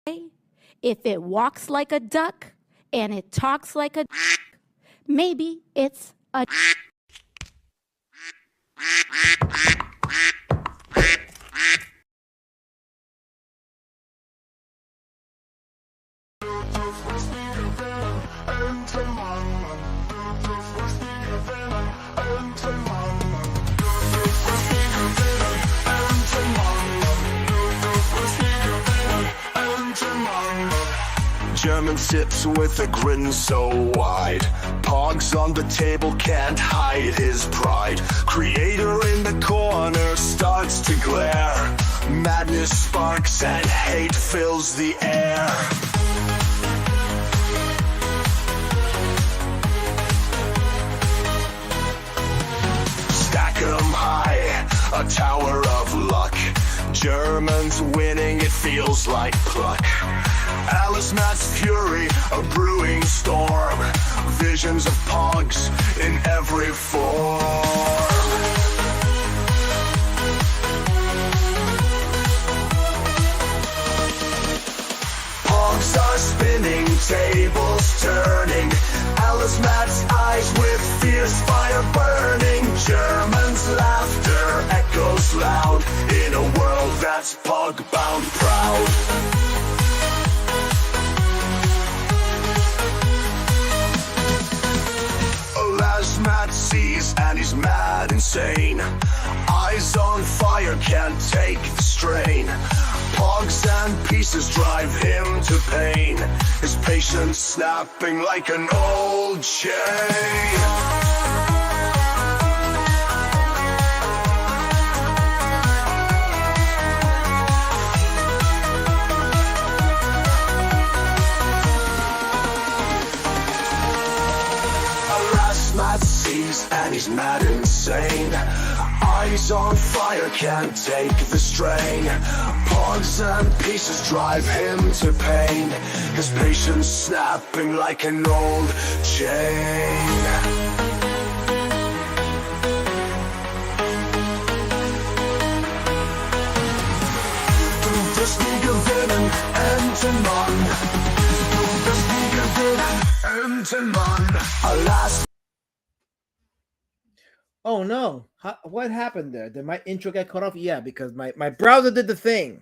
If it walks like a duck and it talks like a maybe it's a German sips with a grin so wide. Pogs on the table can't hide his pride. Creator in the corner starts to glare. Madness sparks and hate fills the air. Stack 'em high, a tower of luck. Germans winning, it feels like pluck. Alice Matt's fury, a brewing storm. Visions of Pogs in every form. Pogs are spinning, tables turning. Alice Matt's eyes with fierce fire burning. Germans' laughter echoes loud in a world that's Pog-bound proud. Matt sees and he's mad insane. Eyes on fire, can't take the strain. Pogs and pieces drive him to pain. His patience snapping like an old chain. And he's mad insane. Eyes on fire, can't take the strain. Pogs and pieces drive him to pain. His patience snapping like an old chain. Du bist nie gewinnen, Entenmann. Du bist nie gewinnen, Entenmann. Alas. Oh no, what happened there? Did my intro get cut off? Yeah, because my browser did the thing.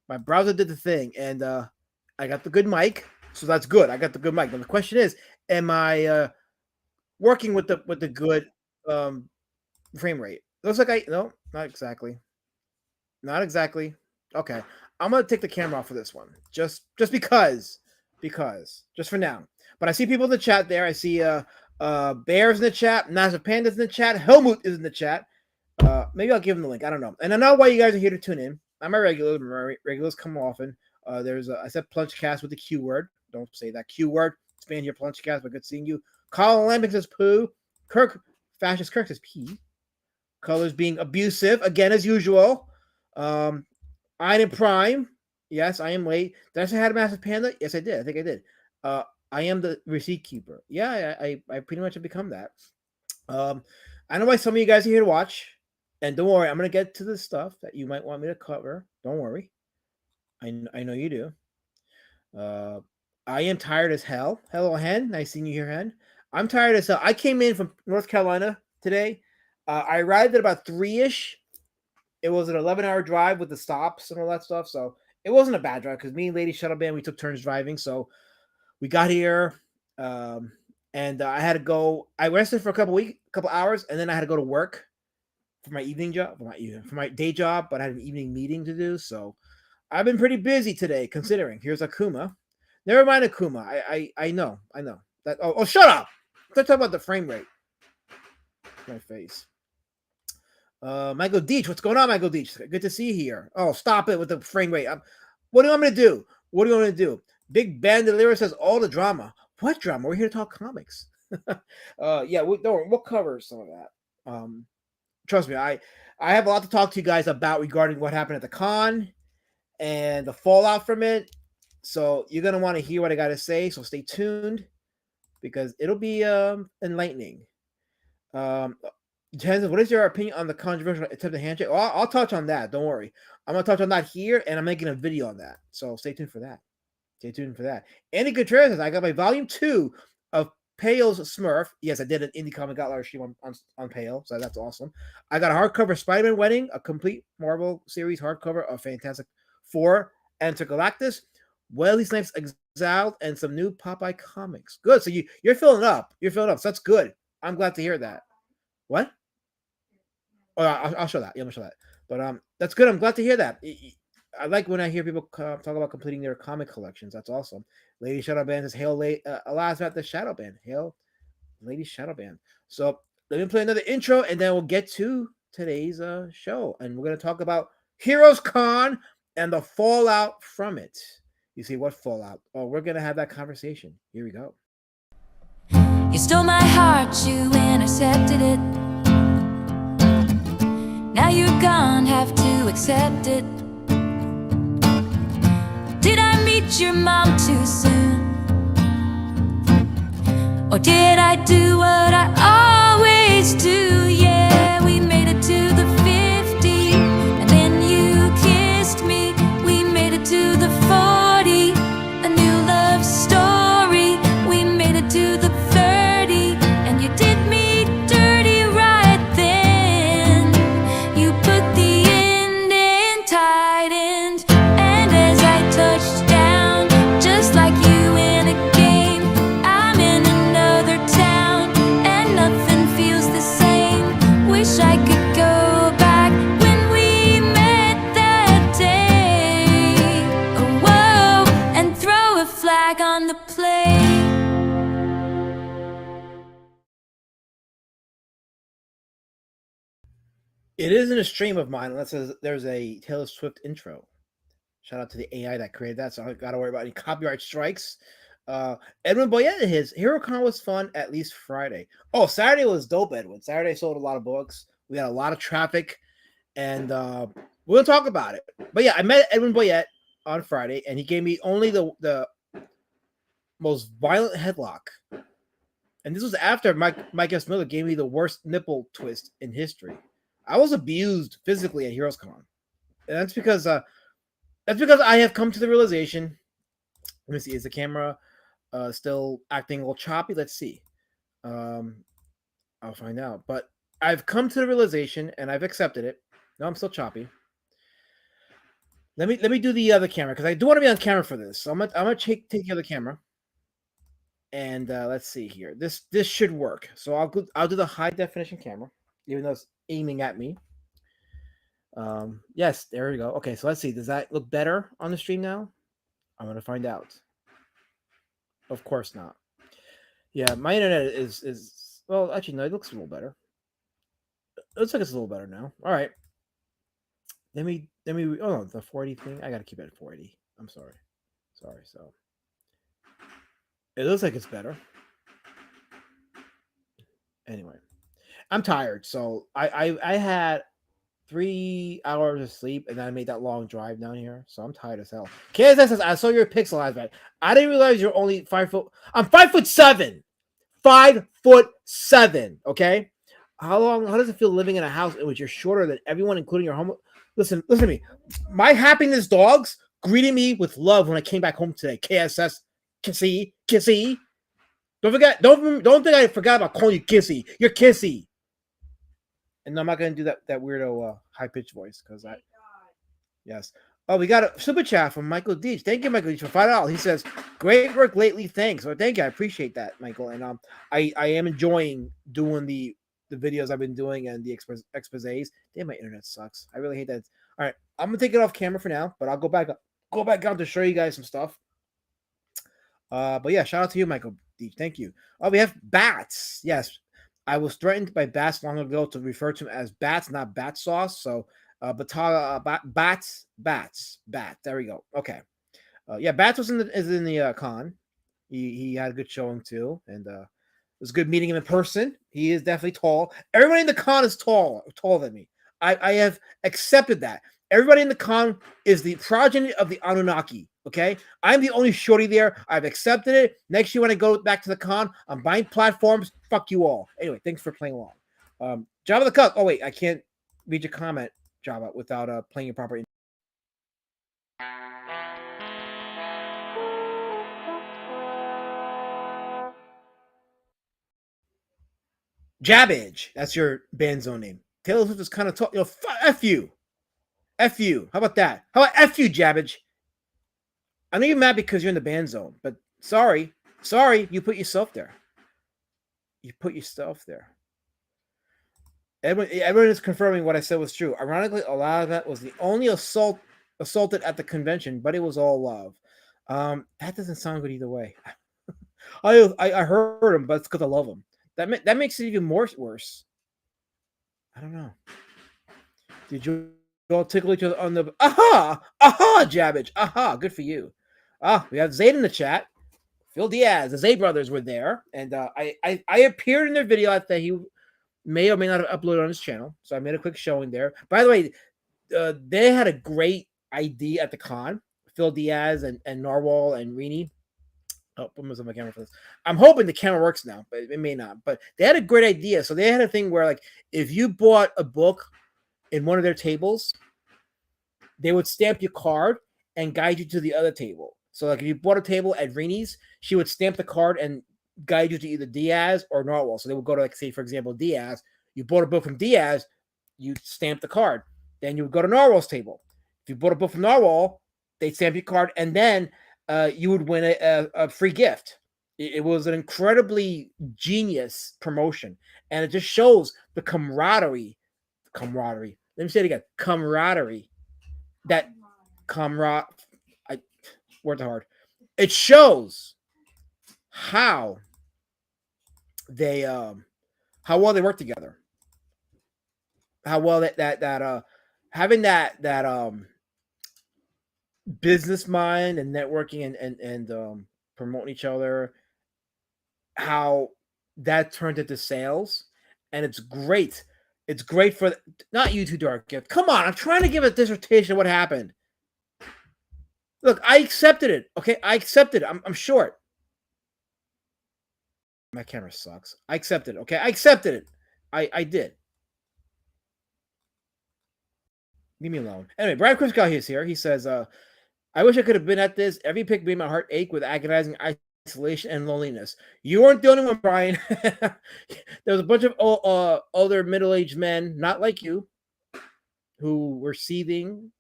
My browser did the thing, and I got the good mic, so that's good. I got the good mic. But the question is, am I working with the good frame rate? Looks like no, not exactly. Not exactly. Okay. I'm gonna take the camera off for this one. Just because. Just for now. But I see people in the chat there. I see Bears in the chat, Massive Panda's in the chat, Helmut is in the chat. Maybe I'll give him the link. I don't know. And I know why you guys are here to tune in. I'm a regular. My regulars come often. I said Plunchcast with the Q word. Don't say that Q word. Expand your Plunchcast, but good seeing you. Colin Lambing says poo. Fascist Kirk says pee. Colors being abusive, again as usual. Iron Prime. Yes, I am late. Did I say I had a Massive Panda? Yes, I did. I think I did. I am the receipt keeper. Yeah, I pretty much have become that. I know why some of you guys are here to watch. And don't worry, I'm going to get to the stuff that you might want me to cover. Don't worry. I know you do. I am tired as hell. Hello, Hen. Nice seeing you here, Hen. I'm tired as hell. I came in from North Carolina today. I arrived at about 3-ish. It was an 11-hour drive with the stops and all that stuff. So it wasn't a bad drive because me and Lady Shuttle Band, we took turns driving. So we got here, and I had to go. I rested for a couple hours, and then I had to go to work for my evening job, for my day job. But I had an evening meeting to do, so I've been pretty busy today. Considering here's Akuma. Never mind Akuma. I know that. Oh, shut up! Let's talk about the frame rate. My face. Michael Deach, what's going on, Michael Deach? Good to see you here. Oh, stop it with the frame rate. What do you want me to do? What do you want me to do? Big Bandolero says all the drama. What drama? We're here to talk comics. Yeah, we'll cover some of that. Trust me, I have a lot to talk to you guys about regarding what happened at the con and the fallout from it. So you're gonna want to hear what I gotta say. So stay tuned because it'll be enlightening. Jensen, what is your opinion on the controversial attempted handshake? Well, I'll touch on that. Don't worry. I'm gonna touch on that here, and I'm making a video on that. So stay tuned for that. Stay tuned for that. Andy Gutierrez says, I got my volume 2 of Pale's Smurf. Yes, I did an Indie Comic Outlier stream on Pale, so that's awesome. I got a hardcover Spider-Man Wedding, a complete Marvel series hardcover of Fantastic Four, Enter Galactus, Wesley Snipes Exiled, and some new Popeye comics. Good. So you're filling up. You're filling up. So that's good. I'm glad to hear that. What? Oh, I'll show that. Yeah, I'm gonna show that. But that's good. I'm glad to hear that. I like when I hear people talk about completing their comic collections. That's awesome. Lady Shadowband says, "Hail, alas, at the Shadowband. Hail, Lady Shadowband." So let me play another intro, and then we'll get to today's show, and we're gonna talk about Heroes Con and the fallout from it. You see what fallout? Oh, we're gonna have that conversation. Here we go. You stole my heart, you intercepted it. Now you're gone, have to accept it. Did I meet your mom too soon? Or did I do what I always do? Yeah, we made it to the 50, and then you kissed me. We made it to the 40, a new love story. We made it to the 30, and you did me dirty right then. You put the end in tight end, and as I touched down, just like you in a game, I'm in another town, and nothing feels the same. Wish I could go back when we met that day. Oh, whoa, and throw a flag on the play. It isn't a stream of mine unless there's a Taylor Swift intro. Shout out to the AI that created that, so I don't got to worry about any copyright strikes. Edwin Boyette, his HeroCon was fun, at least Friday. Oh, Saturday was dope, Edwin. Saturday sold a lot of books. We had a lot of traffic, and we're going to talk about it. But yeah, I met Edwin Boyette on Friday, and he gave me only the most violent headlock. And this was after Mike S. Miller gave me the worst nipple twist in history. I was abused physically at HeroesCon, and that's because I have come to the realization. Let me see, is the camera still acting a little choppy? Let's see. I'll find out. But I've come to the realization, and I've accepted it. No, I'm still choppy. Let me do the other camera, because I do want to be on camera for this. So I'm gonna take the other camera, and let's see here. This should work. So I'll do the high definition camera, even though it's aiming at me. Yes, there we go. Okay, so let's see. Does that look better on the stream now? I'm gonna find out. Of course not. Yeah, my internet is well, actually no, it looks a little better. It looks like it's a little better now. All right. Let me oh no, the 40 thing. I gotta keep it at 40. I'm sorry. So it looks like it's better. Anyway. I'm tired, so I had 3 hours of sleep, and then I made that long drive down here, so I'm tired as hell. KSS says, I saw your pixelized back. I didn't realize you're only 5 foot. I'm 5'7". 5'7". Okay. How does it feel living in a house in which you're shorter than everyone, including your home? Listen to me. My happiness dogs greeted me with love when I came back home today. KSS, Kissy. Don't forget. Don't think I forgot about calling you Kissy. You're Kissy. And I'm not gonna do that weirdo high pitched voice because I. Yes. Oh, we got a super chat from Michael Deach. Thank you, Michael Deach, for $5. He says, "Great work lately. Thanks." Well, thank you. I appreciate that, Michael. And I am enjoying doing the videos I've been doing and the exposés. Damn, my internet sucks. I really hate that. All right, I'm gonna take it off camera for now, but I'll go back on to show you guys some stuff. But yeah, shout out to you, Michael Deach. Thank you. Oh, we have bats. Yes. I was threatened by bats long ago to refer to them as bats, not bat sauce. So, bats. There we go. Okay. Yeah, bats is in the con. He had a good showing too, and it was good meeting him in person. He is definitely tall. Everybody in the con is taller than me. I have accepted that. Everybody in the con is the progeny of the Anunnaki. Okay, I'm the only shorty there. I've accepted it. Next year when I go back to the con, I'm buying platforms. Fuck you all. Anyway, thanks for playing along. Java the Cuck. Oh wait, I can't read your comment, Java, without playing your proper. Jabbage. That's your band zone name. Taylor Swift is kind of talk. F you. F you. How about that? How about F you, Jabbage? I know you're mad because you're in the band zone, but sorry, you put yourself there. You put yourself there. Everyone is confirming what I said was true. Ironically, a lot of that was the only assaulted at the convention, but it was all love. That doesn't sound good either way. I heard him, but it's because I love him. That makes it even more worse. I don't know. Did you all tickle each other on the aha, Jabbage, aha, good for you. We have Zayd in the chat. Phil Diaz, the Zayd brothers were there, and I appeared in their video that he may or may not have uploaded on his channel, so I made a quick showing there. By the way, they had a great ID at the con. Phil Diaz and Narwhal and Rini. Oh, I'm on my camera for this. I'm hoping the camera works now, but it may not. But they had a great idea. So they had a thing where, like, if you bought a book in one of their tables, they would stamp your card and guide you to the other table. So, like, if you bought a table at Rini's, she would stamp the card and guide you to either Diaz or Narwhal. So they would go to, like, say, for example, Diaz. You bought a book from Diaz, you stamp the card. Then you would go to Narwhal's table. If you bought a book from Narwhal, they'd stamp your card, and then you would win a free gift. It was an incredibly genius promotion, and it just shows the camaraderie. Let me say it again. Camaraderie. That I worked hard. It shows how they how well they work together. How well that having that business mind and networking and promoting each other, how that turned into sales, and it's great. It's great for not you two, Dark Gift. Come on, I'm trying to give a dissertation of what happened. Look, I accepted it. Okay, I accepted it. I'm short. My camera sucks. I accepted it. Okay, I accepted it. I did. Leave me alone. Anyway, Brian Kriskow is here. He says, I wish I could have been at this. Every pick made my heart ache with agonizing isolation and loneliness. You weren't the only one, Brian. There was a bunch of older middle-aged men, not like you, who were seething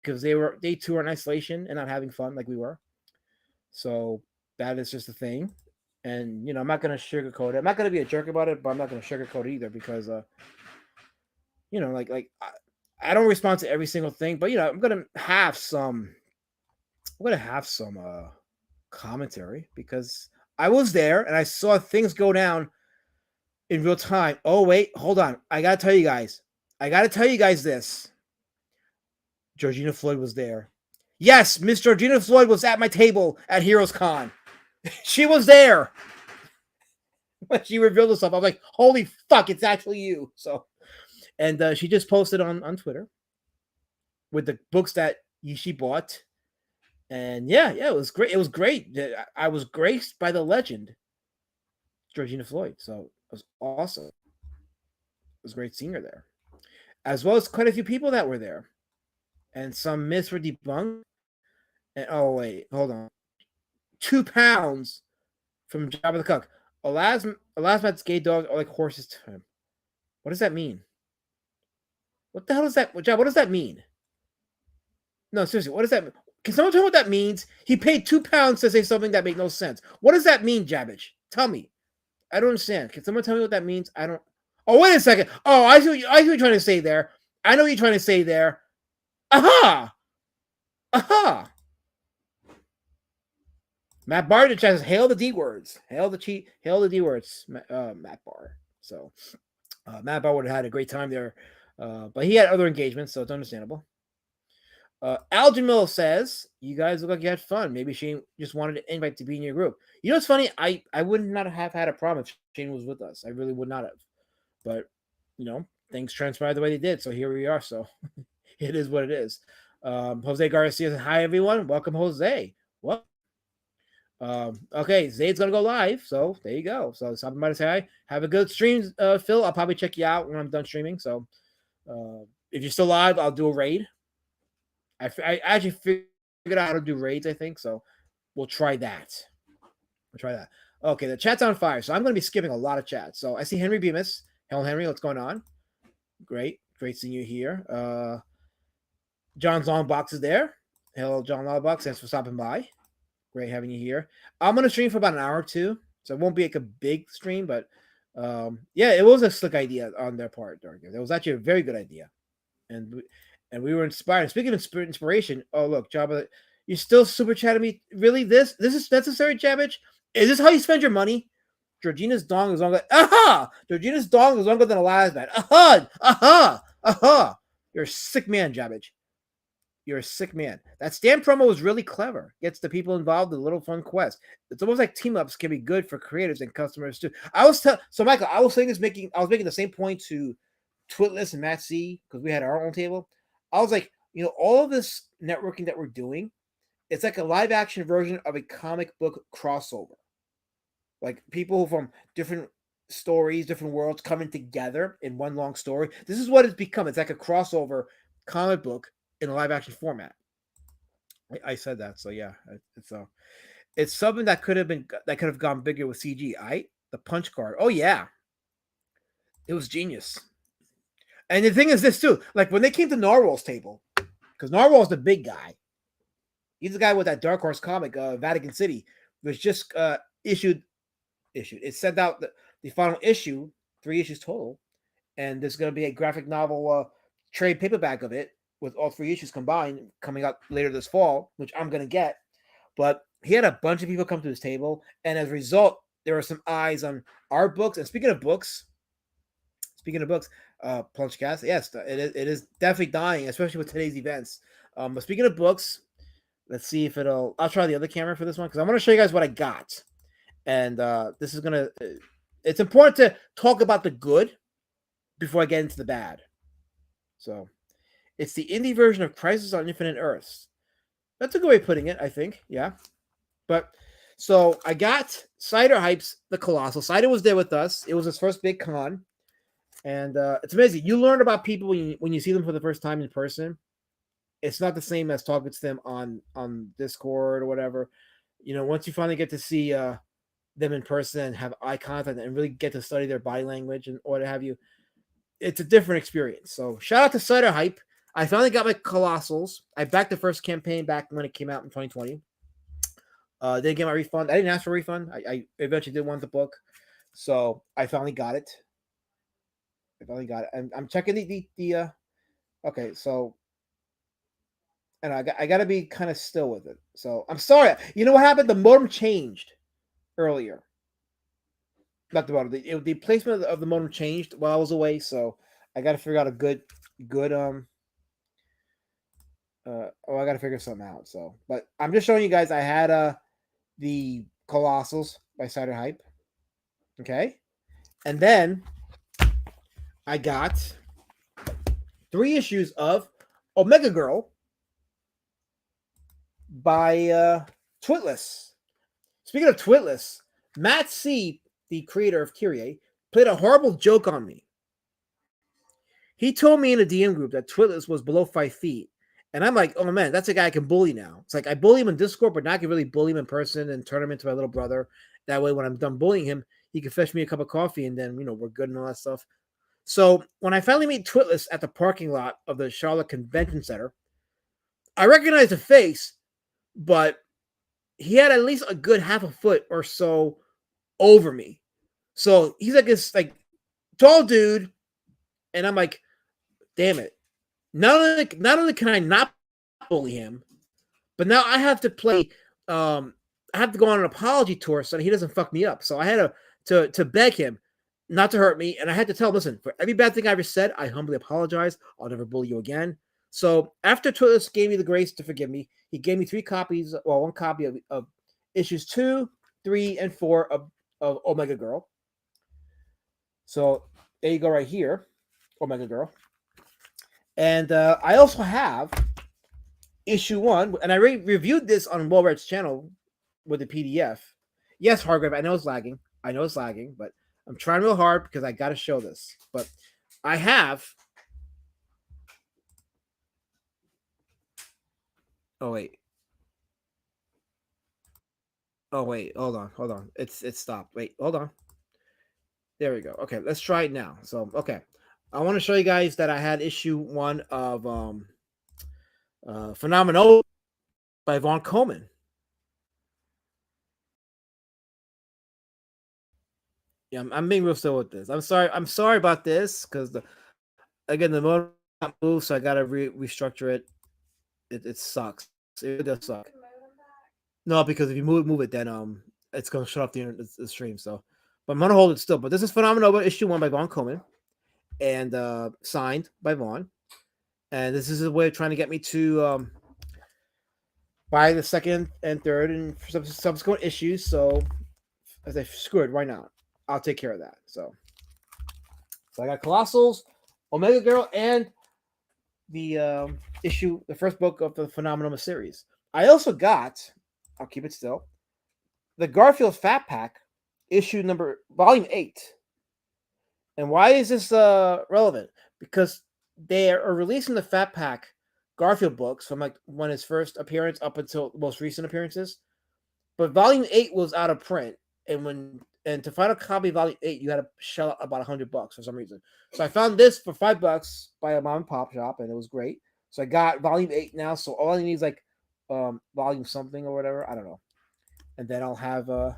because they too were in isolation and not having fun like we were. So that is just a thing. And, I'm not going to sugarcoat it. I'm not going to be a jerk about it, but I'm not going to sugarcoat it either because, I don't respond to every single thing, but I'm gonna have some commentary because I was there and I saw things go down in real time. Oh wait, hold on. I gotta tell you guys this. Georgina Floyd was there. Yes, Miss Georgina Floyd was at my table at Heroes Con. She was there. When she revealed herself, I was like, holy fuck, it's actually you. So, and she just posted on Twitter with the books that she bought. And yeah, it was great. It was great. I was graced by the legend, Georgina Floyd. So it was awesome. It was great seeing her there, as well as quite a few people that were there. And some myths were debunked. And oh, wait, hold on. 2 pounds from Jabba the Cuck. Elasmat's gay dogs are like horses to him. What does that mean? What the hell is that? What does that mean? No, seriously, what does that mean? Can someone tell me what that means? He paid 2 pounds to say something that made no sense. What does that mean, Jabbage? Tell me. I don't understand. Can someone tell me what that means? I don't. Oh, wait a second. Oh, I see what you're trying to say there. I know what you're trying to say there. Aha! Aha! Matt Barr in the chat says, hail the D words. Hail the D words, Matt Barr. So, Matt Barr would have had a great time there. But he had other engagements, so it's understandable. Algin Mill says, you guys look like you had fun. Maybe Shane just wanted to invite to be in your group. You know what's funny? I would not have had a problem if Shane was with us. I really would not have. But, things transpired the way they did. So here we are. So it is what it is. Jose Garcia says, hi, everyone. Welcome, Jose. Well, Okay, Zayd's gonna go live, so there you go. So something might say hi. Have a good stream, Phil. I'll probably check you out when I'm done streaming. So if you're still live, I'll do a raid. I actually figured out how to do raids, I think. So we'll try that. We'll try that. Okay, the chat's on fire. So I'm gonna be skipping a lot of chats. So I see Henry Bemis. Hello, Henry, what's going on? Great seeing you here. John's Longbox is there. Hello, John Longbox. Thanks for stopping by. Great having you here. I'm gonna stream for about an hour or two, so it won't be like a big stream, but yeah, it was a slick idea on their part, Dark. It was actually a very good idea, and we were inspired. Speaking of inspiration, oh look, Jabba, you still super chatting me? Really? This is necessary, Jabbage? Is this how you spend your money? Georgina's dong is longer. Aha! Georgina's dong is longer than Elias, man. Aha! Aha! Aha! You're a sick man, Jabbage. You're a sick man. That stamp promo was really clever. Gets the people involved in a little fun quest. It's almost like team ups can be good for creators and customers too. So Michael, I was making the same point to Twitless and Matt C because we had our own table. I was like, all of this networking that we're doing, it's like a live action version of a comic book crossover. Like people from different stories, different worlds coming together in one long story. This is what it's become. It's like a crossover comic book in a live action format. I said that, so yeah, it's something that could have gone bigger with CG. The punch card. Oh yeah, it was genius. And the thing is this too, like when they came to Narwhal's table, because Narwhal's the big guy. He's the guy with that Dark Horse comic, Vatican City, was just issued. It sent out the final issue, 3 issues total, and there's going to be a graphic novel trade paperback of it with all 3 issues combined coming out later this fall, which I'm going to get. But he had a bunch of people come to his table, and as a result, there were some eyes on our books. And speaking of books, Plunchcast, yes, it is definitely dying, especially with today's events. But speaking of books, let's see if I'll try the other camera for this one because I want to show you guys what I got. And this is gonna. It's important to talk about the good before I get into the bad. So, it's the indie version of Crisis on Infinite Earths. That's a good way of putting it, I think. Yeah, but so I got Cider Hype's The Colossal. Cider was there with us. It was his first big con, and it's amazing. You learn about people when you see them for the first time in person. It's not the same as talking to them on Discord or whatever. Once you finally get to see them in person and have eye contact and really get to study their body language and what have you, it's a different experience. So shout out to Cider Hype. I finally got my Colossals. I backed the first campaign back when it came out in 2020. Didn't get my refund. I didn't ask for a refund. I eventually did want the book. So I finally got it. And I'm checking the okay, so and I got to be kind of still with it. So I'm sorry. You know what happened? The modem changed earlier. Not the modem. The placement of the modem changed while I was away, so I got to figure out a good I got to figure something out. So, but I'm just showing you guys. I had the Colossals by Cider Hype. Okay, and then I got 3 issues of Omega Girl by Twitless. Speaking of Twitless, Matt C, the creator of Kyrie, played a horrible joke on me. He told me in a DM group that Twitless was below 5 feet. And I'm like, oh man, that's a guy I can bully now. It's like I bully him in Discord, but now I can really bully him in person and turn him into my little brother. That way, when I'm done bullying him, he can fetch me a cup of coffee and then, we're good and all that stuff. So when I finally meet Twitless at the parking lot of the Charlotte Convention Center, I recognized the face, but he had at least a good half a foot or so over me. So he's like this tall dude, and I'm like, damn it. Not only can I not bully him, but now I have to play. I have to go on an apology tour so that he doesn't fuck me up. So I had to beg him not to hurt me, and I had to tell him, listen, for every bad thing I ever said, I humbly apologize. I'll never bully you again. So after Twitless gave me the grace to forgive me, he gave me 3 copies, well, 1 copy of issues 2, 3, and 4 of Omega Girl. So there you go, right here, Omega Girl. And I also have issue 1, and I reviewed this on Walred's channel with the PDF. Yes, Hargrave, I know it's lagging. I know it's lagging, but I'm trying real hard because I got to show this. But I have. Oh wait. Oh wait. Hold on. It's stopped. Wait. Hold on. There we go. Okay, let's try it now. So okay, I want to show you guys that I had issue 1 of Phenomenal by Vaughn Coleman. Yeah, I'm being real still with this. I'm sorry about this because the motor got moved, so I gotta restructure it. It sucks. It does suck. No, because if you move it, then it's gonna shut off the stream. So, but I'm gonna hold it still. But this is Phenomenal issue 1 by Vaughn Coleman, and signed by Vaughn. And this is a way of trying to get me to buy the second and third and subsequent issues. So, as I screw it, why not? I'll take care of that. So I got Colossals, Omega Girl, and the the first book of the Phenomenal series. I also got, I'll keep it still, the Garfield Fat Pack, volume 8. And why is this relevant? Because they are releasing the Fat Pack Garfield books from like when his first appearance up until most recent appearances. But volume 8 was out of print, and to find a copy of volume 8, you had to shell out about $100 for some reason. So I found this for $5 by a mom and pop shop, and it was great. So I got volume 8 now. So all I need is like volume something or whatever. I don't know. And then I'll have the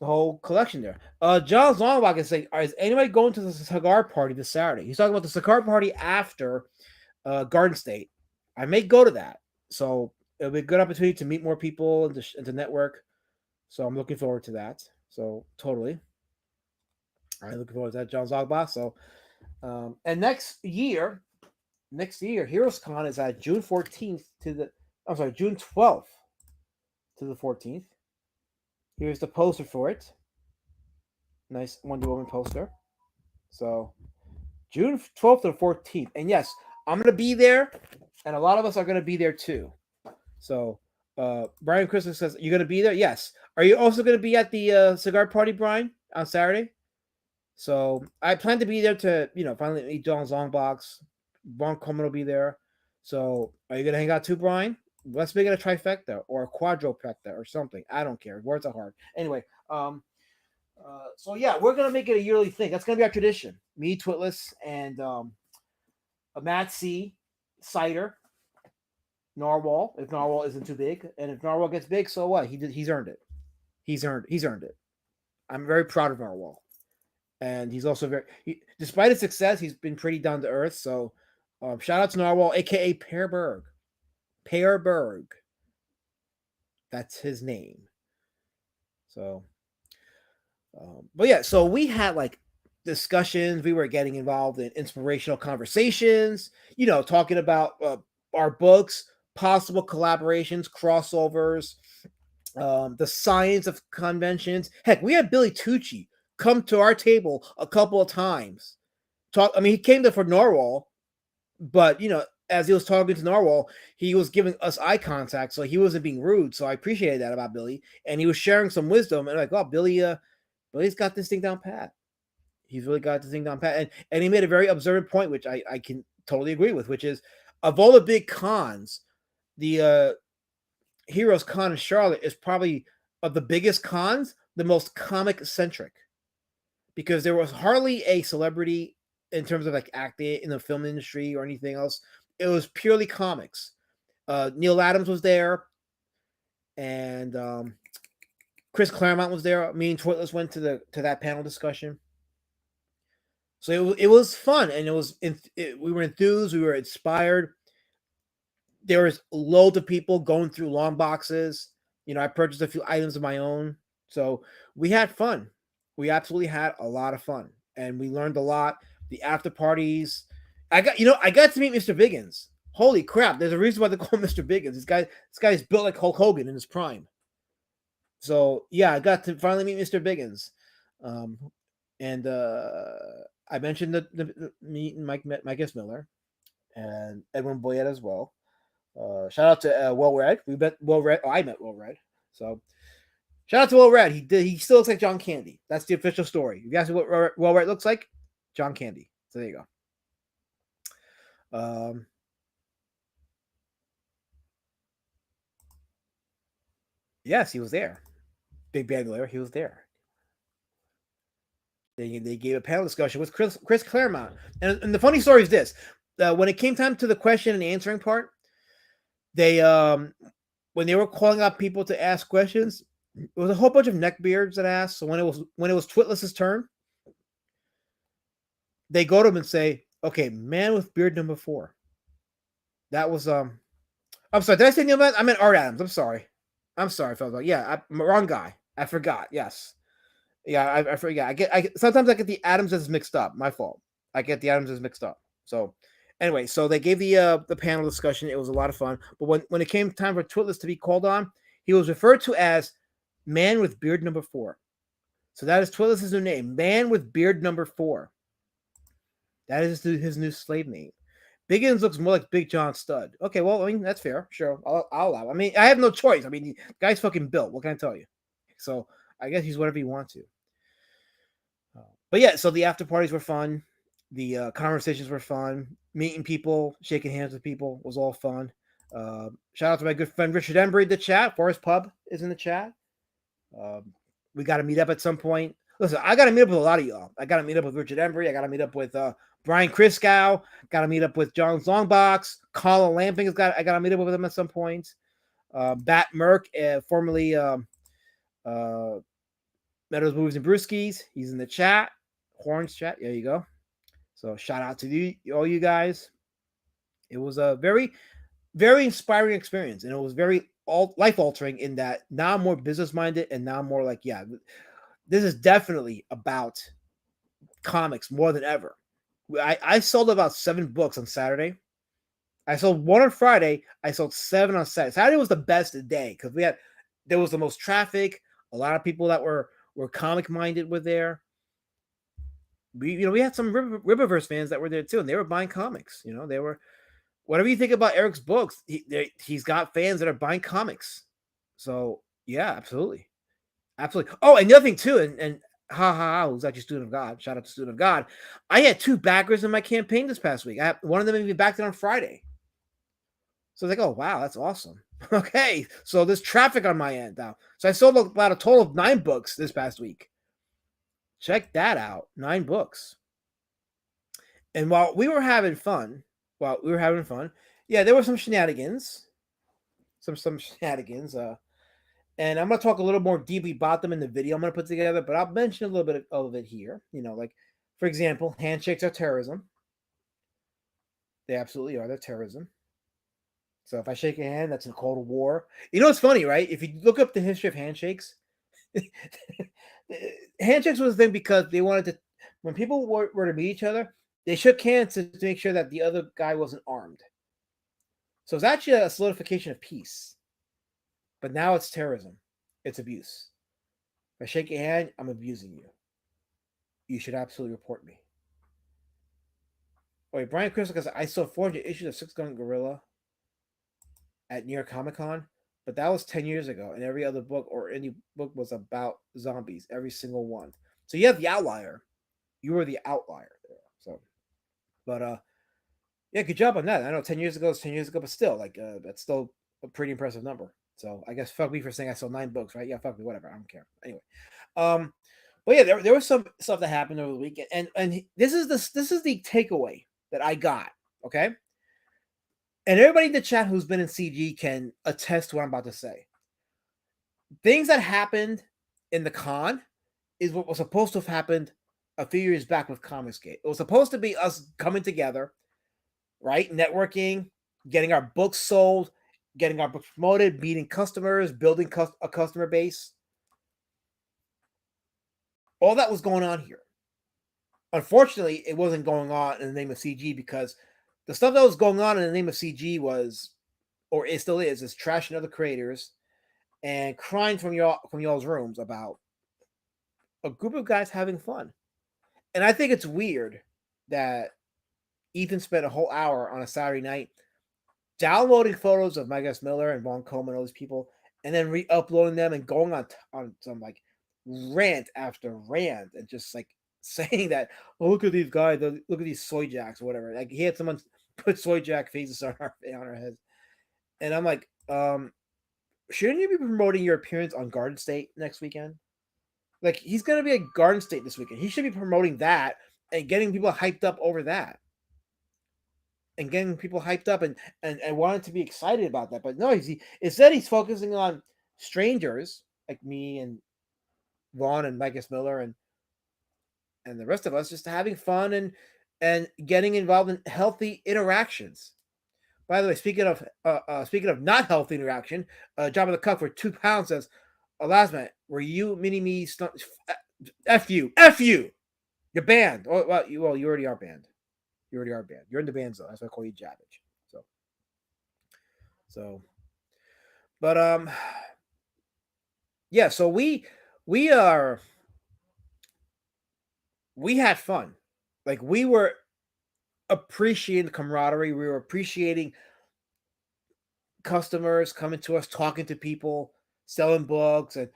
whole collection there. John Longbach is saying, is anybody going to the cigar party this Saturday? He's talking about the cigar party after Garden State. I may go to that. So it'll be a good opportunity to meet more people and to network. So I'm looking forward to that. So totally. All right, looking forward to that, John Zogbach. So and next year, Heroes Con is at June 14th June 12th to the 14th. Here's the poster for it. Nice Wonder Woman poster. So June 12th to the 14th. And yes, I'm going to be there, and a lot of us are going to be there too. So Brian Christmas says, you're going to be there? Yes. Are you also going to be at the cigar party, Brian, on Saturday? So I plan to be there to, finally meet John Zongbox. Vaughn Coleman will be there. So are you going to hang out too, Brian? Let's make it a trifecta or a quadrupecta or something. I don't care. Words are hard. Anyway, so yeah, we're going to make it a yearly thing. That's going to be our tradition. Me, Twitless, and Matt C, Cider, Narwhal, if Narwhal isn't too big. And if Narwhal gets big, so what? He's earned it. He's earned it. I'm very proud of Narwhal. And he's also despite his success, he's been pretty down to earth. So shout out to Narwhal, aka Pear Berg. That's his name. So, but yeah, so we had like discussions. We were getting involved in inspirational conversations, talking about our books, possible collaborations, crossovers, the science of conventions. Heck, we had Billy Tucci come to our table a couple of times. He came there for Narwhal, but as he was talking to Narwhal, he was giving us eye contact, so he wasn't being rude. So I appreciated that about Billy, and he was sharing some wisdom. And like, oh, Billy's got this thing down pat. He's really got this thing down pat, and he made a very observant point, which I can totally agree with, which is of all the big cons, the Heroes Con in Charlotte is probably of the biggest cons, the most comic centric, because there was hardly a celebrity in terms of like acting in the film industry or anything else. It was purely comics. Neil Adams was there, and Chris Claremont was there. Me and Twitless went to that panel discussion. So it was fun, and we were enthused. We were inspired. There was loads of people going through long boxes. I purchased a few items of my own. So we had fun. We absolutely had a lot of fun, and we learned a lot. The after parties. I got to meet Mr. Biggins. Holy crap! There's a reason why they call him Mr. Biggins. This guy's built like Hulk Hogan in his prime. So yeah, I got to finally meet Mr. Biggins, and I mentioned the meet and Mike S. Miller, and Edwin Boyette as well. Shout out to Well Red. We met Well Red. Oh, I met Well Red. So shout out to Well Red. He still looks like John Candy. That's the official story. If you ask me what Well Red looks like, John Candy. So there you go. Yes, he was there. Big Bandolier, he was there. They gave a panel discussion with Chris Claremont. And the funny story is this. When it came time to the question and answering part, they when they were calling out people to ask questions, it was a whole bunch of neckbeards that asked. So when it was Twitless's turn, they go to him and say, "Okay, man with beard number 4." That was I'm sorry. Did I say Neil Adams? I meant Art Adams. I'm sorry, fellas. Yeah, wrong guy. I forgot. Yes. Yeah, I forget. Sometimes I get the Adamses mixed up. My fault. I get the Adamses mixed up. So anyway, so they gave the panel discussion. It was a lot of fun. But when it came time for Twitless to be called on, he was referred to as Man with Beard number 4. So that is Twitless's new name, Man with Beard number 4. That is his new slave name. Biggins looks more like Big John Studd. Okay, well, I mean, that's fair. Sure, I'll allow. I mean, I have no choice. I mean, the guy's fucking built. What can I tell you? So I guess he's whatever you want to. But yeah, so the after parties were fun. The conversations were fun. Meeting people, shaking hands with people was all fun. Shout out to my good friend Richard Embry in the chat. Forest Pub is in the chat. We got to meet up at some point. Listen, I got to meet up with a lot of y'all. I got to meet up with Richard Embry. I got to meet up with Brian Christgau. Got to meet up with John Longbox. Colin Lamping I got to meet up with him at some point. Bat Merck, formerly Meadows Movies and Brewskis. He's in the chat. Horns chat. There you go. So shout out to all you guys. It was a very, very inspiring experience, and it was very life altering in that now I'm more business minded, and now I'm more like, yeah, this is definitely about comics more than ever. I sold about 7 books on Saturday. I sold 1 on Friday. I sold 7 on Saturday. Saturday was the best day because there was the most traffic. A lot of people that were comic minded were there. We had some Riververse fans that were there too, and they were buying comics. They were. Whatever you think about Eric's books, he's got fans that are buying comics. So yeah, absolutely. Oh, and the other thing too, and who's actually Student of God. Shout out to Student of God. I had 2 backers in my campaign this past week. One of them even backed it on Friday. So I was like, oh wow, that's awesome. Okay, so there's traffic on my end now. So I sold about a total of 9 books this past week. Check that out. 9 books. And while we were having fun, yeah, there were some shenanigans. Some shenanigans. And I'm going to talk a little more deeply about them in the video I'm going to put together, but I'll mention a little bit of it here. Like, for example, handshakes are terrorism. They absolutely are. They're terrorism. So if I shake your hand, that's a call to war. It's funny, right? If you look up the history of handshakes, handshakes was a thing because they wanted to, when people were to meet each other, they shook hands to make sure that the other guy wasn't armed. So it's actually a solidification of peace. But now it's terrorism. It's abuse. If I shake your hand, I'm abusing you. You should absolutely report me. Wait, Brian Crystal says, I saw 400 issues of Six Gun Gorilla at New York Comic Con, but that was 10 years ago, and every other book or any book was about zombies, every single one. So you have the outlier. You were the outlier there. So, but yeah, good job on that. I know 10 years ago is 10 years ago, but still, that's still a pretty impressive number. So I guess fuck me for saying I sold 9 books, right? Yeah, fuck me, whatever. I don't care. Anyway, but yeah, there was some stuff that happened over the weekend, and this is the takeaway that I got. Okay, and everybody in the chat who's been in CG can attest to what I'm about to say. Things that happened in the con is what was supposed to have happened a few years back with Comicsgate. It was supposed to be us coming together, right? Networking, getting our books sold, getting our books promoted, meeting customers, building a customer base. All that was going on here. Unfortunately, it wasn't going on in the name of CG because the stuff that was going on in the name of CG was, or it still is trashing other creators and crying from y'all's rooms about a group of guys having fun. And I think it's weird that Ethan spent a whole hour on a Saturday night downloading photos of Mike S. Miller and Vaughn Coleman and all these people, and then re-uploading them and going on some like rant after rant and just like saying that, oh, look at these guys, look at these soy jacks or whatever. Like he had someone put soy jack faces on our heads, and I'm like, shouldn't you be promoting your appearance on Garden State next weekend? Like he's gonna be at Garden State this weekend. He should be promoting that and getting people hyped up over that. And getting people hyped up and wanting to be excited about that. But no, instead he's focusing on strangers like me and Vaughn and Mike S. Miller and the rest of us just having fun and getting involved in healthy interactions. By the way, speaking of not healthy interaction, Job of the Cup for 2 pounds says, last night, were you mini me F you. You're banned. Oh, well, you already are banned. You already are banned. You're in the ban zone. That's why I call you Jabbage. But yeah. So we had fun. Like we were appreciating the camaraderie. We were appreciating customers coming to us, talking to people, selling books, and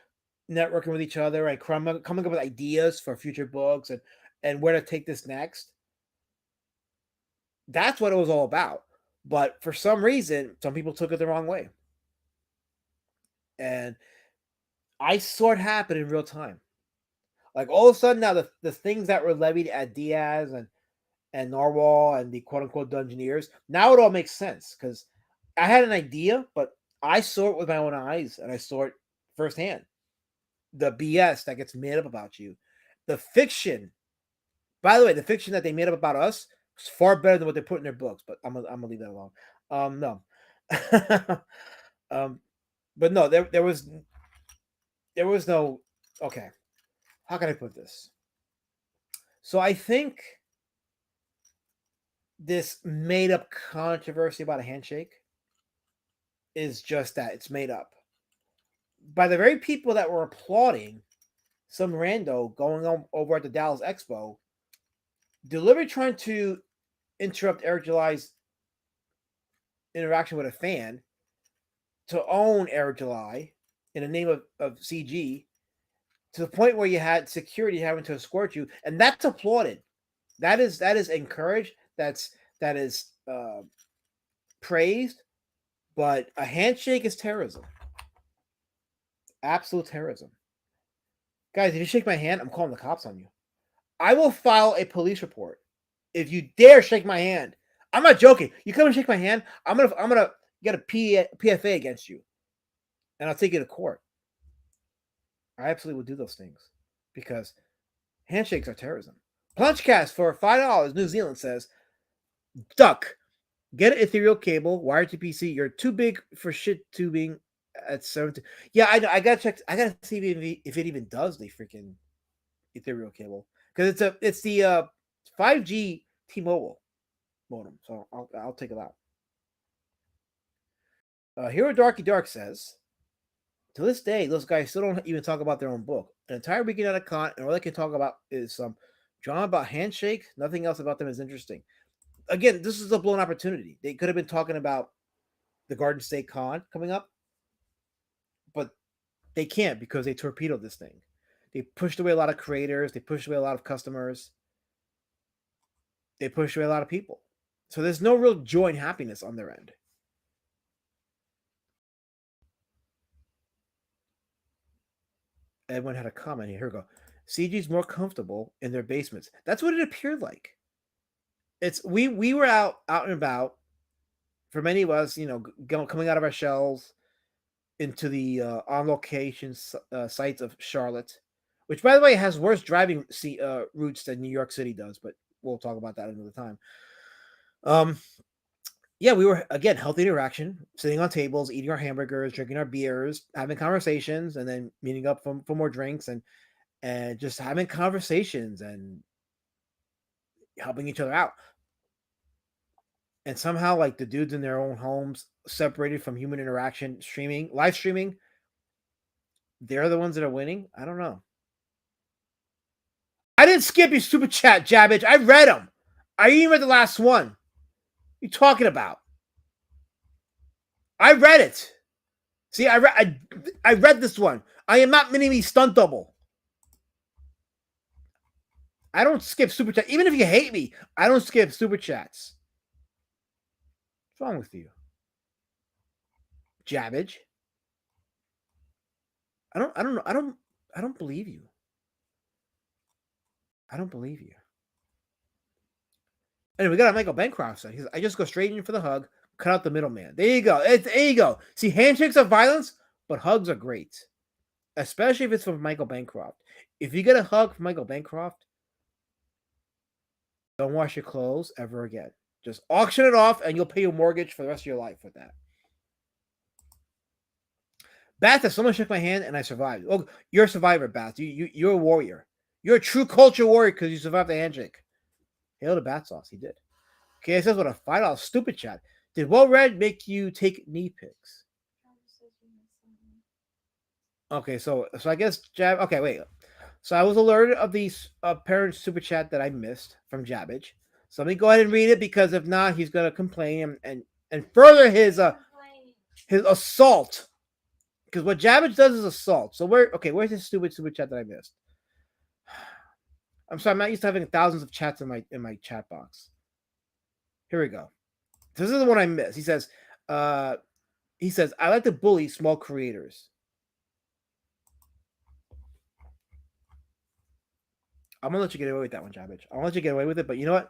networking with each other, and coming up with ideas for future books and where to take this next. That's what it was all about. But for some reason, some people took it the wrong way. And I saw it happen in real time. Like all of a sudden now the things that were levied at Diaz and Narwhal and the quote-unquote Dungeoneers, now it all makes sense. Because I had an idea, but I saw it with my own eyes, and I saw it firsthand. The BS that gets made up about you. The fiction, by the way, the fiction that they made up about us, it's far better than what they put in their books, but I'm gonna leave that alone. No, but no, there was no. Okay, how can I put this? So I think this made up controversy about a handshake is just that, it's made up by the very people that were applauding some rando going on over at the Dallas Expo, deliberately trying to interrupt Eric July's interaction with a fan to own Eric July in the name of CG, to the point where you had security having to escort you, and that's applauded. That is encouraged. That is praised. But a handshake is terrorism. Absolute terrorism. Guys, if you shake my hand, I'm calling the cops on you. I will file a police report if you dare shake my hand. I'm not joking. You come and shake my hand, I'm gonna get a PFA against you, and I'll take you to court. I absolutely will do those things because handshakes are terrorism. Punchcast for $5. New Zealand says, "Duck, get an ethereal cable, wired to PC. You're too big for shit tubing at 17." Yeah, I gotta check. I gotta see if it even does the freaking ethereal cable, because it's the 5G T-Mobile modem. So I'll take it out. Hero Darky Dark says, to this day, those guys still don't even talk about their own book. An entire weekend at a con, and all they can talk about is some drama about handshake. Nothing else about them is interesting. Again, this is a blown opportunity. They could have been talking about the Garden State Con coming up, but they can't because they torpedoed this thing. They pushed away a lot of creators. They pushed away a lot of customers. They pushed away a lot of people. So there's no real joy and happiness on their end. Edwin had a comment here. Here we go. CG's more comfortable in their basements. That's what it appeared like. We were out and about. For many of us, coming out of our shells into the on location sites of Charlotte, which, by the way, has worse driving routes than New York City does. But we'll talk about that another time. Yeah, we were, again, healthy interaction, sitting on tables, eating our hamburgers, drinking our beers, having conversations, and then meeting up for more drinks and just having conversations and helping each other out. And somehow, like, the dudes in their own homes, separated from human interaction, live streaming, they're the ones that are winning? I don't know. I didn't skip your stupid chat, Jabbage. I read them. I even read the last one. What are you talking about? I read it. See, I read this one. I am not mini me stunt double. I don't skip super chat. Even if you hate me, I don't skip super chats. What's wrong with you? Jabbage. I don't believe you. I don't believe you. Anyway, we got a Michael Bancroft side. I just go straight in for the hug, cut out the middleman. There you go. There you go. See, handshakes are violence, but hugs are great. Especially if it's from Michael Bancroft. If you get a hug from Michael Bancroft, don't wash your clothes ever again. Just auction it off and you'll pay your mortgage for the rest of your life with that. Bath, if someone shook my hand and I survived. Oh, you're a survivor, Bath. You're a warrior. You're a true culture warrior because you survived the handshake. Hail to Bat Sauce. He did. Okay, it says what a $5 stupid chat. Did Well Read make you take knee pics? Okay, so I guess Jab. Okay, wait. So I was alerted of the parent super chat that I missed from Jabbage. So let me go ahead and read it because if not, he's gonna complain and further his assault. Because what Jabbage does is assault. So where's this stupid super chat that I missed? I'm sorry, I'm not used to having thousands of chats in my chat box. Here we go. This is the one I missed. He says, I like to bully small creators. I'm gonna let you get away with that one, Jabbage. I'm gonna let you get away with it, but you know what?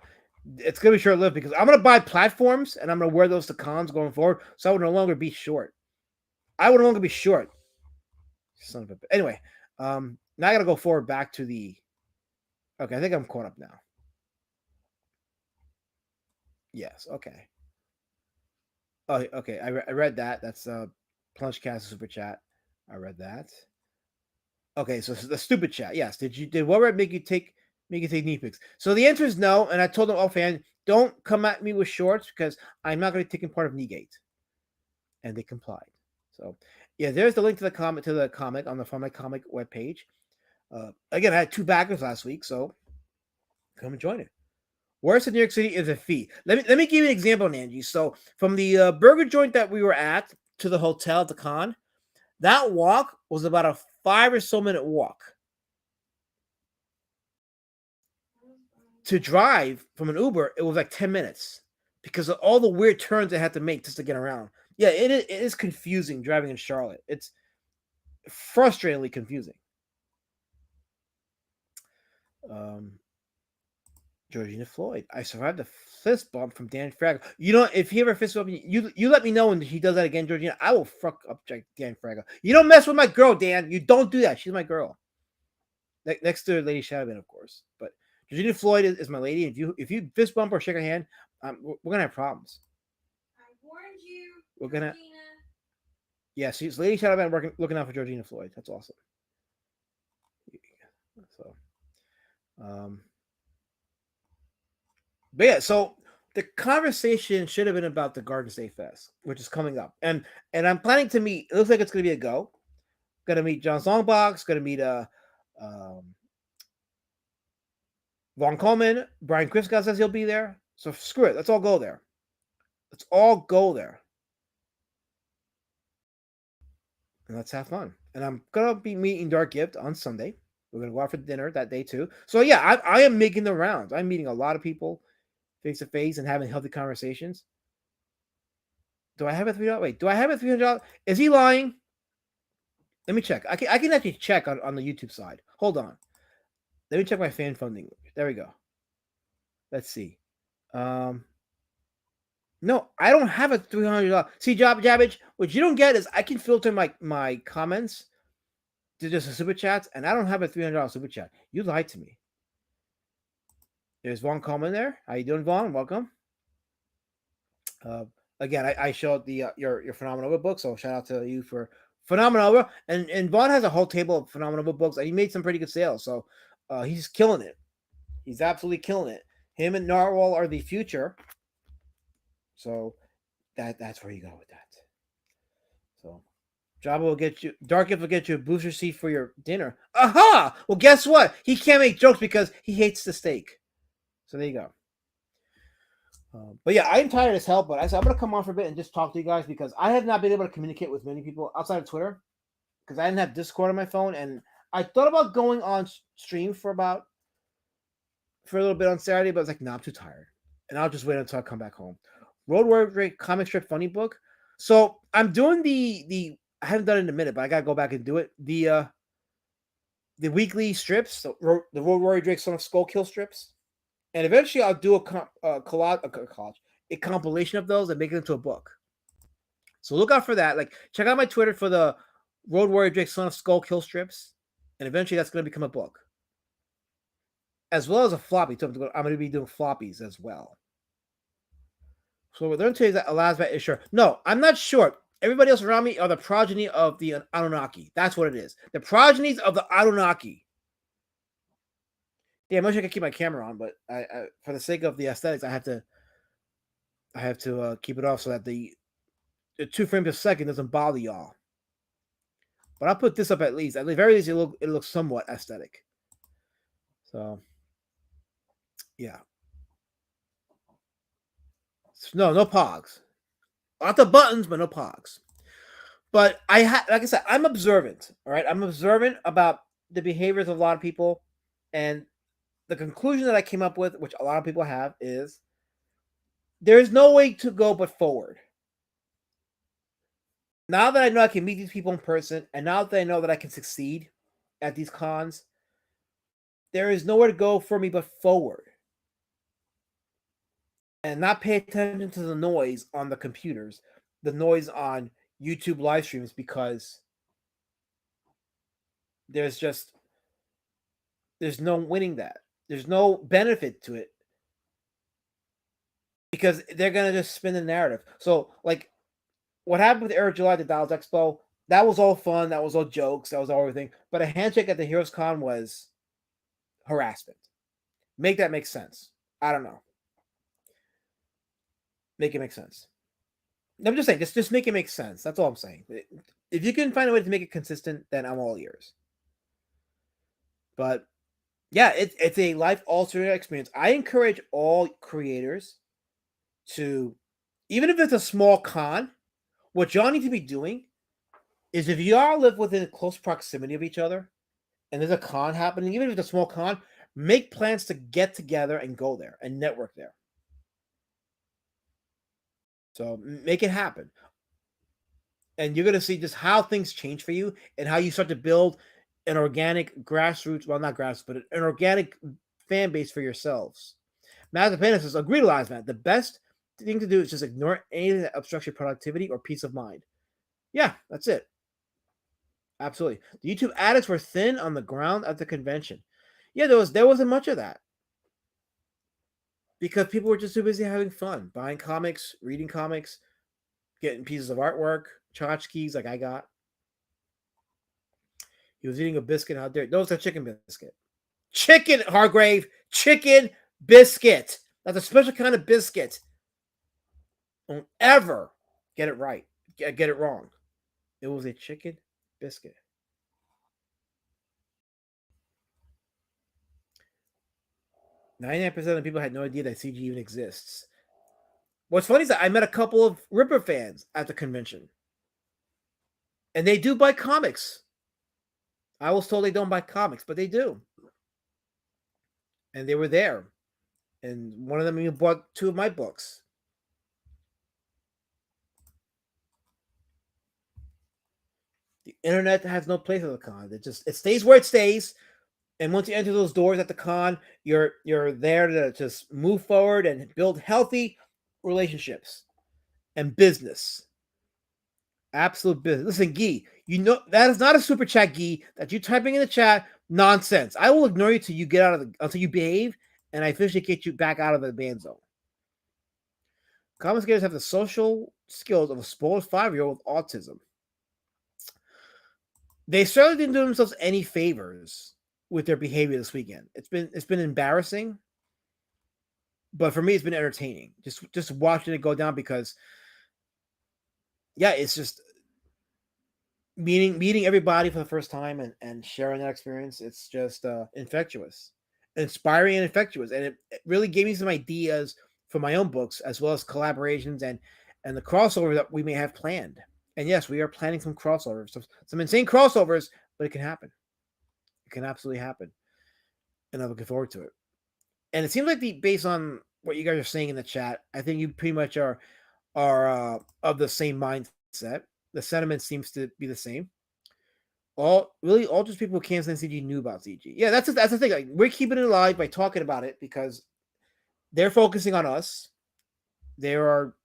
It's gonna be short-lived because I'm gonna buy platforms and I'm gonna wear those to cons going forward, so I would no longer be short. I would no longer be short. Son of a. Anyway, now I gotta go forward back to the. Okay, I think I'm caught up now. Yes. Okay. Oh, okay. I read that. That's Plungecast super chat. I read that. Okay, so the stupid chat. Yes. Did Well Read make you take knee pics? So the answer is no. And I told them offhand, don't come at me with shorts because I'm not going to be taking part of Kneegate. And they complied. So yeah, there's the link to the comic on the From My Comic webpage. Again, I had 2 backers last week, so come and join it. Worst in New York City is a fee. Let me give you an example, Angie. So from the burger joint that we were at to the hotel at the con, that walk was about a 5 or so minute walk. To drive from an Uber, it was like 10 minutes because of all the weird turns I had to make just to get around. Yeah, it is confusing driving in Charlotte. It's frustratingly confusing. Georgina Floyd. I survived a fist bump from Dan Fraga. You know, if he ever fist bump you let me know when he does that again, Georgina. I will fuck up Dan Fraga. You don't mess with my girl, Dan. You don't do that. She's my girl. Next to Lady Shadowman, of course. But Georgina Floyd is my lady. If you fist bump or shake her hand, we're gonna have problems. I warned you. We're gonna. Georgina. Yeah, she's Lady Shadowman looking out for Georgina Floyd. That's awesome. So, but yeah, so the conversation should have been about the Garden State Fest, which is coming up, and I'm planning to meet. It looks like it's going to be a go. Going to meet John Songbox. Going to meet Von Coleman. Brian Kristoff says he'll be there. So screw it. Let's all go there. Let's all go there. And let's have fun. And I'm going to be meeting Dark Gift on Sunday. We're going to go out for dinner that day too. So yeah, I am making the rounds. I'm meeting a lot of people face to face and having healthy conversations. Do I have a $3? Wait, do I have a $300? Is he lying? Let me check. I can actually check on the YouTube side. Hold on. Let me check my fan funding. There we go. Let's see. No, I don't have a $300. See, Jabbage, what you don't get is I can filter my comments to just a super chats, and I don't have a $300 super chat. You lied to me. There's Vaughn Coleman there. How you doing, Vaughn? Welcome. Again, I showed the your Phenomenal book, so shout out to you for Phenomenal. And Vaughn has a whole table of Phenomenal books, and he made some pretty good sales. So he's killing it. He's absolutely killing it. Him and Narwhal are the future. So that's where you go with that. So Jabba will get you, Dark Gift will get you a booster seat for your dinner. Aha! Well, guess what? He can't make jokes because he hates the steak. So there you go. But yeah, I'm tired as hell. But I said I'm gonna come on for a bit and just talk to you guys because I have not been able to communicate with many people outside of Twitter because I didn't have Discord on my phone, and I thought about going on stream for a little bit on Saturday, but I was like, nah, I'm too tired, and I'll just wait until I come back home. Road Warrior comic strip funny book. So I'm doing the I haven't done it in a minute, but I gotta go back and do it. The weekly strips, the Road Warrior Drake Son of Skullkill strips, and eventually I'll do a compilation of those and make it into a book. So look out for that. Like, check out my Twitter for the Road Warrior Drake Son of Skullkill strips, and eventually that's going to become a book, as well as a floppy. So I'm going to be doing floppies as well. So what they're going to tell you is that Elasbat is short. No, I'm not short. Everybody else around me are the progeny of the Anunnaki. That's what it is. The progenies of the Anunnaki. Yeah, I wish I could keep my camera on, but I for the sake of the aesthetics, I have to keep it off so that the 2 frames a second doesn't bother y'all. But I'll put this up at least. At the very least, it looks somewhat aesthetic. So, yeah. No pogs. Lots of buttons, but no pogs. But like I said, I'm observant. All right, I'm observant about the behaviors of a lot of people, and the conclusion that I came up with, which a lot of people have, is there is no way to go but forward. Now that I know I can meet these people in person, and now that I know that I can succeed at these cons, there is nowhere to go for me but forward. And not pay attention to the noise on the computers, the noise on YouTube live streams, because there's no winning that. There's no benefit to it. Because they're going to just spin the narrative. So, like, what happened with Eric July at the Dallas Expo, that was all fun. That was all jokes. That was all everything. But a handshake at the Heroes Con was harassment. Make that make sense. I don't know. Make it make sense. I'm just saying, just make it make sense. That's all I'm saying. If you can find a way to make it consistent, then I'm all ears. But yeah, it's a life-altering experience. I encourage all creators to, even if it's a small con, what y'all need to be doing is, if y'all live within close proximity of each other and there's a con happening, even if it's a small con, make plans to get together and go there and network there. So make it happen. And you're going to see just how things change for you and how you start to build an organic grassroots, well, not grassroots, but an organic fan base for yourselves. Matt Pena says, agree to lies, man. The best thing to do is just ignore anything that obstructs your productivity or peace of mind. Yeah, that's it. Absolutely. The YouTube addicts were thin on the ground at the convention. Yeah, there wasn't much of that. Because people were just too busy having fun, buying comics, reading comics, getting pieces of artwork, tchotchkes like I got. He was eating a biscuit out there. No, it's a chicken biscuit. Chicken, Hargrave. Chicken biscuit. That's a special kind of biscuit. Don't ever get it right. Get it wrong. It was a chicken biscuit. %99% of people had no idea that CG even exists. What's funny is that I met a couple of Ripper fans at the convention. And they do buy comics. I was told they don't buy comics, but they do. And they were there. And one of them even bought 2 of my books. The internet has no place at the con. It stays where it stays. And once you enter those doors at the con, you're there to just move forward and build healthy relationships and business. Absolute business. Listen, Guy, you know that is not a super chat, Guy. That you typing in the chat, nonsense. I will ignore you till you get until you behave, and I officially get you back out of the ban zone. Comic skaters have the social skills of a spoiled 5-year-old with autism. They certainly didn't do themselves any favors with their behavior this weekend. It's been embarrassing, but for me, it's been entertaining. Just watching it go down, because yeah, it's just meeting everybody for the first time and sharing that experience. It's just infectious, inspiring and infectious, and it really gave me some ideas for my own books, as well as collaborations and the crossover that we may have planned. And yes, we are planning some crossovers, some insane crossovers, but it can happen. It can absolutely happen, and I'm looking forward to it. And it seems like based on what you guys are saying in the chat, I think you pretty much are of the same mindset. The sentiment seems to be the same. All just people who can't stand CG knew about CG. Yeah, that's the thing. Like, we're keeping it alive by talking about it because they're focusing on us. They are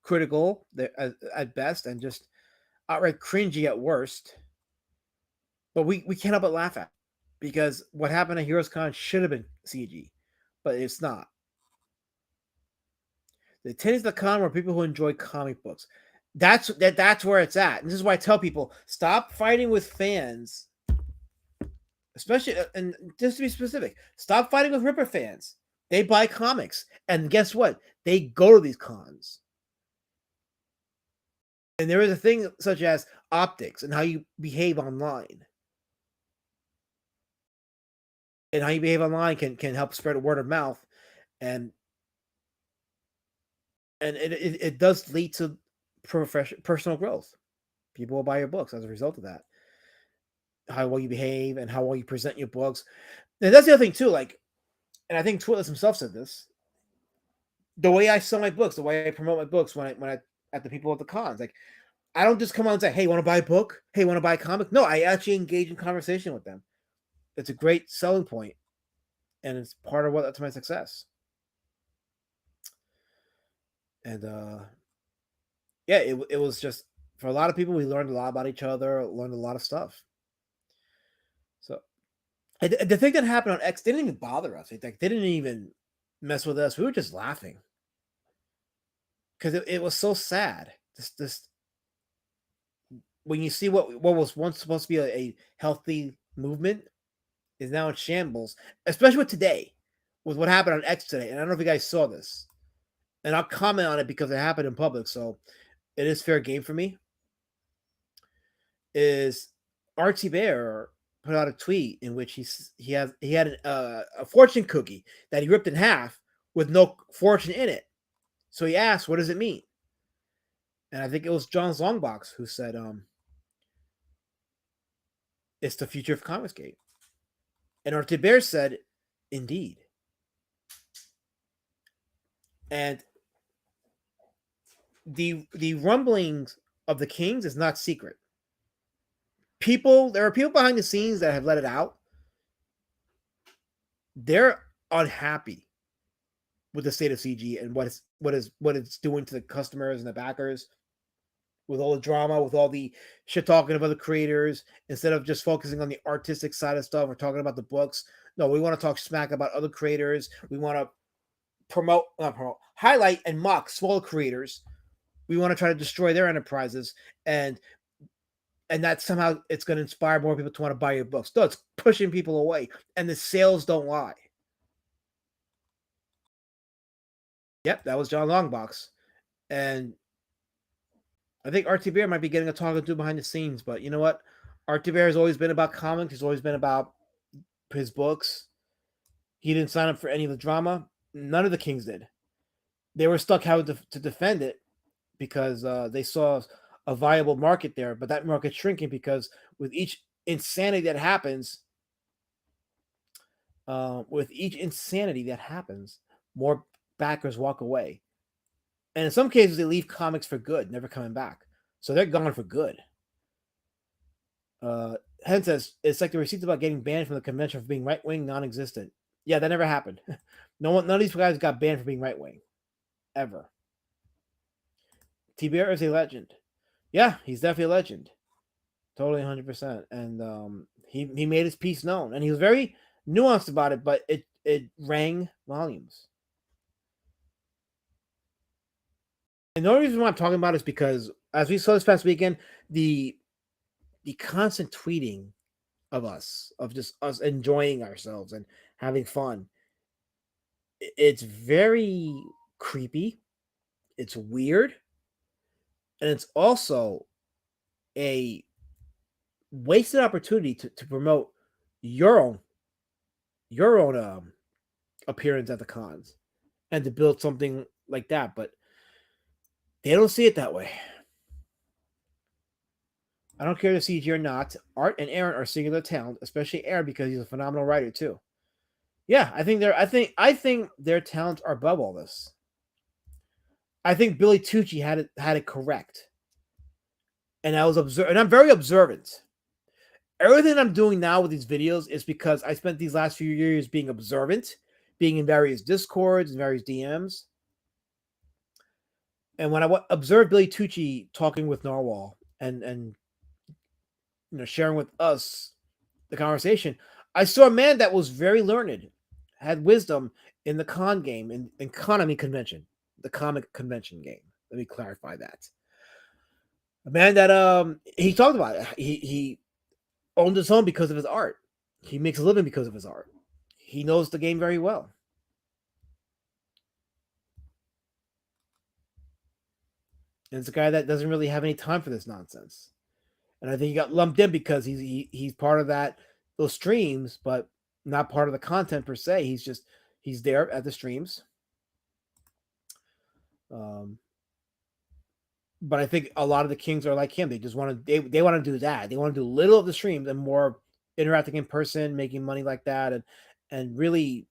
critical at best and just outright cringy at worst. But we can't help but laugh at it because what happened at Heroes Con should have been CG, but it's not. The attendees of the con were people who enjoy comic books. That's where it's at. And this is why I tell people, stop fighting with fans, especially, and just to be specific, stop fighting with Ripper fans. They buy comics, and guess what? They go to these cons. And there is a thing such as optics and how you behave online. And how you behave online can help spread a word of mouth, and it does lead to personal growth. People will buy your books as a result of that. How well you behave and how well you present your books. And that's the other thing too. Like, and I think Twitless himself said this. The way I sell my books, the way I promote my books when I at the people at the cons, like, I don't just come out and say, "Hey, want to buy a book? Hey, want to buy a comic?" No, I actually engage in conversation with them. It's a great selling point, and it's part of what led to my success. And yeah, it was just, for a lot of people, we learned a lot about each other, learned a lot of stuff. So the thing that happened on X didn't even bother us. Like, they didn't even mess with us. We were just laughing because it was so sad. This when you see what was once supposed to be a healthy movement is now in shambles, especially with today, with what happened on X today. And I don't know if you guys saw this, and I'll comment on it because it happened in public, so it is fair game for me. Is Archie Bear put out a tweet in which he had a fortune cookie that he ripped in half with no fortune in it. So he asked, "What does it mean?" And I think it was John's Longbox who said, "It's the future of Comicsgate." And Archie Bear said, "Indeed." And the rumblings of the Kings is not secret. There are people behind the scenes that have let it out. They're unhappy with the state of CG and what it's doing to the customers and the backers, with all the drama, with all the shit talking of other creators. Instead of just focusing on the artistic side of stuff, we're talking about the books. No, we want to talk smack about other creators. We want to highlight and mock smaller creators. We want to try to destroy their enterprises, and that somehow it's going to inspire more people to want to buy your books. No, it's pushing people away, and the sales don't lie. Yep, that was John Longbox. And I think Archie Bear might be getting a talking to behind the scenes, but you know what? Archie Bear has always been about comics. He's always been about his books. He didn't sign up for any of the drama. None of the Kings did. They were stuck having to defend it because they saw a viable market there, but that market's shrinking because with each insanity that happens, more backers walk away. And in some cases, they leave comics for good, never coming back. So they're gone for good. Hen says, it's like the receipts about getting banned from the convention for being right-wing, non-existent. Yeah, that never happened. None of these guys got banned for being right-wing. Ever. T-Bear is a legend. Yeah, he's definitely a legend. Totally 100%. And he made his piece known. And he was very nuanced about it, but it rang volumes. And the only reason why I'm talking about it is because, as we saw this past weekend, the constant tweeting of us, of just us enjoying ourselves and having fun, it's very creepy. It's weird. And it's also a wasted opportunity to promote your own appearance at the cons and to build something like that, but they don't see it that way. I don't care to CG or not. Art and Aaron are singular talent, especially Aaron because he's a phenomenal writer too. Yeah, I think their talents are above all this. I think Billy Tucci had it correct. And I'm very observant. Everything I'm doing now with these videos is because I spent these last few years being observant, being in various Discords and various DMs. And when I observed Billy Tucci talking with Narwhal and sharing with us the conversation, I saw a man that was very learned, had wisdom in the con game, in economy convention, the comic convention game. Let me clarify that. A man that he talked about it. He owned his home because of his art. He makes a living because of his art. He knows the game very well. And it's a guy that doesn't really have any time for this nonsense. And I think he got lumped in because he's part of those streams, but not part of the content per se. He's there at the streams. But I think a lot of the kings are like him. They just want to they want to do that. They want to do little of the streams and more interacting in person, making money like that, and really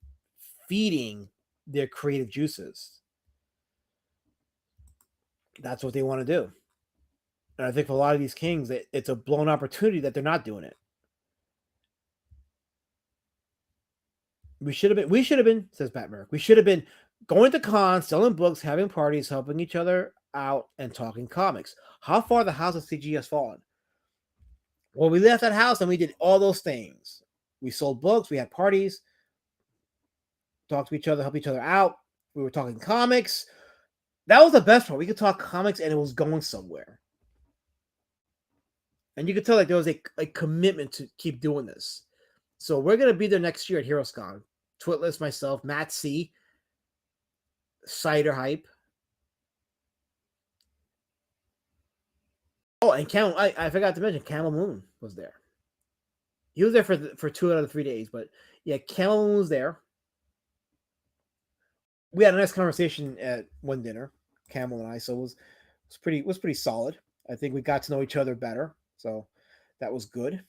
feeding their creative juices. That's what they want to do. And I think for a lot of these kings, it's a blown opportunity that they're not doing it. We should have been, says Pat Merrick. We should have been going to cons, selling books, having parties, helping each other out, and talking comics. How far the house of CG has fallen. Well, we left that house and we did all those things. We sold books, we had parties, talked to each other, help each other out. We were talking comics. That was the best part. We could talk comics and it was going somewhere. And you could tell like there was a commitment to keep doing this. So we're going to be there next year at HeroesCon. Twitless, myself, Matt C, Cider Hype. Oh, and Camel, I forgot to mention Camel Moon was there. He was there for 2 out of the 3 days, but yeah, Camel Moon was there. We had a nice conversation at one dinner, Camel and I, so it was pretty solid. I think we got to know each other better, so that was good.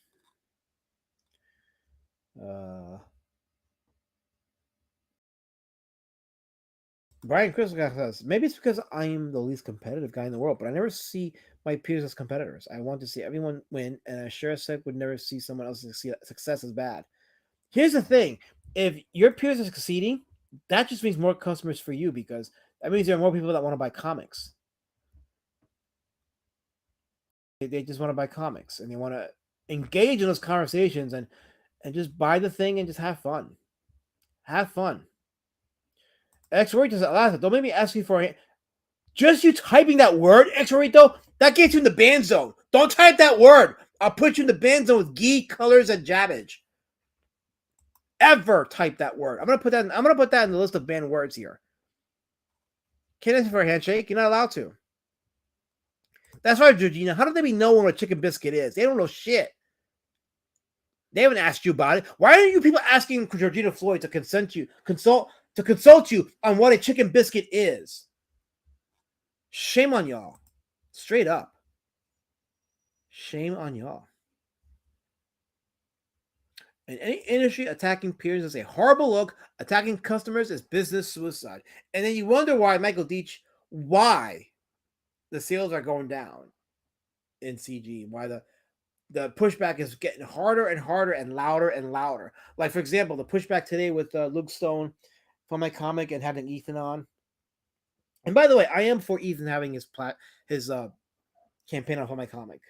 Brian Crystal says, maybe it's because I am the least competitive guy in the world, but I never see my peers as competitors. I want to see everyone win, and I sure as heck would never see someone else's success as bad. Here's the thing. If your peers are succeeding, that just means more customers for you because that means there are more people that want to buy comics. They just want to buy comics, and they want to engage in those conversations and just buy the thing and just have fun. Have fun. X-Rorito, don't make me ask you for it. Just you typing that word, X-Rorito, that gets you in the ban zone. Don't type that word. I'll put you in the ban zone with Gee, Colors, and Jabbage. Ever type that word. I'm gonna put that in the list of banned words here. Can't ask for a handshake. You're not allowed to. That's right, Georgina. How do they be know what a chicken biscuit is? They don't know shit. They haven't asked you about it. Why are you people asking Georgina Floyd to consult you on what a chicken biscuit is? Shame on y'all. Straight up. Shame on y'all. In any industry, attacking peers is a horrible look. Attacking customers is business suicide. And then you wonder why, Michael Deitch, why the sales are going down in CG, why the pushback is getting harder and harder and louder and louder. Like, for example, the pushback today with Luke Stone for my comic and having Ethan on. And by the way, I am for Ethan having his campaign on for my comic.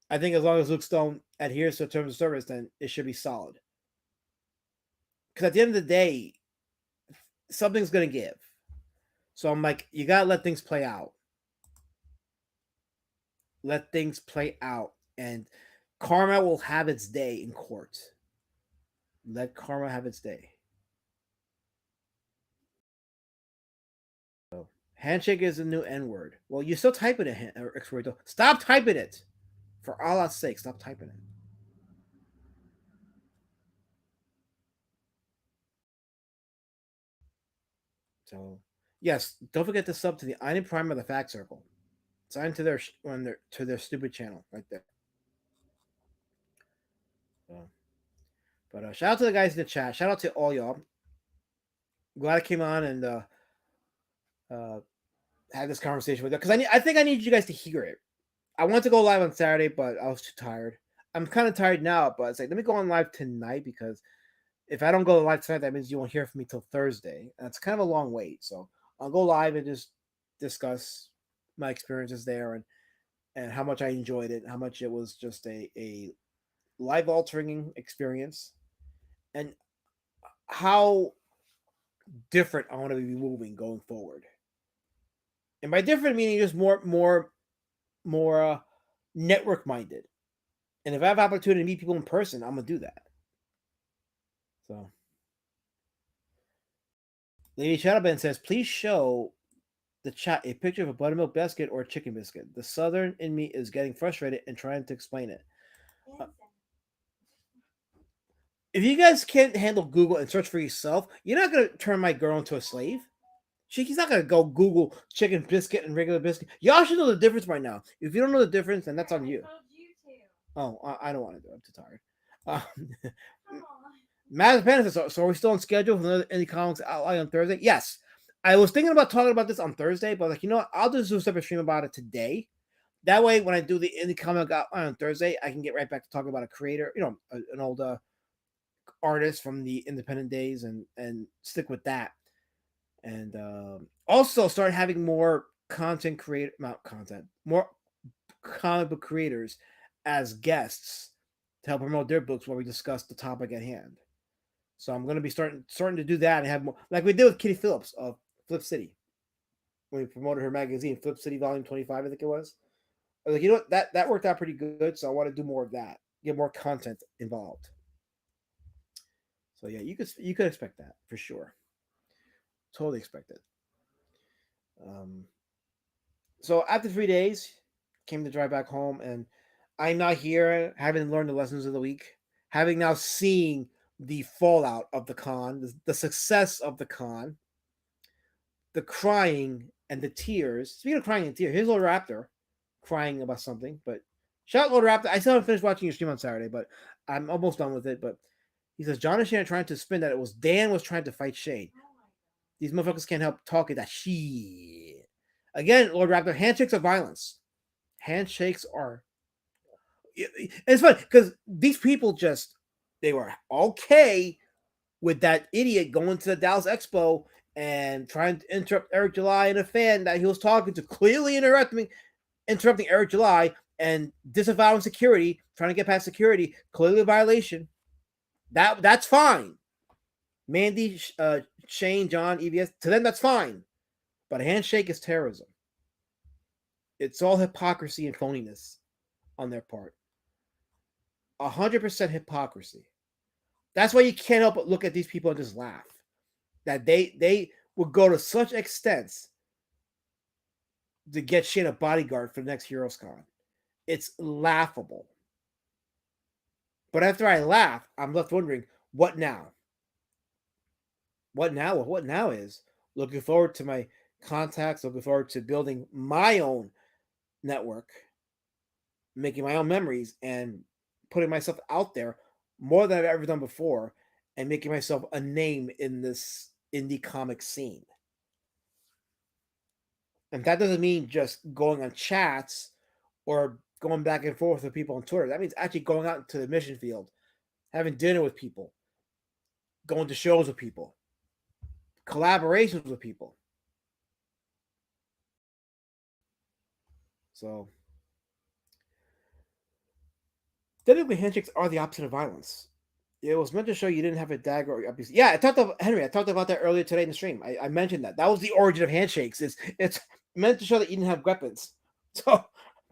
I think as long as Luke Stone adheres to terms of service, then it should be solid. Because at the end of the day, something's going to give. So I'm like, you got to let things play out. Let things play out. And karma will have its day in court. Let karma have its day. So, handshake is a new N-word. Well, you still type it in, X-Rorito. Stop typing it. For Allah's sake, stop typing it. So yes, don't forget to sub to the Einen Prime of the Fact Circle. Sign to their to their stupid channel right there. So, but shout out to the guys in the chat. Shout out to all y'all. Glad I came on and uh, had this conversation with you because I think I need you guys to hear it. I wanted to go live on Saturday, but I was too tired. I'm kind of tired now, but it's like let me go on live tonight because if I don't go live tonight, that means you won't hear from me till Thursday. That's kind of a long wait, so I'll go live and just discuss my experiences there and how much I enjoyed it, how much it was just a life altering experience, and how different I want to be moving going forward. And by different meaning just more network minded. And if I have opportunity to meet people in person, I'm gonna do that. So Lady Shadowband says, please show the chat a picture of a buttermilk biscuit or a chicken biscuit. The southern in me is getting frustrated and trying to explain it. If you guys can't handle Google and search for yourself, you're not gonna turn my girl into a slave. She's not gonna go Google chicken biscuit and regular biscuit. Y'all should know the difference right now. If you don't know the difference, then that's on you. I told you to. Oh, I don't want to do it. I'm too tired. Come on. Matt Pan says, so are we still on schedule for another Indie Comics Outline on Thursday? Yes. I was thinking about talking about this on Thursday, but like, you know what? I'll just do a separate stream about it today. That way, when I do the Indie Comic Outline on Thursday, I can get right back to talking about a creator, an old artist from the independent days and stick with that. And also start having more more comic book creators as guests to help promote their books while we discuss the topic at hand. So I'm going to be starting to do that and have more, like we did with Kitty Phillips of Flip City when we promoted her magazine, Flip City Volume 25, I think it was. I was like, you know what, that worked out pretty good, so I want to do more of that, get more content involved. So yeah, you could expect that for sure. Totally expect it. So after 3 days, came to drive back home, and I'm not here, having learned the lessons of the week, having now seen the fallout of the con, the success of the con, the crying and the tears. Speaking of crying and tears, here's Lord Raptor crying about something. But shout out Lord Raptor. I still haven't finished watching your stream on Saturday, but I'm almost done with it. But he says John and Shane are trying to spin that it was Dan was trying to fight Shane. These motherfuckers can't help talking that shit. Again, Lord Raptor, handshakes are violence. Handshakes are. It's funny because these people they were okay with that idiot going to the Dallas Expo and trying to interrupt Eric July and a fan that he was talking to, clearly interrupting Eric July and disavowing security, trying to get past security, clearly a violation. That's fine. Mandy, Shane, John, EVS, to them that's fine. But a handshake is terrorism. It's all hypocrisy and phoniness on their part. 100% hypocrisy. That's why you can't help but look at these people and just laugh. That they would go to such extents to get Shane a bodyguard for the next Heroes Con. It's laughable. But after I laugh, I'm left wondering, what now? What now? Well, what now is looking forward to my contacts, looking forward to building my own network, making my own memories, and putting myself out there more than I've ever done before, and making myself a name in this indie comic scene. And that doesn't mean just going on chats or going back and forth with people on Twitter. That means actually going out into the mission field, having dinner with people, going to shows with people, collaborations with people. So, technically, handshakes are the opposite of violence. It was meant to show you didn't have a dagger or abuse. Yeah, I talked about that earlier today in the stream. I mentioned that. That was the origin of handshakes. It's meant to show that you didn't have weapons. So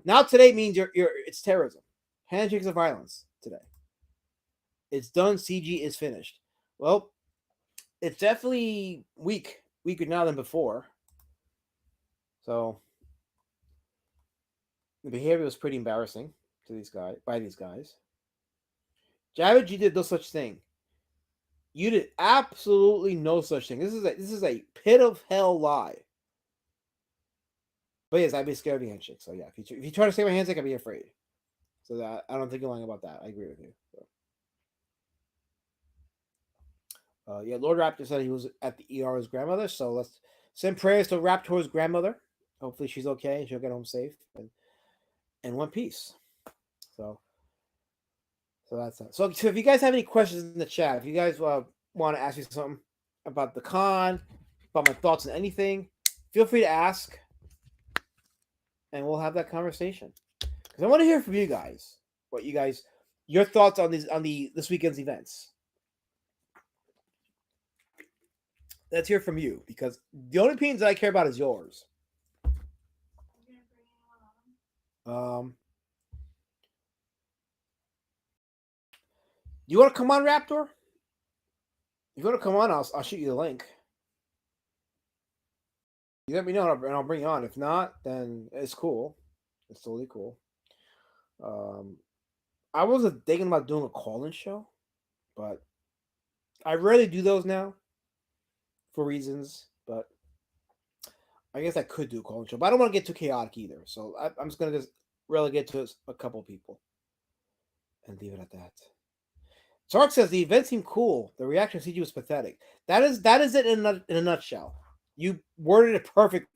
now today means it's terrorism. Handshakes are violence today. It's done. CG is finished. Well, it's definitely weaker now than before. So the behavior was pretty embarrassing to these guys. Javed G did no such thing. You did absolutely no such thing. This is a pit of hell lie. But yes, I'd be scared of the handshake. So yeah, if you try to say my handshake, I'd be afraid. So that I don't think you're lying about that. I agree with you. So. Yeah, Lord Raptor said he was at the ER with his grandmother. So let's send prayers to Raptor's grandmother. Hopefully she's okay and she'll get home safe and in one piece. So that's that. So if you guys have any questions in the chat, if you guys want to ask me something about the con, about my thoughts on anything, feel free to ask, and we'll have that conversation. Because I want to hear from you guys, your thoughts on this weekend's events. Let's hear from you, because the only opinions that I care about is yours. You want to come on, Raptor? If you want to come on, I'll shoot you the link. You let me know, and I'll bring you on. If not, then it's cool. It's totally cool. I wasn't thinking about doing a call-in show, but I rarely do those now for reasons. But I guess I could do a call-in show, but I don't want to get too chaotic either. So I'm just gonna relegate to a couple people and leave it at that. Sark says the event seemed cool. The reaction to CG was pathetic. That is it in a nutshell. You worded it perfect.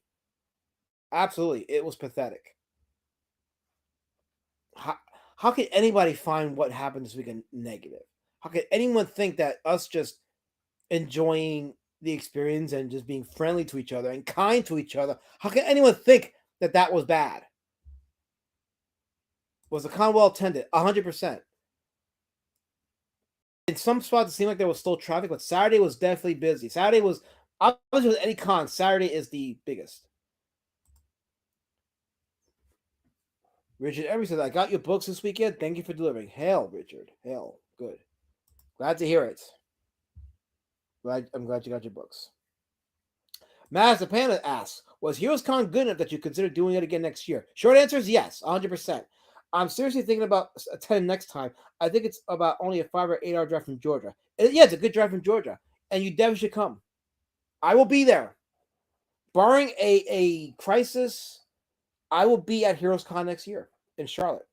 Absolutely, it was pathetic. How could anybody find what happened this weekend negative? How could anyone think that us just enjoying the experience and just being friendly to each other and kind to each other, how can anyone think that that was bad? Was the con well attended? 100%. In some spots, it seemed like there was still traffic, but Saturday was definitely busy. Saturday was, obviously with any con, Saturday is the biggest. Richard Evans said, I got your books this weekend. Thank you for delivering. Hail, Richard. Hail. Good. Glad to hear it. I'm glad you got your books. Maz the Panda asks, was Heroes Con good enough that you consider doing it again next year? Short answer is yes, 100%. I'm seriously thinking about attending next time. I think it's about only a 5 or 8 hour drive from Georgia. Yeah, it's a good drive from Georgia. And you definitely should come. I will be there. Barring a crisis, I will be at Heroes Con next year in Charlotte.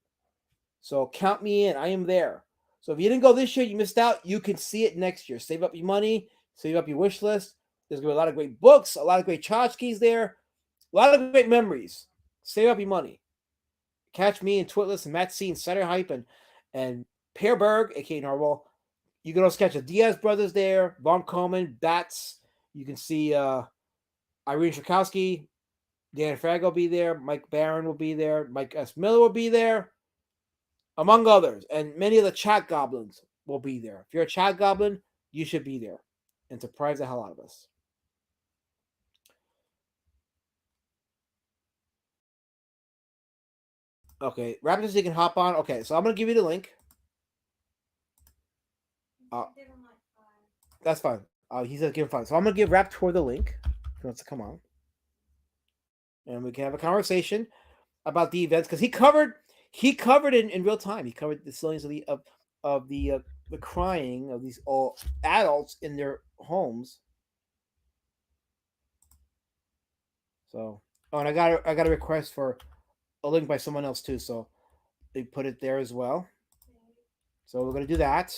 So count me in. I am there. So if you didn't go this year, you missed out. You can see it next year. Save up your money. Save up your wish list. There's going to be a lot of great books, a lot of great tchotchkes there, a lot of great memories. Save up your money. Catch me and Twitless and Matt C and Cider Hype and Per Berg, a.k.a. Narwhal. You can also catch the Diaz brothers there, Von Coleman, Bats. You can see Irene Shakowski, Dan Frag will be there, Mike Barron will be there, Mike S. Miller will be there, among others. And many of the chat goblins will be there. If you're a chat goblin, you should be there and surprise the hell out of us. Okay, Raptors, you can hop on. Okay, so I'm going to give you the link. That's fine. He said give him 5. So I'm going to give Raptor the link. He wants to come on. And we can have a conversation about the events, because he covered it in real time. He covered the silliness of the crying of these all adults in their homes. So, and I got a request for a link by someone else too, so they put it there as well. So we're gonna do that.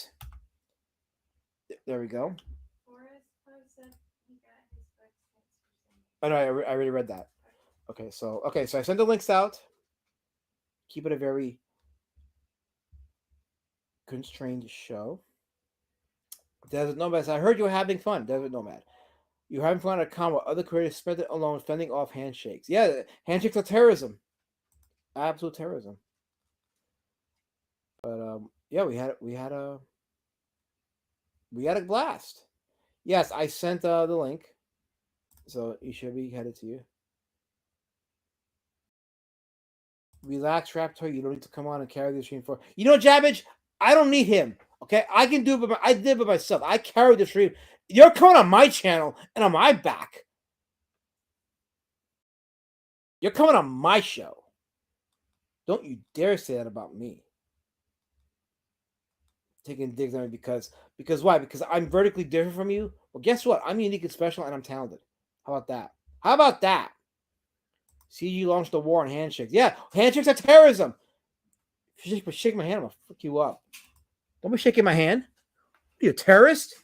There we go. Oh no, I already read that. Okay, so I sent the links out. Keep it a very constrained show. Desert Nomad, I heard you were having fun. Desert Nomad, you're having fun at a con where other creators spent it alone, fending off handshakes. Yeah, handshakes are terrorism. Absolute terrorism. But yeah, we had a blast. Yes, I sent the link, so it should be headed to you. Relax, Raptor. You don't need to come on and carry the stream for. You know, Jabbage, I don't need him. Okay, I can do it. I did it by myself. I carried the stream. You're coming on my channel and on my back. You're coming on my show. Don't you dare say that about me. taking digs on me because why? Because I'm vertically different from you. Well, guess what? I'm unique and special, and I'm talented. How about that? How about that? CG launched the war on handshakes. Yeah, handshakes are terrorism. If you shake my hand, I'm gonna fuck you up. Don't be shaking my hand. Are you a terrorist?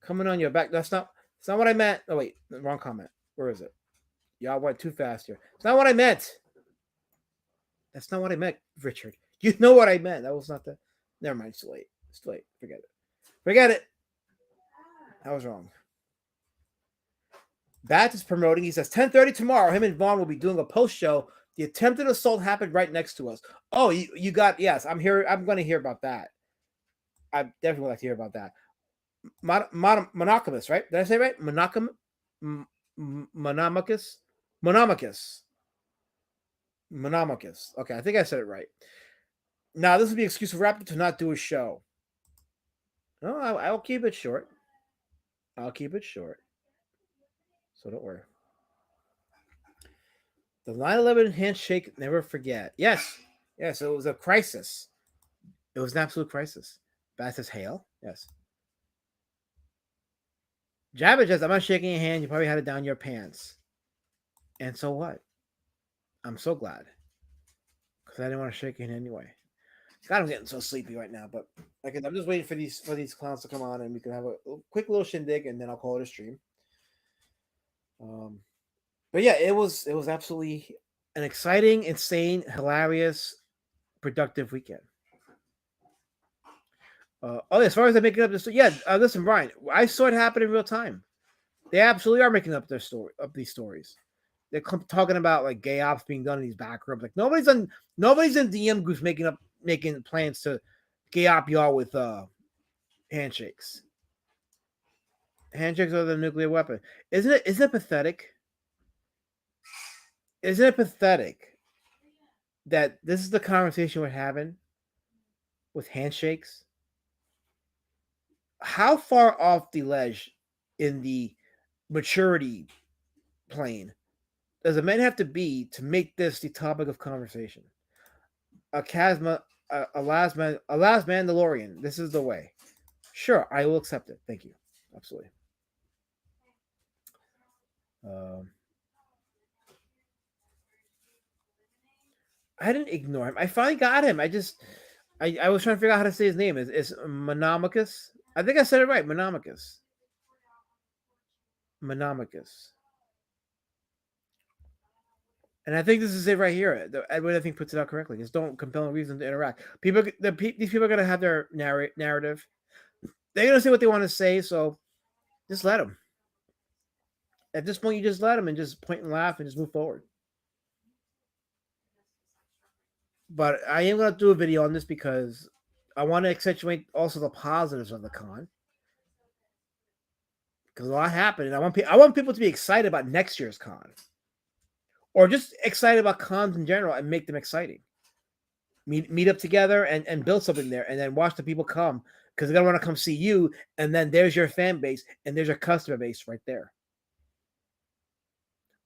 Coming on your back. That's not what I meant. Oh wait, wrong comment. Where is it? Y'all went too fast here. It's not what I meant. That's not what I meant, Richard. You know what I meant. That was not the. Never mind. It's too late. It's too late. Forget it. Forget it. I was wrong. Bat is promoting. He says 10:30 tomorrow. Him and Vaughn will be doing a post show. The attempted assault happened right next to us. Oh, you got yes. I'm here. I'm going to hear about that. I definitely would like to hear about that. Monogamous, right? Did I say right? Monomachus. Okay, I think I said it right. Now this would be an excuse for Raptor to not do a show. No, I'll keep it short. I'll keep it short. So don't worry. The 9/11 handshake, never forget. Yes. Yes, it was a crisis. It was an absolute crisis. Bat says hail. Yes. Jabba says, I'm not shaking your hand. You probably had it down your pants. And so what? I'm so glad. Because I didn't want to shake your hand anyway. God, I'm getting so sleepy right now. But I'm just waiting for these clowns to come on and we can have a quick little shindig and then I'll call it a stream. But yeah, it was absolutely an exciting, insane, hilarious, productive weekend. As far as they're making up this, listen, Brian, I saw it happen in real time. They absolutely are making up these stories. They're talking about like gay ops being done in these back rooms. Like nobody's in DM groups making plans to gay op y'all with handshakes. Handshakes are the nuclear weapon. Isn't it pathetic? Isn't it pathetic that this is the conversation we're having with handshakes? How far off the ledge in the maturity plane does a man have to be to make this the topic of conversation? A last Mandalorian. This is the way. Sure, I will accept it. Thank you. Absolutely. I didn't ignore him. I finally got him. I was trying to figure out how to say his name. Is Monomachus? I think I said it right. Monomachus. And I think this is it right here. Edward, I think, puts it out correctly. Just don't compel a reason to interact. These people are going to have their narrative. They're going to say what they want to say, so just let them. At this point, you just let them and just point and laugh and just move forward. But I am going to do a video on this because I want to accentuate also the positives of the con. Because a lot happened, and I want people to be excited about next year's con. Or just excited about cons in general and make them exciting. Meet up together and build something there, and then watch the people come because they're gonna want to come see you, and then there's your fan base and there's your customer base right there.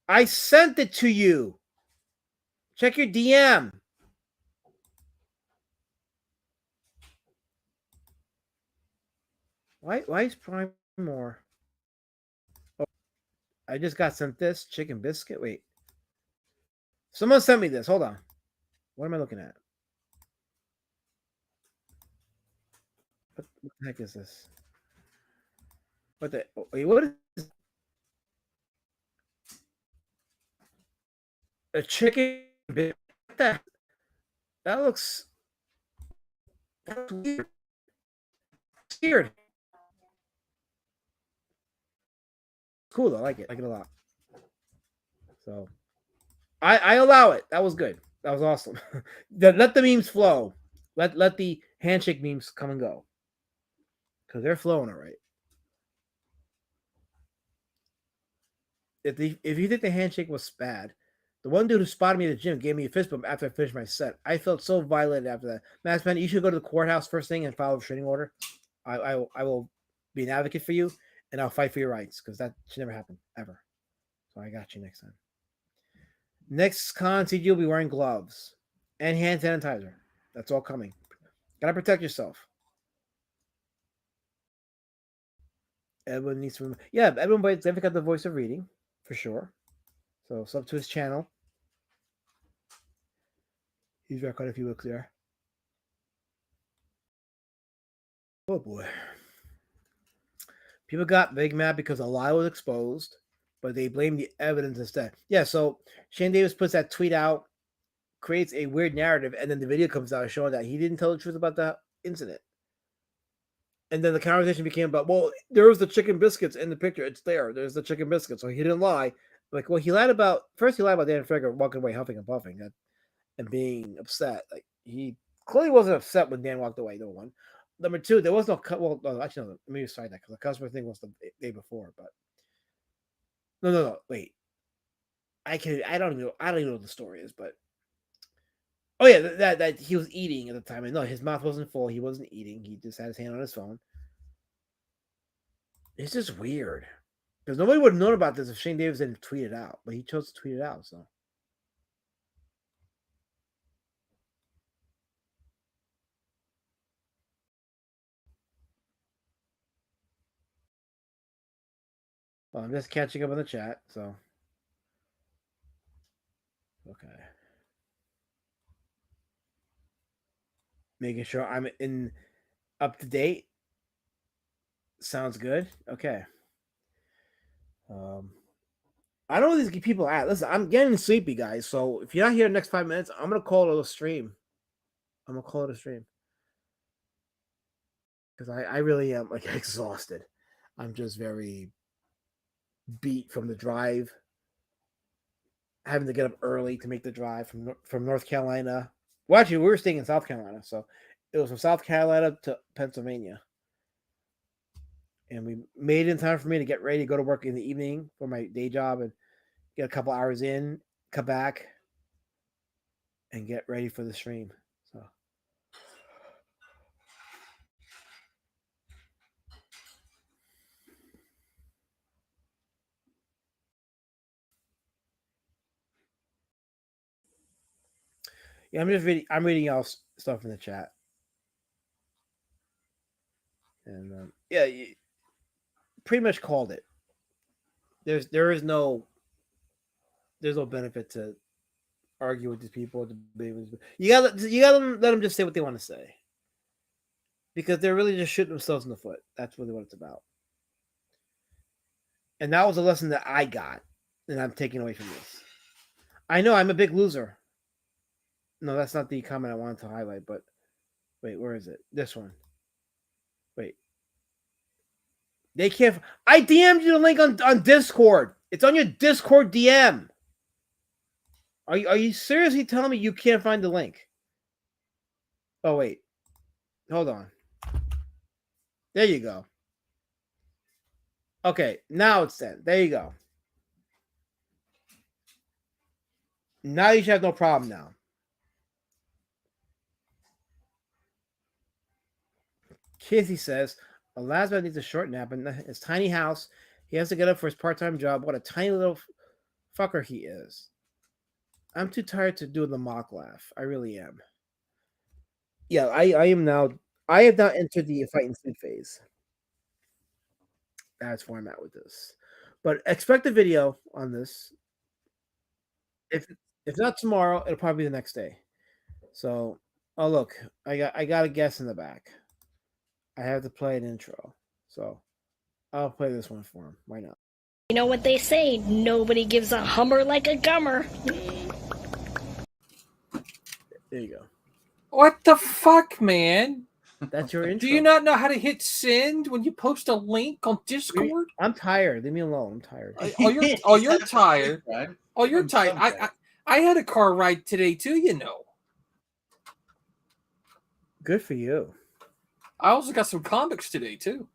I sent it to you. Check your DM. Why is Prime more? Oh, I just got sent this chicken biscuit. Wait. Someone sent me this. Hold on. What am I looking at? What the heck is this? What is this? A chicken biscuit? That looks weird. It's weird. Cool. I like it. I like it a lot. So I allow it. That was good. That was awesome. Let the memes flow. Let the handshake memes come and go. Because they're flowing all right. If you think the handshake was bad, the one dude who spotted me at the gym gave me a fist bump after I finished my set. I felt so violated after that. Maskman, you should go to the courthouse first thing and file a restraining order. I will be an advocate for you, and I'll fight for your rights because that should never happen ever. So I got you next time. Next con, CG will be wearing gloves and hand sanitizer. That's all coming. Gotta protect yourself. Edwin needs to. Yeah, Edwin Bates definitely got the voice of reading for sure. So sub to his channel. He's got quite a few books there. Oh boy. People got big mad because a lie was exposed, but they blamed the evidence instead. Yeah, so Shane Davis puts that tweet out, creates a weird narrative, and then the video comes out showing that he didn't tell the truth about the incident. And then the conversation became about, well, there was the chicken biscuits in the picture. It's there. There's the chicken biscuits. So he didn't lie. Like, well, he lied about Dan Fager walking away huffing and puffing and being upset. Like, he clearly wasn't upset when Dan walked away, number one. Number two, there was no, well, no, actually, no, let me decide that because the customer thing was the day before, but no, wait. I don't even know what the story is, but oh yeah, that he was eating at the time. And no, his mouth wasn't full. He wasn't eating. He just had his hand on his phone. It's just weird because nobody would have known about this if Shane Davis didn't tweet it out, but he chose to tweet it out. So well, I'm just catching up on the chat. So okay. Making sure I'm in up to date. Sounds good. Okay. I don't know where these people at. Listen, I'm getting sleepy, guys. So if you're not here in the next 5 minutes, I'm gonna call it a stream. I'm gonna call it a stream because I really am like exhausted. I'm just very beat from the drive, having to get up early to make the drive from North Carolina. Well, actually, we were staying in South Carolina, so it was from South Carolina to Pennsylvania. And we made it in time for me to get ready to go to work in the evening for my day job and get a couple hours in, come back, and get ready for the stream. So yeah, I'm reading y'all stuff in the chat. And yeah, pretty much called it. There's no benefit to argue with these people. You gotta let them just say what they want to say, because they're really just shooting themselves in the foot. That's really what it's about. And that was a lesson that I got, and I'm taking away from this. I know I'm a big loser. No, that's not the comment I wanted to highlight. But wait, where is it? This one. Wait. They can't. I DM'd you the link on Discord. It's on your Discord DM. Are you seriously telling me you can't find the link? Oh wait, hold on. There you go. Okay, now it's sent. There you go. Now you should have no problem now. Kizzy says, Elasma needs a short nap in his tiny house. He has to get up for his part-time job. What a tiny little fucker he is. I'm too tired to do the mock laugh. I really am. Yeah, I am now. I have now entered the fight and sleep phase. That's where I'm at with this. But expect a video on this. If not tomorrow, it'll probably be the next day. So, oh look, I got a guess in the back. I have to play an intro. So I'll play this one for him. Why not? You know what they say, nobody gives a Hummer like a gummer. There you go. What the fuck, man? That's your intro. Do you not know how to hit send when you post a link on Discord? I'm tired. Leave me alone. I'm tired. You're tired. Oh, you're tired. I had a car ride today too, you know. Good for you. I also got some comics today too.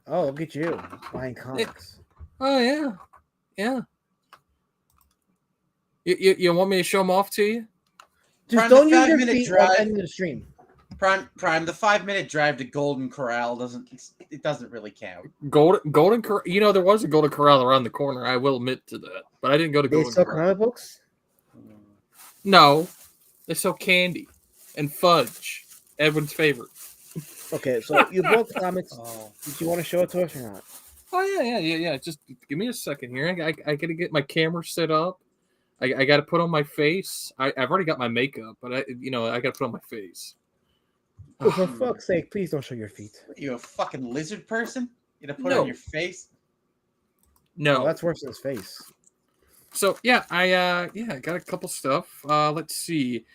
Oh, look at you buying comics. Oh yeah, yeah. You want me to show them off to you? Just don't use your feet while ending the stream. Prime, the 5-minute drive to Golden Corral doesn't really count. Golden Corral. You know, there was a Golden Corral around the corner. I will admit to that, but I didn't go to They Golden sell Corral. comic books? No, they sell candy and fudge. Edwin's favorite. Okay, so you bought comics. Oh. Did you want to show it to us or not? Oh yeah. Just give me a second here. I gotta get my camera set up. I gotta put on my face. I've already got my makeup, but I gotta put on my face. Oh, for fuck's sake, please don't show your feet. What, you a fucking lizard person? You gonna put No. on your face? No, Oh, that's worse than his face. So I got a couple stuff. Let's see.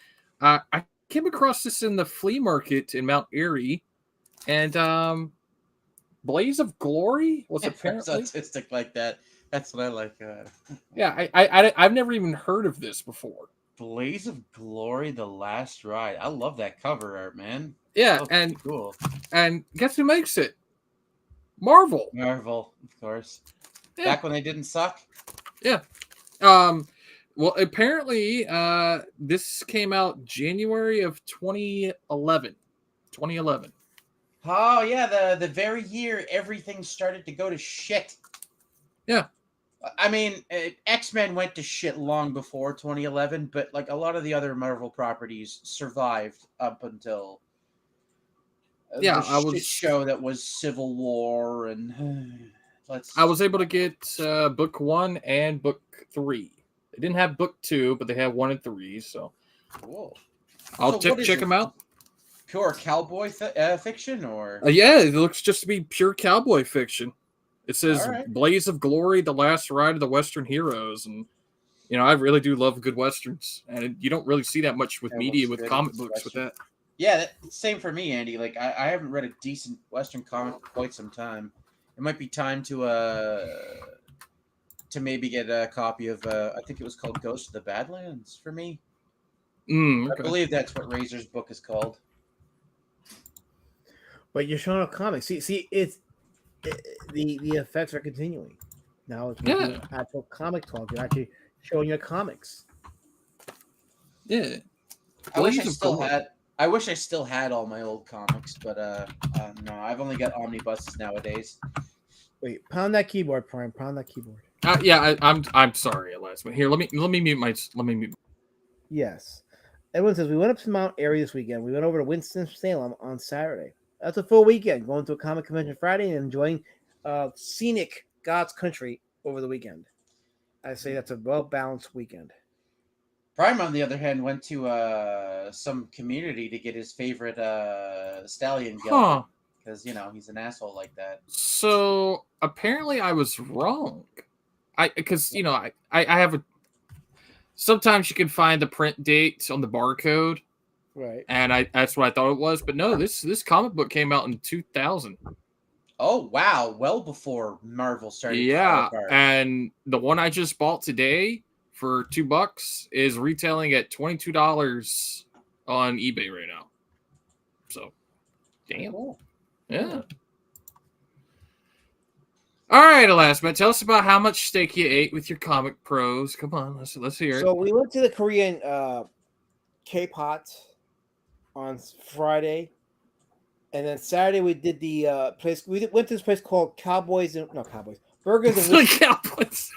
I came across this in the flea market in Mount Airy, and Blaze of Glory was apparently. Artistic like that. That's what I like. Yeah, I've never even heard of this before. Blaze of Glory, The Last Ride. I love that cover art, man. Yeah, Looks and cool. guess who makes it? Marvel. Marvel, of course. Yeah. Back when they didn't suck. Yeah. Well, apparently, this came out January of 2011. 2011. Oh yeah, the very year everything started to go to shit. Yeah. I mean, X-Men went to shit long before 2011, but like a lot of the other Marvel properties survived up until Yeah, the shit show that was Civil War and I was able to get book 1 and book 3. They didn't have book 2, but they have 1 and 3. So Cool. I'll So what is check it? them out. Pure cowboy fiction, or Yeah, it looks just to be pure cowboy fiction. It says All right. Blaze of Glory, the last ride of the Western heroes. And, I really do love good Westerns. And you don't really see that much with Yeah, media, looks with good. comic It's books, with Western. that. yeah, same for me, Andy. Like I haven't read a decent Western comic for quite some time. It might be time to maybe get a copy of I think it was called Ghost of the Badlands for me. I Okay. believe that's what Razor's book is called. But you're showing a comic. See, the effects are continuing. Now it's Yeah. making actual comic talk. You're actually showing your comics. Yeah. I wish I Blaze of still Glory. had. I wish I still had all my old comics, but no, I've only got omnibuses nowadays. Wait, pound that keyboard, Prime. Pound that keyboard. Yeah, I'm sorry, Elias. But here, let me mute. Yes. Everyone says we went up to Mount Airy this weekend. We went over to Winston-Salem on Saturday. That's a full weekend. Going to a comic convention Friday and enjoying scenic God's country over the weekend. I say that's a well-balanced weekend. Prime, on the other hand, went to some community to get his favorite stallion Huh. because he's an asshole like that. So apparently I was wrong. Because I have a. Sometimes you can find the print date on the barcode, Right. and that's what I thought it was. But no, this comic book came out in 2000. Oh wow, well before Marvel started. to fall Yeah, apart. and the one I just bought today for $2 is retailing at $22 on eBay right now. So, damn. Cool. Yeah. All right, Elasma, tell us about how much steak you ate with your comic pros. Come on, let's hear it. So we went to the Korean K-Pot on Friday, and then Saturday we did the place. Went to this place called Burgers and Whiskey. Cowboys.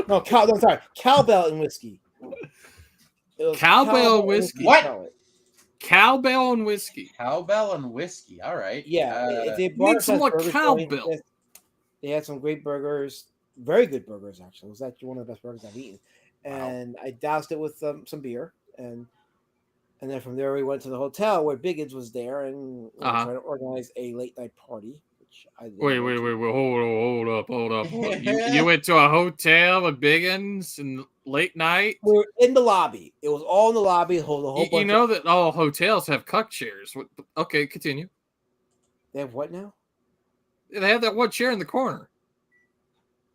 No, sorry, Cowbell and Whiskey. It was Cowbell and Whiskey. What? call it. Cowbell and whiskey. Cowbell and whiskey. All right. Yeah, they need brought us some, like, burgers cowbell. going. They had some great burgers, very good burgers actually. It was actually one of the best burgers I've eaten. And I doused it with some beer, and then from there we went to the hotel where Biggins was there, and we were trying to organize a late night party. Which I didn't Wait, go to. hold up. You went to a hotel with Biggins and late night? We were in the lobby. It was all in the lobby. The whole You bunch. know that all hotels have cuck chairs. Okay, continue. They have what now? They have that one chair in the corner.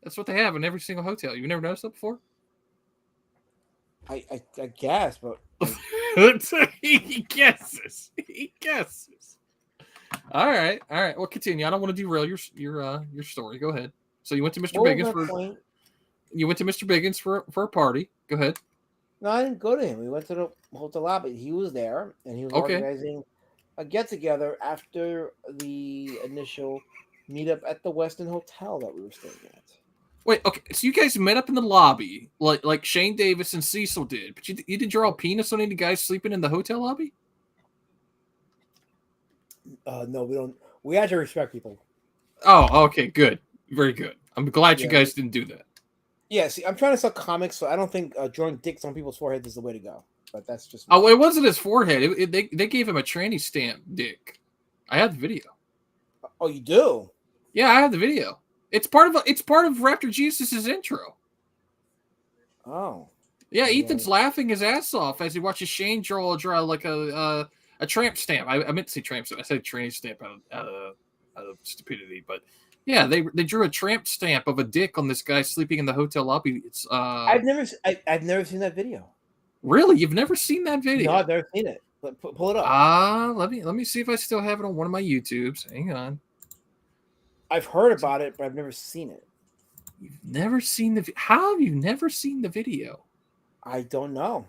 That's what they have in every single hotel. You've never noticed that before? I guess, but He guesses. All right. Well, continue. I don't want to derail your story. Go ahead. So you went to Mr. what was Biggins my for point? a party. Go ahead. No, I didn't go to him. We went to the hotel lobby. He was there, and he was Okay. organizing a get together after the initial meetup at the Westin Hotel that we were staying at. Wait, okay. So you guys met up in the lobby, like Shane Davis and Cecil did, but you did draw a penis on any guys sleeping in the hotel lobby? No, we don't. We have to respect people. Oh, okay, good, very good. I'm glad you Yeah. guys didn't do that. Yeah, see, I'm trying to sell comics, so I don't think drawing dicks on people's foreheads is the way to go. But that's just. Oh, it wasn't his forehead. They gave him a tranny stamp dick. I had the video. Oh, you do? Yeah, I had the video. It's part of Raptor Jesus' intro. Oh. Yeah, Yeah. Ethan's laughing his ass off as he watches Shane draw like a tramp stamp. I meant to say tramp stamp. I said tranny stamp out of stupidity, but yeah, they drew a tramp stamp of a dick on this guy sleeping in the hotel lobby. It's I've never seen that video. really, you've never seen that video? No, I've never seen it. But pull it up. Let me see if I still have it on one of my YouTubes. Hang on. I've heard about it, but I've never seen it. You've never seen how have you never seen the video? I don't know.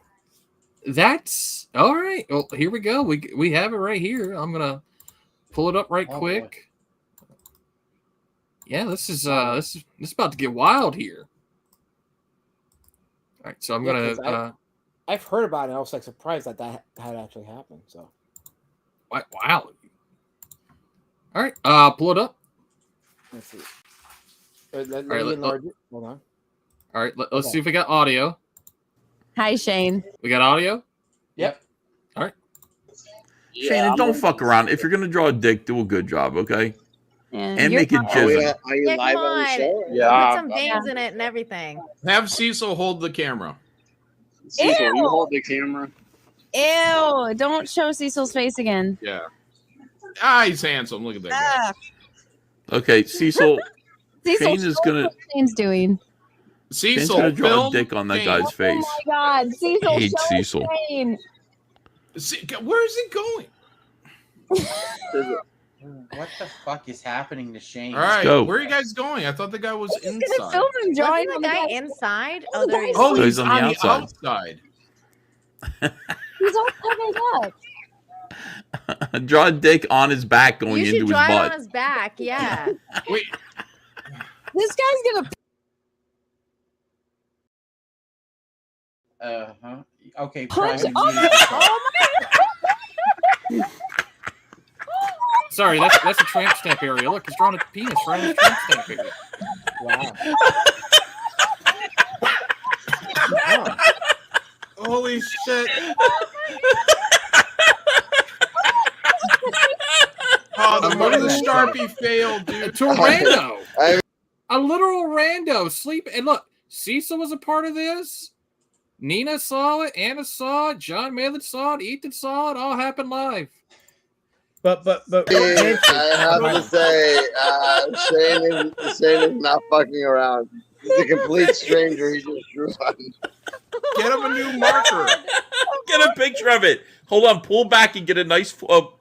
That's all right. Well, here we go. We have it right here. I'm gonna pull it up right Oh, quick. Yeah, this is about to get wild here. All right, so I'm Yeah, 'cause gonna I've heard about it. I was like surprised that had actually happened. So wow. All right, pull it up. let's see. Let right, me let- enlarge it. Hold on. All right, let's Okay. see if we got audio. Hi, Shane. We got audio. Yep. Shannon, don't fuck around. If you're gonna draw a dick, do a good job, okay? And you're make it fine. jism. Are you live on the show? Yeah. Put some veins in it and everything. Have Cecil hold the camera. Cecil, you hold the camera. Ew! Don't show Cecil's face again. Yeah. Ah, he's handsome. Look at that guy. Ah, Okay, Cecil. Cecil, Shane is show gonna. what Shane's doing. Shane's Cecil, gonna draw a film dick on that Shane. guy's face. Oh my God, Cecil! I hate show Cecil. Shane. Where is it going? What the fuck is happening to Shane? All right, go. where are you guys going? I thought the guy was He's gonna inside. film him drawing Wasn't on the the guy guy. inside? Oh, there he is. Oh, So he's he's on on the the outside. He's all covered up. Draw a dick on his back going You should into his draw it butt. on his back. Yeah. Wait, This guy's gonna. Okay, Punch- Brian, oh you- Sorry, that's a tramp stamp area. Look, he's drawing a penis right on the tramp stamp area. Wow. Wow. holy shit. Oh, the mother of the Sharpie failed, dude. It's a rando. A literal rando. Sleep. And look, Cecil was a part of this. Nina saw it. Anna saw it. John Malin saw it. Ethan saw it. All happened live. But I have to say, Shane is not fucking around. He's a complete stranger. He just drew on. Get him a new marker. Get a picture of it. Hold on, pull back and get a nice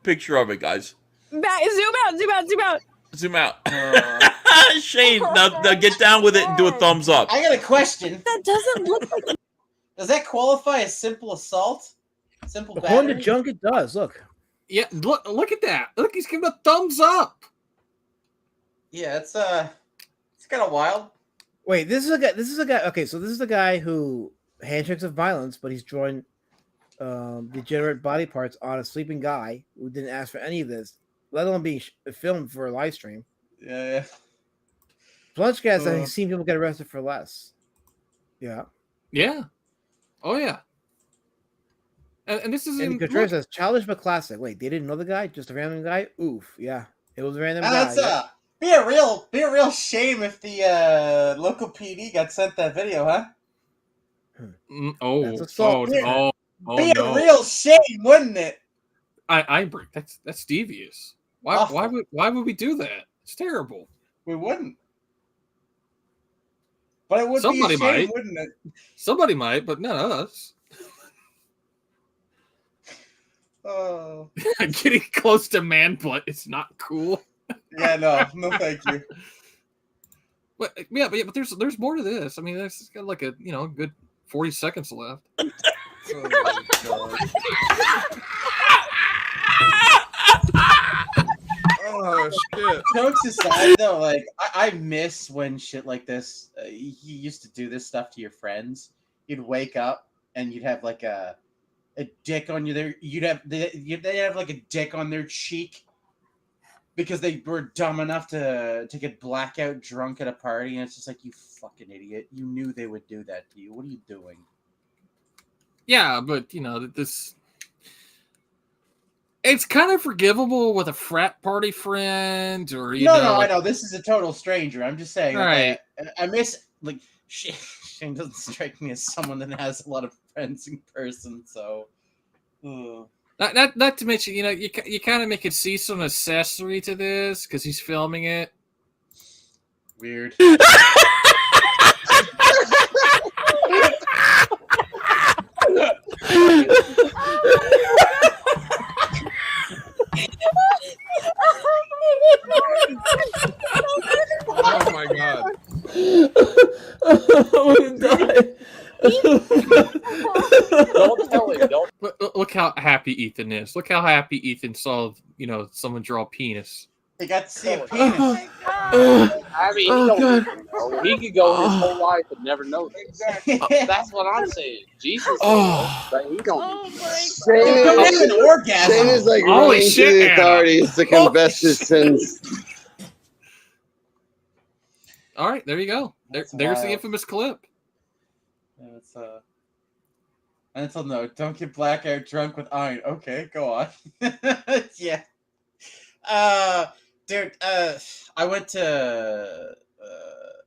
picture of it, guys. Back, zoom out, zoom out, zoom out. Zoom out. Shane, now get down with it and do a thumbs up. I got a question. That doesn't look like. Does that qualify as simple assault? Simple according to battery? Junk, it does. Look. Yeah, look at that. Look, he's giving a thumbs up. Yeah, it's kind of wild. Wait, this is a guy. Okay, so this is the guy who handshakes of violence, but he's drawing degenerate body parts on a sleeping guy who didn't ask for any of this, let alone being filmed for a live stream. Yeah. Plunchcast, I've seen people get arrested for less. Yeah. Yeah. Oh yeah. And this is And in. Contreras says childish but classic. Wait, they didn't know the guy? Just a random guy? Oof. Yeah. It was a random guy. That's be a real shame if the local PD got sent that video, huh? Oh, That's assault. oh, Be no. a real shame, wouldn't it? That's devious. Why would we do that? It's terrible. We wouldn't. But it would Somebody be a shame, might. wouldn't it? Somebody might, but not us. Oh. Getting close to man butt is not cool. Yeah, no, thank you. But but there's more to this. I mean, there's got like a good 40 seconds left. Oh shit! Jokes aside, though, like I miss when shit like this. You used to do this stuff to your friends. You'd wake up and you'd have like a dick on you there. They'd have like a dick on their cheek, because they were dumb enough to get blackout drunk at a party, and it's just like, you fucking idiot. You knew they would do that to you. What are you doing? Yeah, but this. It's kind of forgivable with a frat party friend, or I know this is a total stranger. I'm just saying. Right. I miss Shane doesn't strike me as someone that has a lot of friends in person. So, not to mention, you kind of make it Cecil an accessory to this because he's filming it. Weird. Oh my god. I'm gonna die. Don't tell him. Don't. Look how happy Ethan is. Look how happy Ethan saw, someone draw a penis. They got to see a penis. I mean, God. he could go his whole life and never know this. That's what I'm saying. Jesus. But he don't. Shane, an orgasm. Shane is like Holy running shit, to the Anna. authorities to confess his sins. All right, there you go. There's the wild. infamous clip. It's and it's no, don't get blackout drunk with iron. Okay, go on. Yeah. Dude, I went to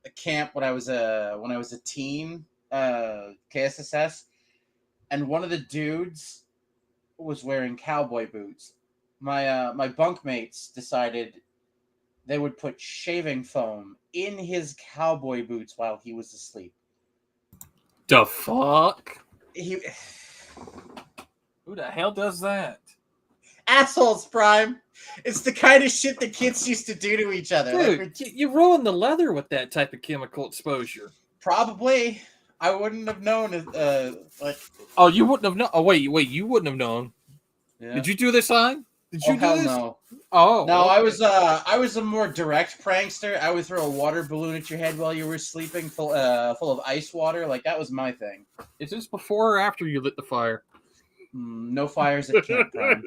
a camp when I was a teen, KSSS, and one of the dudes was wearing cowboy boots. My bunkmates decided they would put shaving foam in his cowboy boots while he was asleep. The fuck? Who the hell does that? Assholes, Prime. It's the kind of shit that kids used to do to each other. Dude, you ruin the leather with that type of chemical exposure. Probably. I wouldn't have known. Oh, you wouldn't have known. Oh, wait, you wouldn't have known. Yeah. Did you do this, sign? Did you do hell this? no. Oh No, okay. I was a more direct prankster. I would throw a water balloon at your head while you were sleeping, full of ice water. Like, that was my thing. Is this before or after you lit the fire? No fires at Camp Prime.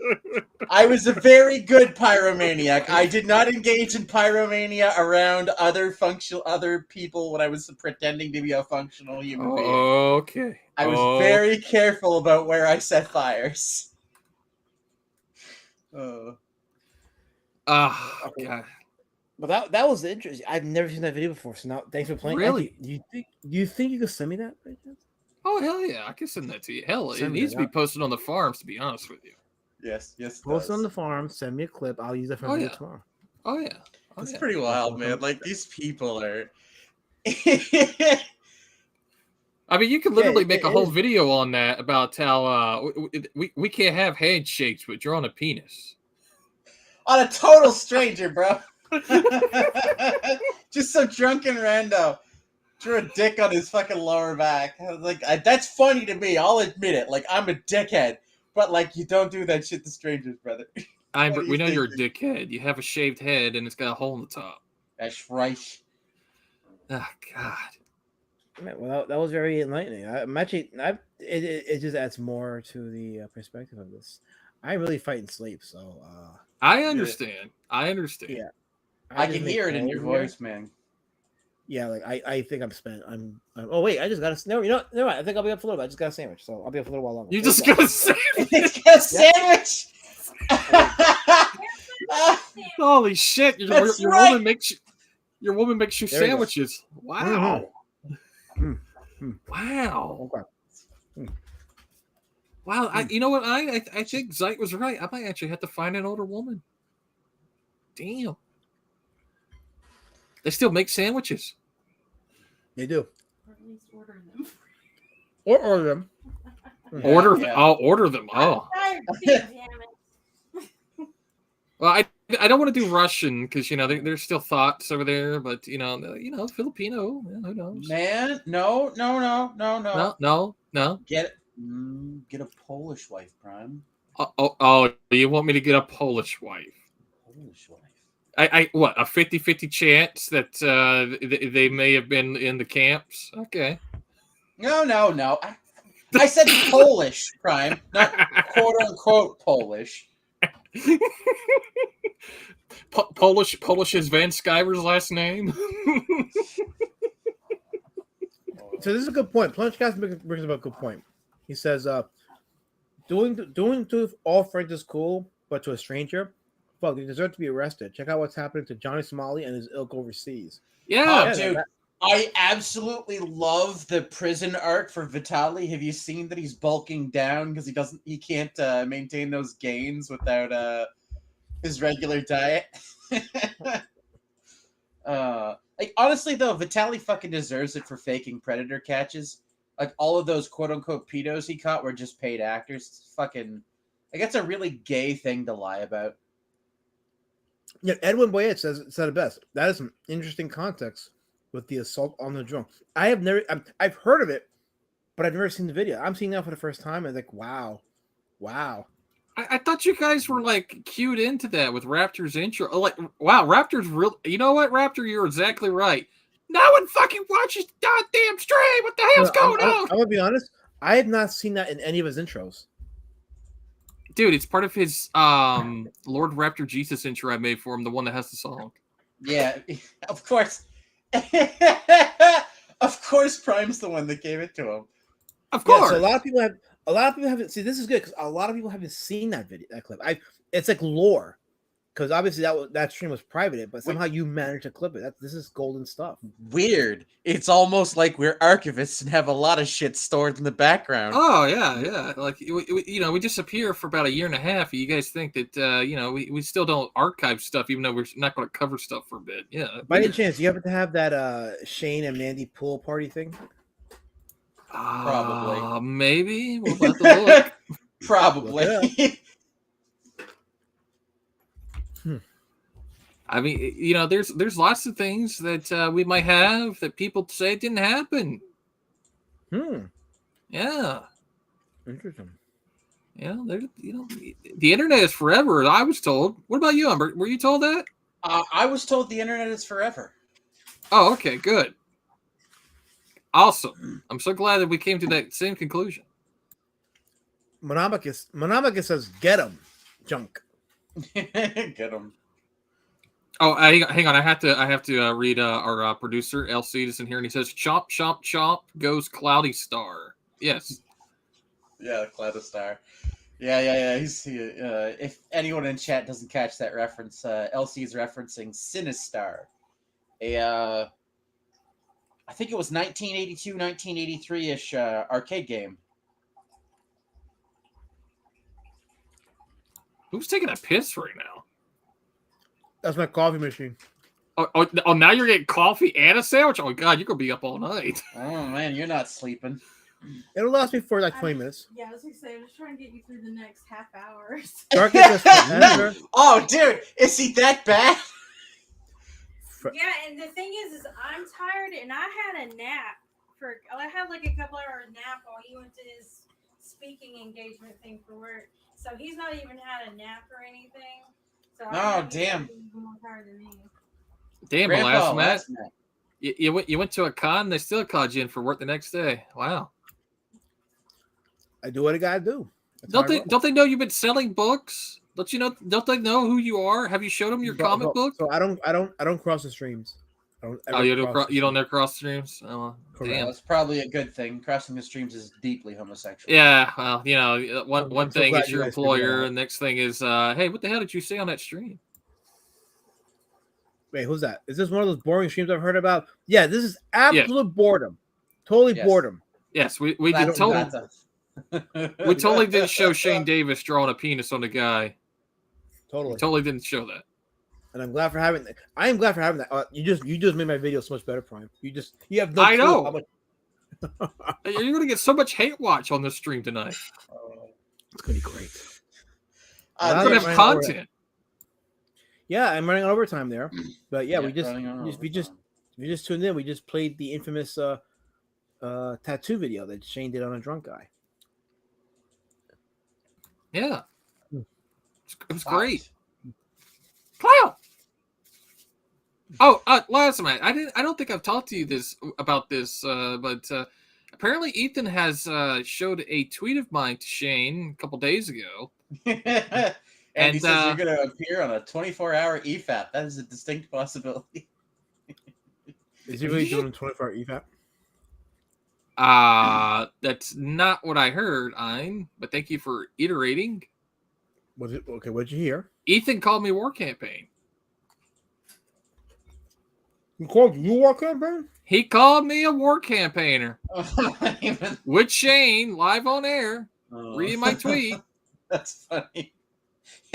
I was a very good pyromaniac. I did not engage in pyromania around other people when I was pretending to be a functional human being. Okay. I was very careful about where I set fires. God. But that was interesting. I've never seen that video before. So now, thanks for playing. Really? Do you think you could send me that? By chance? Oh, hell yeah. I can send that to you. Hell, it Send me needs to that. be posted on the farms, to be honest with you. Yes. Post on the farm. Send me a clip. I'll use that for Oh, video yeah. tomorrow. Oh, yeah. Oh, It's yeah. pretty wild, man. Like, these people are. I mean, you could literally Yeah, make a it whole is. video on that about how we can't have handshakes, but you're on a penis. On a total stranger, bro. Just some drunken rando. Drew a dick on his fucking lower back. I was like, that's funny to me. I'll admit it. Like, I'm a dickhead. But, like, you don't do that shit to strangers, brother. What do you We know you're a think? dickhead. You have a shaved head and it's got a hole in the top. That's right. Oh, God. Man, well, that was very enlightening. It just adds more to the perspective of this. I really fight in sleep, so I understand. I understand. yeah. I just can make hear it in your calls here. voice, man. Yeah, like I think I'm spent. Oh wait, I just got a. Never mind. I think I'll be up for a little bit. I just got a sandwich, so I'll be up for a little while longer. You There just go. got a sandwich. It's got a sandwich! Holy shit! Your That's woman right. makes you. Your woman makes you There we go. sandwiches. Wow. Mhm. Wow. Okay. Wow. You know what? I think Zeit was right. I might actually have to find an older woman. Damn. They still make sandwiches. They do. Or at least order them. Or order them. Order them. Yeah. I'll order them. Oh. Damn it. Well, I don't want to do Russian because there's still thoughts over there, but Filipino. Who knows? Man, no. No. Get a Polish wife, Prime. Oh, you want me to get a Polish wife? Polish wife. What, a 50-50 chance that they may have been in the camps? Okay. No. I said Polish, Prime, not quote unquote Polish. Polish is Van Skyver's last name. So this is a good point. Plunchcast brings up a good point. He says, doing to all friends is cool, but to a stranger, fuck, they deserve to be arrested. Check out what's happening to Johnny Somali and his ilk overseas. Yeah, dude. I absolutely love the prison arc for Vitaly. Have you seen that he's bulking down because he can't maintain those gains without his regular diet? Like honestly though, Vitaly fucking deserves it for faking predator catches. Like all of those quote unquote pedos he caught were just paid actors. It's fucking like that's a really gay thing to lie about. Yeah, Edwin Boyette said it best. That is some interesting context with the assault on the drone. I've heard of it, but I've never seen the video. I'm seeing that for the first time. I'm like, wow. I thought you guys were like cued into that with Raptor's intro. Like, wow, Raptor's real. You know what, Raptor? You're exactly right. No one fucking watches the goddamn stream. What the hell's going on? I'm gonna be honest. I have not seen that in any of his intros. Dude, it's part of his Lord Raptor Jesus intro I made for him, the one that has the song. Yeah, of course. Of course, Prime's the one that gave it to him. Of course. Yeah, so a lot of people haven't. See, this is good because a lot of people haven't seen that clip. It's like lore, because obviously that stream was private, but somehow you managed to clip it. This is golden stuff. Weird. It's almost like we're archivists and have a lot of shit stored in the background. Oh yeah. Like we disappear for about a year and a half. And you guys think that we still don't archive stuff, even though we're not going to cover stuff for a bit. Yeah. By any chance, you happen to have that Shane and Mandy pool party thing? Probably. Maybe we'll have to look. Probably. I mean, there's lots of things that we might have that people say didn't happen. Yeah. Interesting. Yeah, the internet is forever. I was told. What about you, Umber? Were you told that? I was told the internet is forever. Oh, okay, good. Awesome. I'm so glad that we came to that same conclusion. Monamicus says, "Get him, junk." Get him. Oh, hang on. I have to read our producer LC is in here, and he says, "Chomp, chomp, chomp goes Cloudy Star." Yes. Yeah, Cloudy Star. Yeah. If anyone in chat doesn't catch that reference, LC is referencing Sinistar, I think it was 1982, 1983-ish arcade game. Who's taking a piss right now? That's my coffee machine. Oh, now you're getting coffee and a sandwich? Oh, God, you're going to be up all night. Oh, man, you're not sleeping. It'll last me for like 20 minutes. Yeah, I was going to say, I'm just trying to get you through the next half hour. Oh, dude, is he that bad? Yeah, and the thing is I'm tired, and I had a nap. I had like a couple hour nap while he went to his speaking engagement thing for work. So he's not even had a nap or anything. So damn. He's more tired than me. Damn, Grandpa, last Matt. You went to a con, they still called you in for work the next day. Wow. I do what I gotta do. Don't they know you've been selling books? Don't they know who you are? Have you showed them your comic book? So I don't cross the streams. You don't never cross streams? Oh, damn. That's probably a good thing. Crossing the streams is deeply homosexual. Yeah, well, one thing glad is you your guys figured that employer, out. and next thing is, hey, what the hell did you say on that stream? Wait, who's that? Is this one of those boring streams I've heard about? Yeah, this is absolute boredom. Totally boredom. Yes, we did we totally did show Shane Davis drawing a penis on the guy. Totally didn't show that. And I'm glad for having that. I am glad for having that. You just made my video so much better, Prime. You have no I clue know. how much... You're gonna get so much hate watch on this stream tonight. It's gonna be great. We're gonna have content. Yeah, I'm running on overtime there. But yeah, we just tuned in. We just played the infamous tattoo video that Shane did on a drunk guy. Yeah. It was great. Clown. Oh, last night I don't think I've talked to you about this, but apparently Ethan has showed a tweet of mine to Shane a couple days ago. And he And says you're going to appear on a 24-hour EFAP. That is a distinct possibility. Is he really doing a 24-hour EFAP? that's not what I heard, Ein, but thank you for iterating. Was it okay? What'd you hear? Ethan called me War Campaign. He called you War Campaign? He called me a war campaigner. With Shane, live on air, reading my tweet. That's funny.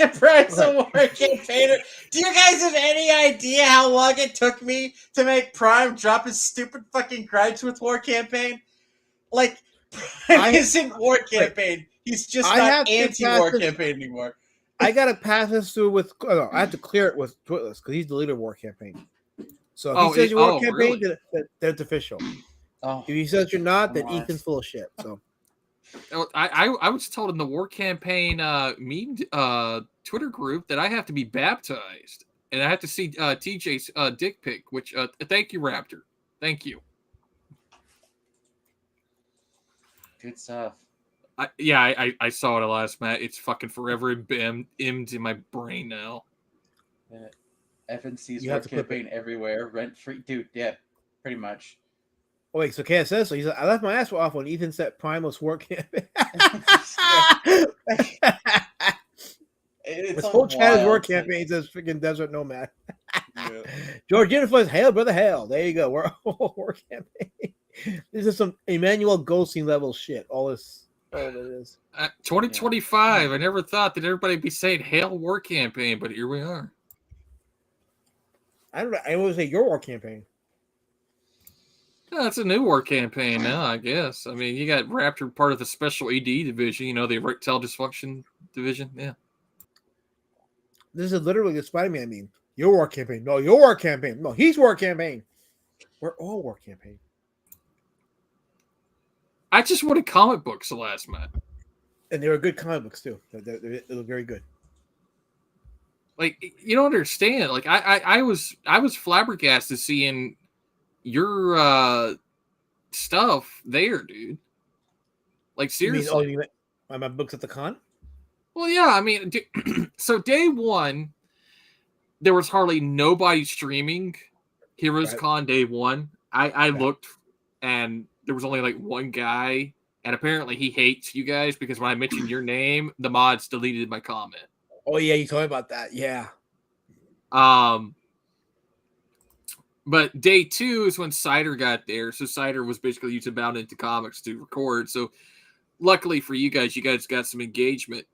Yeah, Brian's a war campaigner. Do you guys have any idea how long it took me to make Prime drop his stupid fucking gripes with War Campaign? Like, Prime isn't War Campaign. He's just not anti-War Campaign anymore. I gotta pass this through with. Oh, no, I have to clear it with Twitless because he's deleted War Campaign. So if he says you're War Campaign, really? then it's official. Oh, if he says you're not, then what? Ethan's full of shit. So I was told in the War Campaign meme Twitter group that I have to be baptized and I have to see TJ's dick pic. Which thank you, Raptor. Thank you. Good stuff. I saw it last match. It's fucking forever immed in my brain now. Evan sees You War have to clip Campaign everywhere, rent free, dude. Yeah, pretty much. oh wait, so Ken says so. He's like, I left my ass off when Ethan said Prime was War Campaign. It's His whole chat is War wild. Campaign. Says freaking Desert Nomad. Yeah. George Jennifer's hail, brother, hail. There you go. We're War Campaign. This is some Emmanuel Ghosting level shit. All this. Oh, it is. 2025. I never thought that everybody would be saying "Hail War Campaign," but here we are. I don't know. I always say your War Campaign. Yeah, it's a new War Campaign now, I guess. I mean, you got Raptor part of the Special ED division. You know, the erectile dysfunction division. Yeah. This is literally the Spider-Man meme. Your War Campaign. No, your War Campaign. No, he's War Campaign. We're all War Campaign. I just wanted comic books the last month. And they were good comic books too. They look very good. Like, you don't understand. Like, I was flabbergasted seeing your stuff there, dude. Like, seriously. You mean my books at the con? Well, yeah. I mean, so day one, there was hardly nobody streaming Heroes Con day one. I looked, and there was only like one guy, and apparently he hates you guys because when I mentioned your name, the mods deleted my comment. Oh yeah, you told me about that. Yeah. But day two is when Cider got there. So Cider was basically using Bound into Comics to record. So luckily for you guys got some engagement.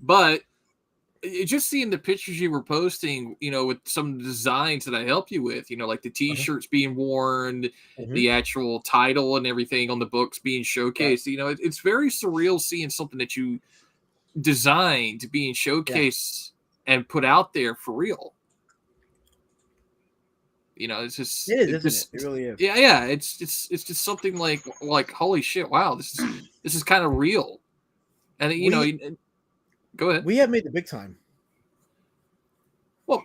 But just seeing the pictures you were posting, you know, with some designs that I helped you with, you know, like the T-shirts being worn, the actual title and everything on the books being showcased. You know, it's very surreal seeing something that you designed being showcased and put out there for real. You know, it's just it is, isn't it? It really is. Yeah. It's just something like holy shit! Wow, this is kind of real. And you know, go ahead. We have made the big time. Well,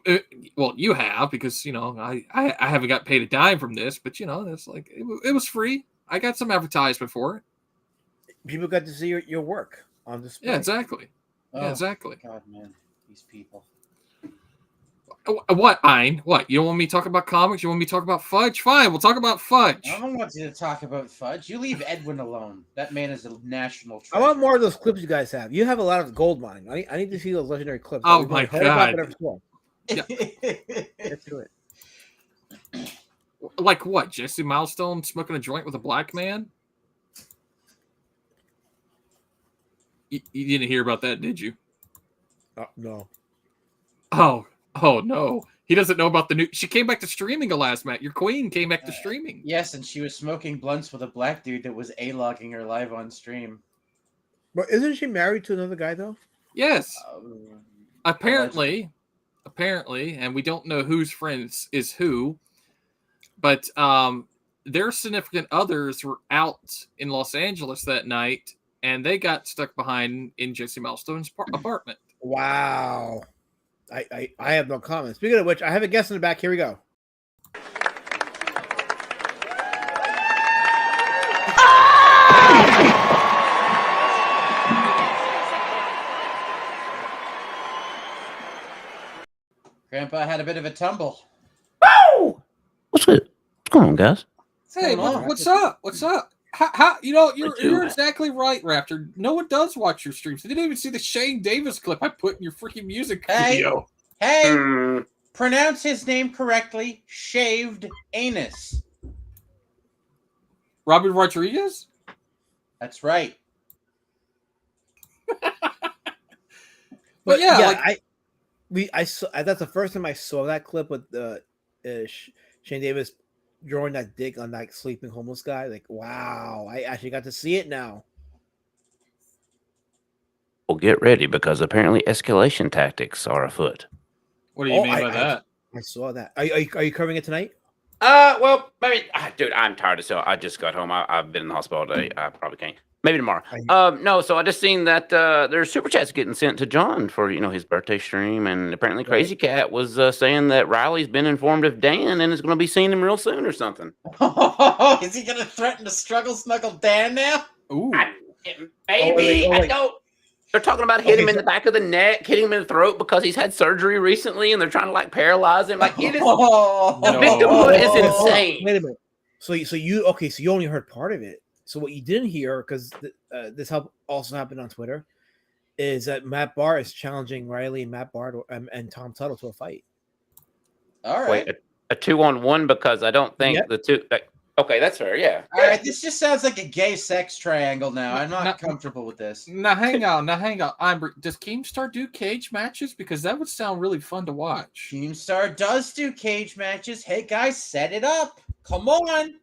you have because you know I haven't got paid a dime from this, but you know it's like it was free. I got some advertisement for it. People got to see your work on display. Yeah, exactly. Oh, yeah, exactly. God, man, these people. What, Ein? What? You don't want me to talk about comics? You want me to talk about Fudge? Fine, we'll talk about Fudge. I don't want you to talk about Fudge. You leave Edwin alone. That man is a national treasure. I want more of those clips you guys have. You have a lot of gold mine. I need to see those legendary clips. Oh my god! Yeah. Let's do it. Like what? Jesse Milestone smoking a joint with a black man? You didn't hear about that, did you? No. Oh no. He doesn't know about the new. She came back to streaming last match. Your queen came back to streaming. Yes, and she was smoking blunts with a black dude that was A-logging her live on stream. But isn't she married to another guy though? Yes. Apparently, and we don't know whose friends is who, but their significant others were out in Los Angeles that night, and they got stuck behind in Jesse Milestone's apartment. Wow. I have no comments. Speaking of which, I have a guest in the back. Here we go. Grandpa had a bit of a tumble. What's good? What's going on, guys? Hey, going on? what's up? What's up? How you're doing? exactly right, Raptor. No one does watch your streams. They didn't even see the Shane Davis clip I put in your freaking music video. Hey, pronounce his name correctly. Shaved anus. Robert Rodriguez? That's right. But yeah, I saw that's the first time I saw that clip with Shane Davis drawing that dick on that sleeping homeless guy. Like, wow, I actually got to see it now. Well, get ready because apparently escalation tactics are afoot. What do you mean by that? I saw that. Are you covering it tonight? Well, maybe, dude, I'm tired as hell. I just got home. I've been in the hospital all day. I probably can't. Maybe tomorrow. No, so I just seen that there's super chats getting sent to John for his birthday stream, and apparently Crazy Cat was saying that Riley's been informed of Dan and is going to be seeing him real soon or something. Is he going to threaten to struggle snuggle Dan now? Ooh, maybe. I don't. They're talking about hitting him in the back of the neck, hitting him in the throat because he's had surgery recently, and they're trying to paralyze him. Like it is. The victimhood is insane. Wait a minute. So you only heard part of it. So what you didn't hear, because this also happened on Twitter, is that Matt Barr is challenging Riley and Matt Barr and Tom Tuttle to a fight. All right. Wait, a 2-on-1 because I don't think the two. Okay, that's fair. Yeah. All right. This just sounds like a gay sex triangle now. I'm not comfortable with this. Now hang on. Does Keemstar do cage matches? Because that would sound really fun to watch. Keemstar does do cage matches. Hey guys, set it up. Come on.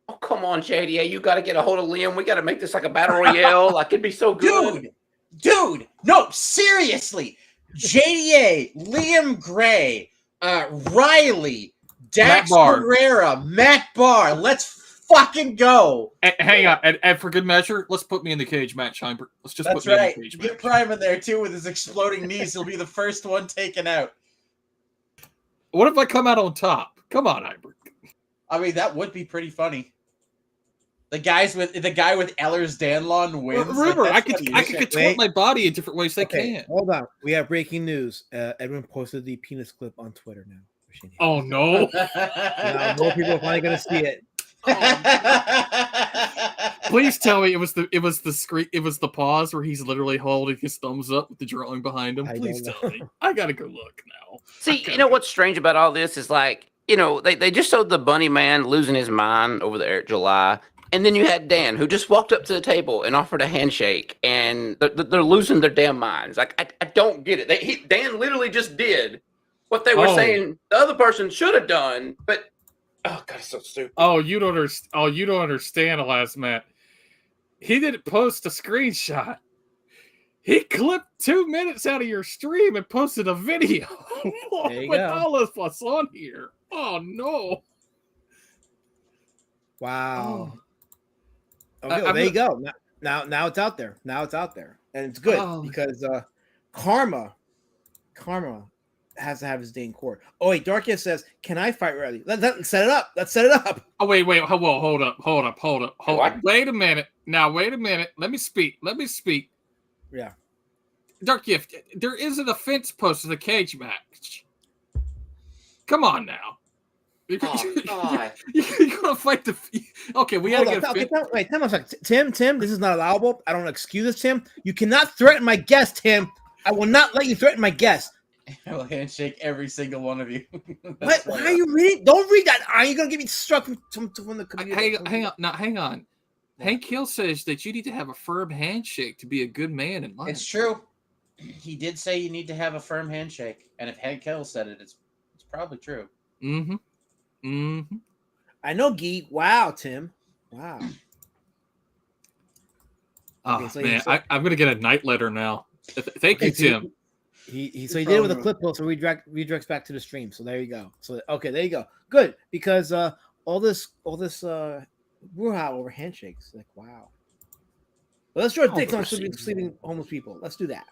Oh, come on, JDA. You got to get a hold of Liam. We got to make this like a battle royale. Like, it'd be so good. Dude. No, seriously. JDA, Liam Gray, Riley, Dax Pereira, Matt Barr. Let's fucking go. And hang on. And for good measure, let's put me in the cage match, Heimbert. Let's just put me in the cage match. Get Prime in there, too, with his exploding knees. He'll be the first one taken out. What if I come out on top? Come on, Heimbert. I mean, that would be pretty funny. The guy with Ehlers-Danlos wins. Remember, I could contort my body in different ways. They can't. Hold on. We have breaking news. Edwin posted the penis clip on Twitter now. Oh no! Now more people are finally gonna see it. Please tell me it was the screen. It was the pause where he's literally holding his thumbs up with the drawing behind him. Please tell me. I gotta go look now. See, what's strange about all this is they just showed the bunny man losing his mind over the Eric July. And then you had Dan, who just walked up to the table and offered a handshake, and they're losing their damn minds. Like, I don't get it. Dan literally just did what they were saying the other person should have done, but oh god, it's so stupid. You don't understand, Alas Matt. He didn't post a screenshot. He clipped 2 minutes out of your stream and posted a video with all of us on here. Oh no! Wow. Okay, there you go. Now it's out there. Now it's out there, and it's good because karma has to have his day in court. Oh wait, Darkia says, "Can I fight Riley?" Let's set it up. Let's set it up. Oh wait, hold up. Wait a minute. Now wait a minute. Let me speak. Yeah. Dark Gift. There is an offense post to the cage match. Come on now. You're gonna fight the. Okay, we gotta get. Wait, Tim, Tim, this is not allowable. I don't excuse this, Tim. You cannot threaten my guest, Tim. I will not let you threaten my guest. I will handshake every single one of you. Why are you reading? Don't read that. Are you gonna get me struck from the community? Hang on. Hank Hill says that you need to have a firm handshake to be a good man in life. It's true. He did say you need to have a firm handshake, and if Hank Hill said it, it's probably true. Mm-hmm. I know, Gee. Wow, Tim. Wow. Oh man, I'm gonna get a night letter now. Thank you, Tim. He did it with a clip post, so redirects back to the stream. So there you go. So okay, there you go. Good, because all this brouhaha over handshakes. Like, wow. Well, let's draw dicks on sleeping homeless people. Let's do that.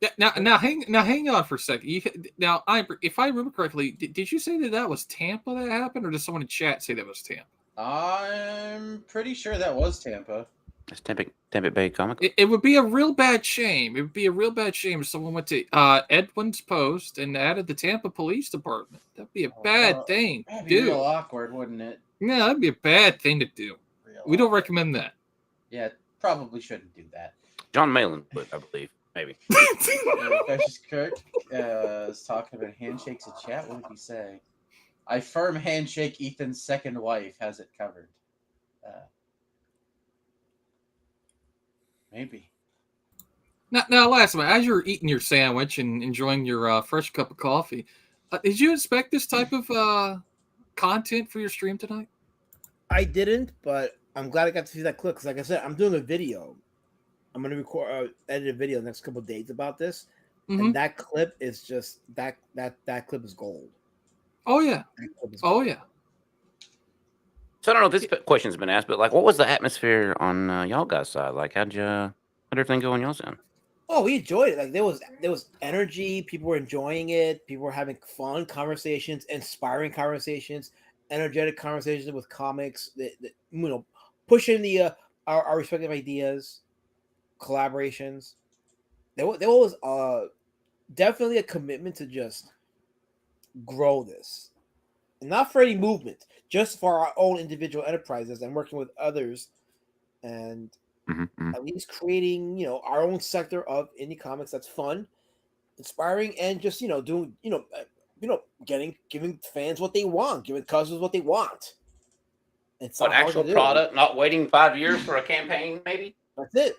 Yeah, now hang on for a second. If I remember correctly, did you say that was Tampa that happened, or did someone in chat say that was Tampa? I'm pretty sure that was Tampa. It's Tempe Bay Comic. It would be a real bad shame. It would be a real bad shame if someone went to Edwin's Post and added the Tampa Police Department. That'd be a bad thing to That'd be do. real awkward, wouldn't it? Yeah, that'd be a bad thing to do. We don't recommend that. Yeah, probably shouldn't do that. John Malin would, I believe. Maybe. Precious Kirk is talking about handshakes in chat. What did he say? I firm handshake Ethan's second wife has it covered. Maybe. Now, last one, as you're eating your sandwich and enjoying your fresh cup of coffee, did you expect this type of content for your stream tonight? I didn't, but I'm glad I got to see that clip because, like I said, I'm doing a video. I'm going to record, edit a video the next couple of days about this, and that clip is just that clip is gold. Oh yeah, oh yeah. So I don't know if this question's been asked, but like, what was the atmosphere on y'all guys' side? Like, how'd everything go on y'all's end? Oh, we enjoyed it. Like there was energy. People were enjoying it. People were having fun conversations, inspiring conversations, energetic conversations with comics. That pushing the our respective ideas, collaborations. There was definitely a commitment to just grow this, and not for any movement, just for our own individual enterprises and working with others, and at least creating our own sector of indie comics that's fun, inspiring, and just doing giving fans what they want, giving customers what they want. It's an actual product, not waiting 5 years for a campaign. Maybe that's it.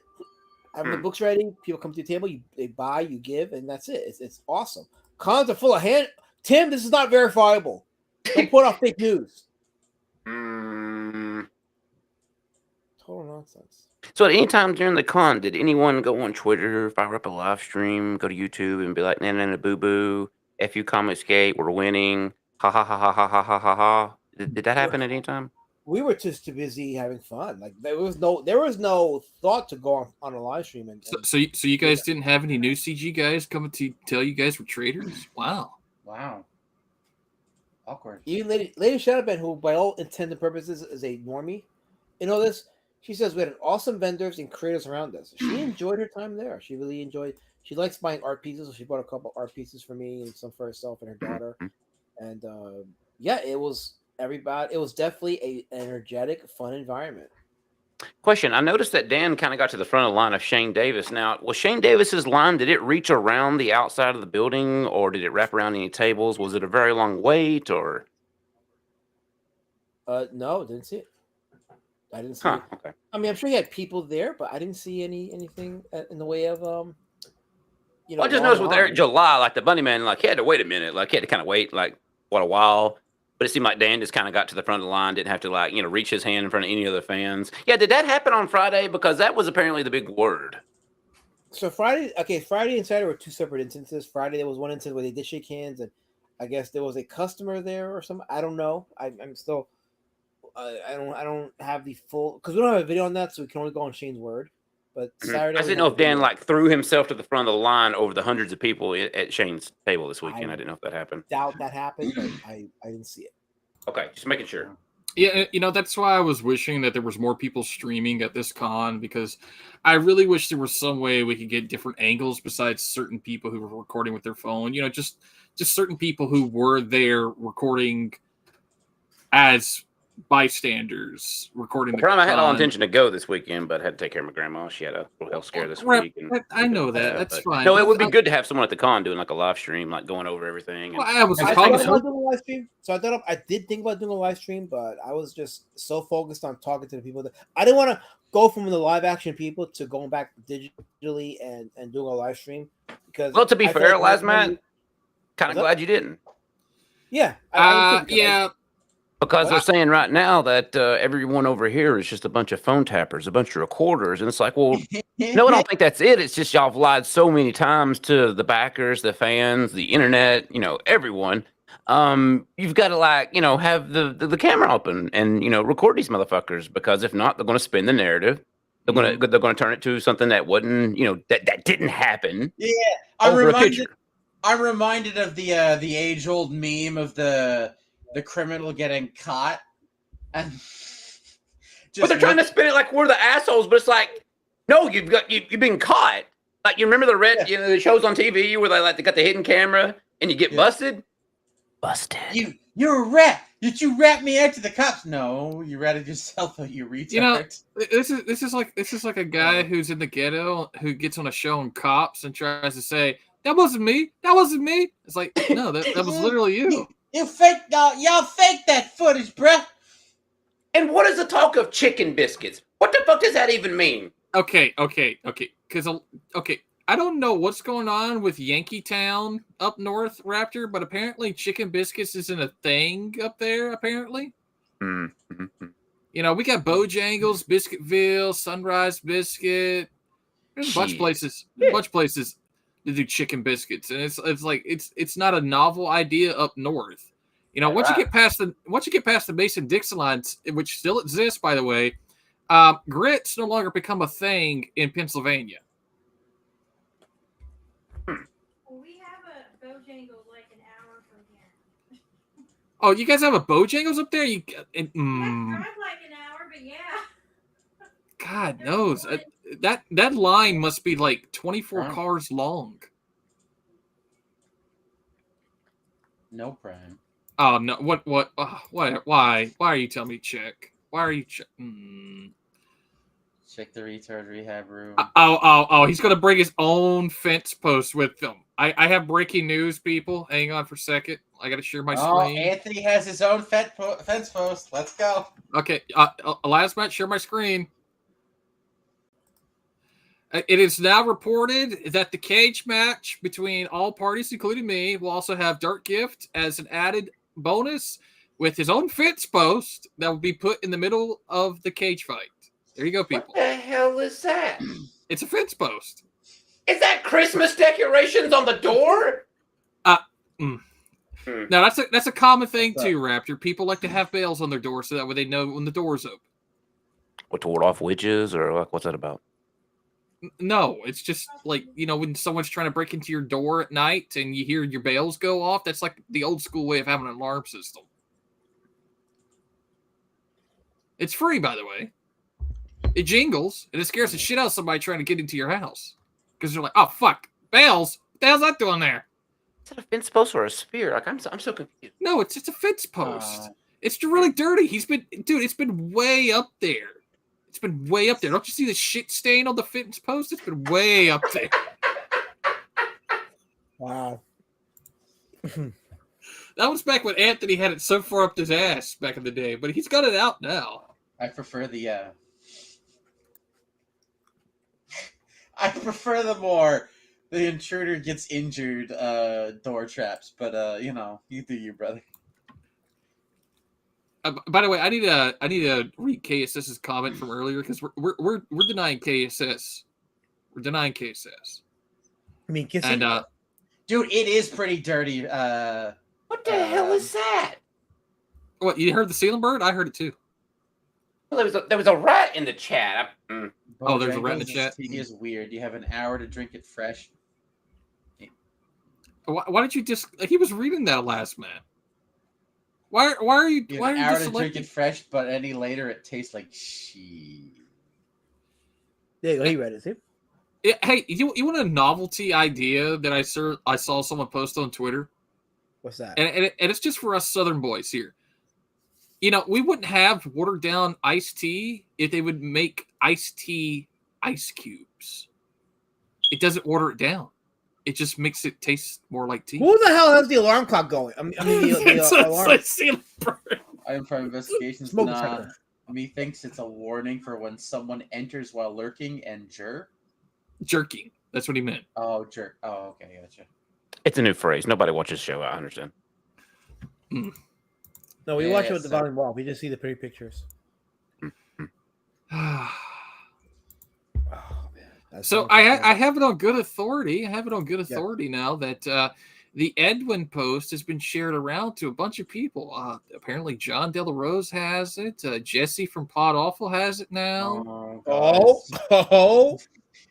Having the books ready, people come to the table, they buy, you give, and that's it. It's awesome. Cons are full of hand. Tim, this is not verifiable. Don't put out fake news. Total nonsense. So at any time during the con, did anyone go on Twitter, fire up a live stream, go to YouTube and be like, "Nana and boo boo, F you Comicsgate, we're winning, ha ha ha ha ha ha ha ha ha"? Did that happen at any time? We were just too busy having fun. Like there was no thought to go on a live stream. So you guys didn't have any new CG guys coming to tell you guys were traitors? Wow. Awkward. Even Lady Shadowband, who by all intents and purposes is a normie, this. She says we had awesome vendors and creators around us. She enjoyed her time there. She really enjoyed. She likes buying art pieces, so she bought a couple art pieces for me and some for herself and her daughter. And it was everybody. It was definitely an energetic, fun environment. Question: I noticed that Dan kind of got to the front of the line of Shane Davis. Now, was Shane Davis's line? Did it reach around the outside of the building, or did it wrap around any tables? Was it a very long wait, or? No, didn't see it. I didn't see it. Okay. I mean, I'm sure he had people there, but I didn't see anything in the way of Well, I just noticed with Eric July, like the Bunny Man, like he had to wait a minute, like he had to kind of wait, like what a while. But it seemed like Dan just kind of got to the front of the line, didn't have to reach his hand in front of any other fans. Yeah, did that happen on Friday? Because that was apparently the big word. So Friday and Saturday were two separate instances. Friday there was one instance where they did shake hands, and I guess there was a customer there or something. I don't know. I'm still. I don't have the full because we don't have a video on that, so we can only go on Shane's word. But Saturday, I didn't know if Dan threw himself to the front of the line over the hundreds of people at Shane's table this weekend. I didn't know if that happened. Doubt that happened, but I didn't see it. Okay, just making sure. Yeah, that's why I was wishing that there was more people streaming at this con, because I really wish there was some way we could get different angles besides certain people who were recording with their phone. Just certain people who were there recording as bystanders recording the I had all intention to go this weekend, but had to take care of my grandma. She had a little health scare this week. I know that. That's fine. No, it would be good to have someone at the con doing like a live stream, like going over everything. I did think about doing a live stream, but I was just so focused on talking to the people that I didn't want to go from the live action people to going back digitally and doing a live stream. Because to be fair, Lasmat, kind of glad you didn't. Yeah. Because they're saying right now that everyone over here is just a bunch of phone tappers, a bunch of recorders. And it's like, well, no, I don't think that's it. It's just y'all have lied so many times to the backers, the fans, the internet, everyone. You've got to have the camera open and, record these motherfuckers, because if not, they're going to spin the narrative. They're going to turn it to something that wasn't, that didn't happen. Yeah. I'm reminded of the age old meme of the criminal getting caught, and But they're trying to spin it like we're the assholes, but it's like, no, you've been caught. Like, you remember the shows on TV where they got the hidden camera and you get busted? Busted. You're a rat. Did you rat me out to the cops? No, you ratted yourself out, you retard. You know, this is like a guy who's in the ghetto who gets on a show on Cops and tries to say, that wasn't me. That wasn't me. It's like, no, that was literally you. You fake, y'all fake that footage, bruh. And what is the talk of chicken biscuits? What the fuck does that even mean? Okay. Because, I don't know what's going on with Yankee Town up north, Raptor, but apparently chicken biscuits isn't a thing up there, apparently. Mm-hmm. You know, we got Bojangles, Biscuitville, Sunrise Biscuit. There's a bunch of places to do chicken biscuits. And it's like it's not a novel idea up north. You know, once you get past the Mason-Dixon lines, which still exists, by the way, grits no longer become a thing in Pennsylvania. We have a Bojangles like an hour from here. Oh, you guys have a Bojangles up there? Yeah, drive like an hour, but yeah. God knows. That line must be like 24 cars long. No prime. Oh no! What? Why are you telling me check? Why are you check? Check the retard rehab room. Oh! He's gonna bring his own fence post with him. I have breaking news, people. Hang on for a second. I gotta share my screen. Anthony has his own fence post. Let's go. Okay, last match, share my screen. It is now reported that the cage match between all parties, including me, will also have Dark Gift as an added bonus with his own fence post that will be put in the middle of the cage fight. There you go, people. What the hell is that? It's a fence post. Is that Christmas decorations on the door? Now that's a common thing too, Raptor. People like to have bales on their door so that way they know when the door's open. What, to ward off witches, or like, what's that about? No, it's just like, you know, when someone's trying to break into your door at night and you hear your bales go off, that's like the old school way of having an alarm system. It's free, by the way. It jingles, and it scares the shit out of somebody trying to get into your house. Because they're like, oh, fuck, bales? What the hell's that doing there? Is that a fence post or a spear? Like, I'm so confused. No, it's just a fence post. It's really dirty. It's been way up there. It's been way up there. Don't you see the shit stain on the fence post? It's been way up there. Wow. That was back when Anthony had it so far up his ass back in the day, but he's got it out now. I prefer the I prefer the more the intruder gets injured door traps, but you know, you do you, brother. By the way, I need to read KSS's comment from earlier because we're denying KSS. We're denying KSS. I mean, kissing. And dude, it is pretty dirty. What the hell is that? What, you heard the ceiling bird? I heard it too. Well, there was a rat in the chat. Oh, there's a rat in the chat. Tea is weird. You have an hour to drink it fresh. Why don't you just? He was reading that last man. Why are you? You Why have are an you hour just to drink it fresh, but any later it tastes like shit. There you go. He read it. See? Hey, you want a novelty idea that I saw someone post on Twitter? What's that? And it's just for us Southern boys here. You know, we wouldn't have watered down iced tea if they would make iced tea ice cubes. It doesn't water it down. It just makes it taste more like tea. Who the hell has the alarm clock going? I mean the alarm. Item for investigations. Nah. Methinks it's a warning for when someone enters while lurking and jerking. That's what he meant. Oh, jerk. Oh, okay, gotcha. It's a new phrase. Nobody watches the show. I understand. No, we watch it with the volume off. We just see the pretty pictures. So I have it on good authority. I have it on good authority now that the Edwin post has been shared around to a bunch of people. Apparently, John De La Rose has it. Jesse from Pod Awful has it now.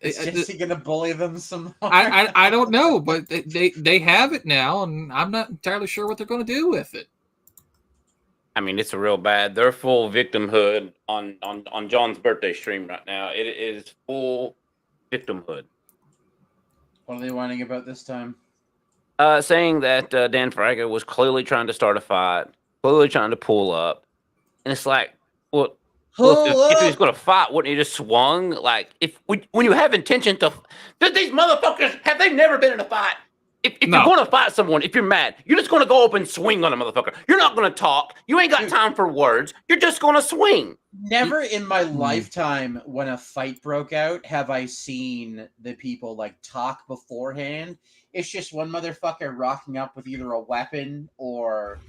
Is Jesse gonna bully them some more? I don't know, but they have it now, and I'm not entirely sure what they're going to do with it. I mean, it's a real bad. They're full victimhood on John's birthday stream right now. It is full victimhood. What are they whining about this time? Saying that Dan Fraga was clearly trying to start a fight, clearly trying to pull up, and it's like, well, if he was going to fight, wouldn't he just swung? Like, when you have intention to, these motherfuckers have they never been in a fight? If you're going to fight someone, if you're mad, you're just going to go up and swing on a motherfucker. You're not going to talk. You ain't got time for words. You're just going to swing. Never in my lifetime, when a fight broke out, have I seen the people like talk beforehand. It's just one motherfucker rocking up with either a weapon or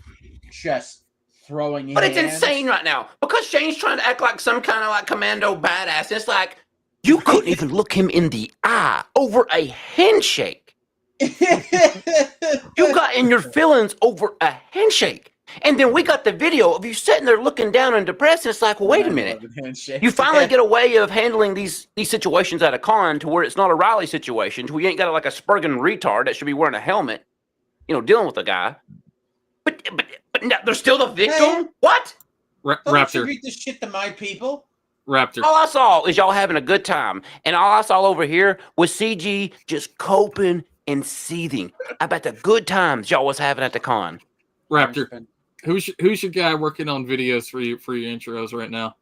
just throwing. But it's insane right now because Shane's trying to act like some kind of like commando badass. It's like you couldn't even look him in the eye over a handshake. You got in your feelings over a handshake. And then we got the video of you sitting there looking down and depressed. And it's like, well, wait a minute. You finally get a way of handling these situations at a con to where it's not a Riley situation, to where you ain't got like a Spurgeon retard that should be wearing a helmet, dealing with a guy. But now they're still the victim? Hey. What? Don't attribute this shit to my people. Raptor. All I saw is y'all having a good time. And all I saw over here was CG just coping and seething about the good times y'all was having at the con. Raptor, who's your guy working on videos for your intros right now?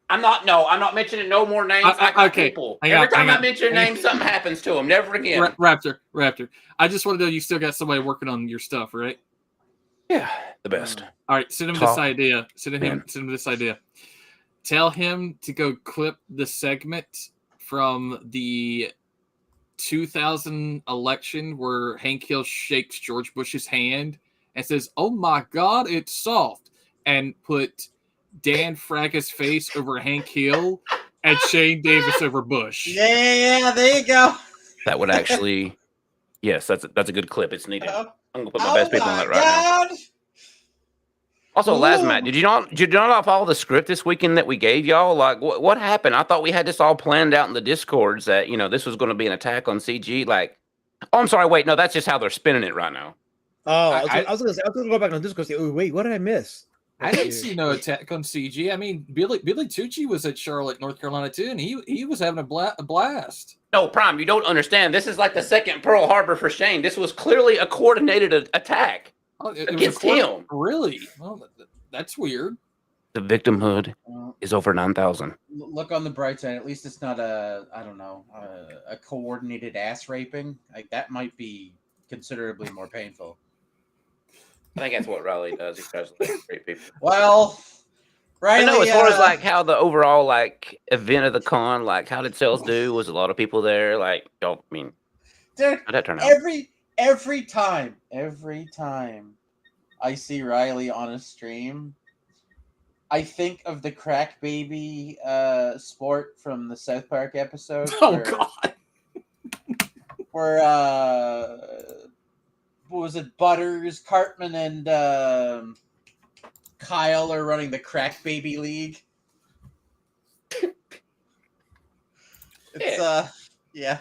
I'm not mentioning no more names like people. Every time I mention a name, something happens to them. Never again. Raptor. I just want to know you still got somebody working on your stuff, right? Yeah, the best. All right, send him this idea. Send him this idea. Tell him to go clip the segment from the 2000 election where Hank Hill shakes George Bush's hand and says, "Oh my God, it's soft," and put Dan Fraga's face over Hank Hill and Shane Davis over Bush. Yeah, there you go. That would actually, yes, that's a good clip. It's needed. I'm gonna put my best people on that right now. Also, Lazmat, did you not follow the script this weekend that we gave y'all? Like, what happened? I thought we had this all planned out in the Discords that this was going to be an attack on CG. Like, oh, I'm sorry, wait, no, that's just how they're spinning it right now. Oh, I was going to go back on Discord and say, oh, wait, what did I miss? I didn't see no attack on CG. I mean, Billy Tucci was at Charlotte, North Carolina too, and he was having a blast. No, Prime, you don't understand. This is like the second Pearl Harbor for Shane. This was clearly a coordinated attack. Against him. Really? Well, that's weird. The victimhood is over 9,000. Look on the bright side. At least it's not a coordinated ass raping. Like that might be considerably more painful. I think that's what Riley does. He tries to rape people. Well, Riley. No, as far as like how the overall like event of the con, like how did sales do? Was a lot of people there? Like, how'd that turn out? Every time I see Riley on a stream, I think of the crack baby sport from the South Park episode. Oh God! Where what was it? Butters, Cartman, and Kyle are running the crack baby league. It's yeah.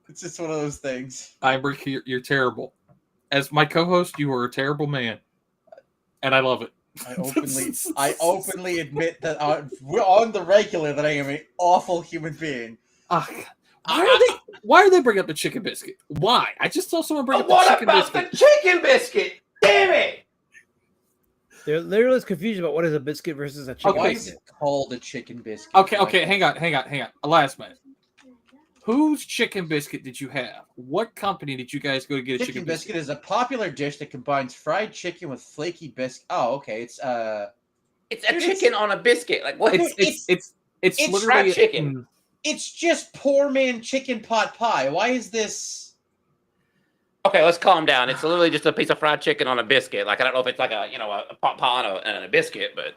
It's just one of those things. Rick, you're terrible. As my co-host, you are a terrible man, and I love it. I openly admit that on the regular that I am an awful human being. Why are they bringing up the chicken biscuit? Why? I just saw someone bring up the chicken biscuit. What about the chicken biscuit? Damn it! They're literally confused about what is a biscuit versus a chicken. Why is it called a chicken biscuit? Okay, hang on. Last minute. Whose chicken biscuit did you have? What company did you guys go to get a chicken biscuit? Chicken biscuit is a popular dish that combines fried chicken with flaky biscuit. Oh, okay. It's a chicken on a biscuit. Like what? It's literally fried chicken. It's just poor man chicken pot pie. Why is this? Okay, let's calm down. It's literally just a piece of fried chicken on a biscuit. Like I don't know if it's like a pot pie and a biscuit, but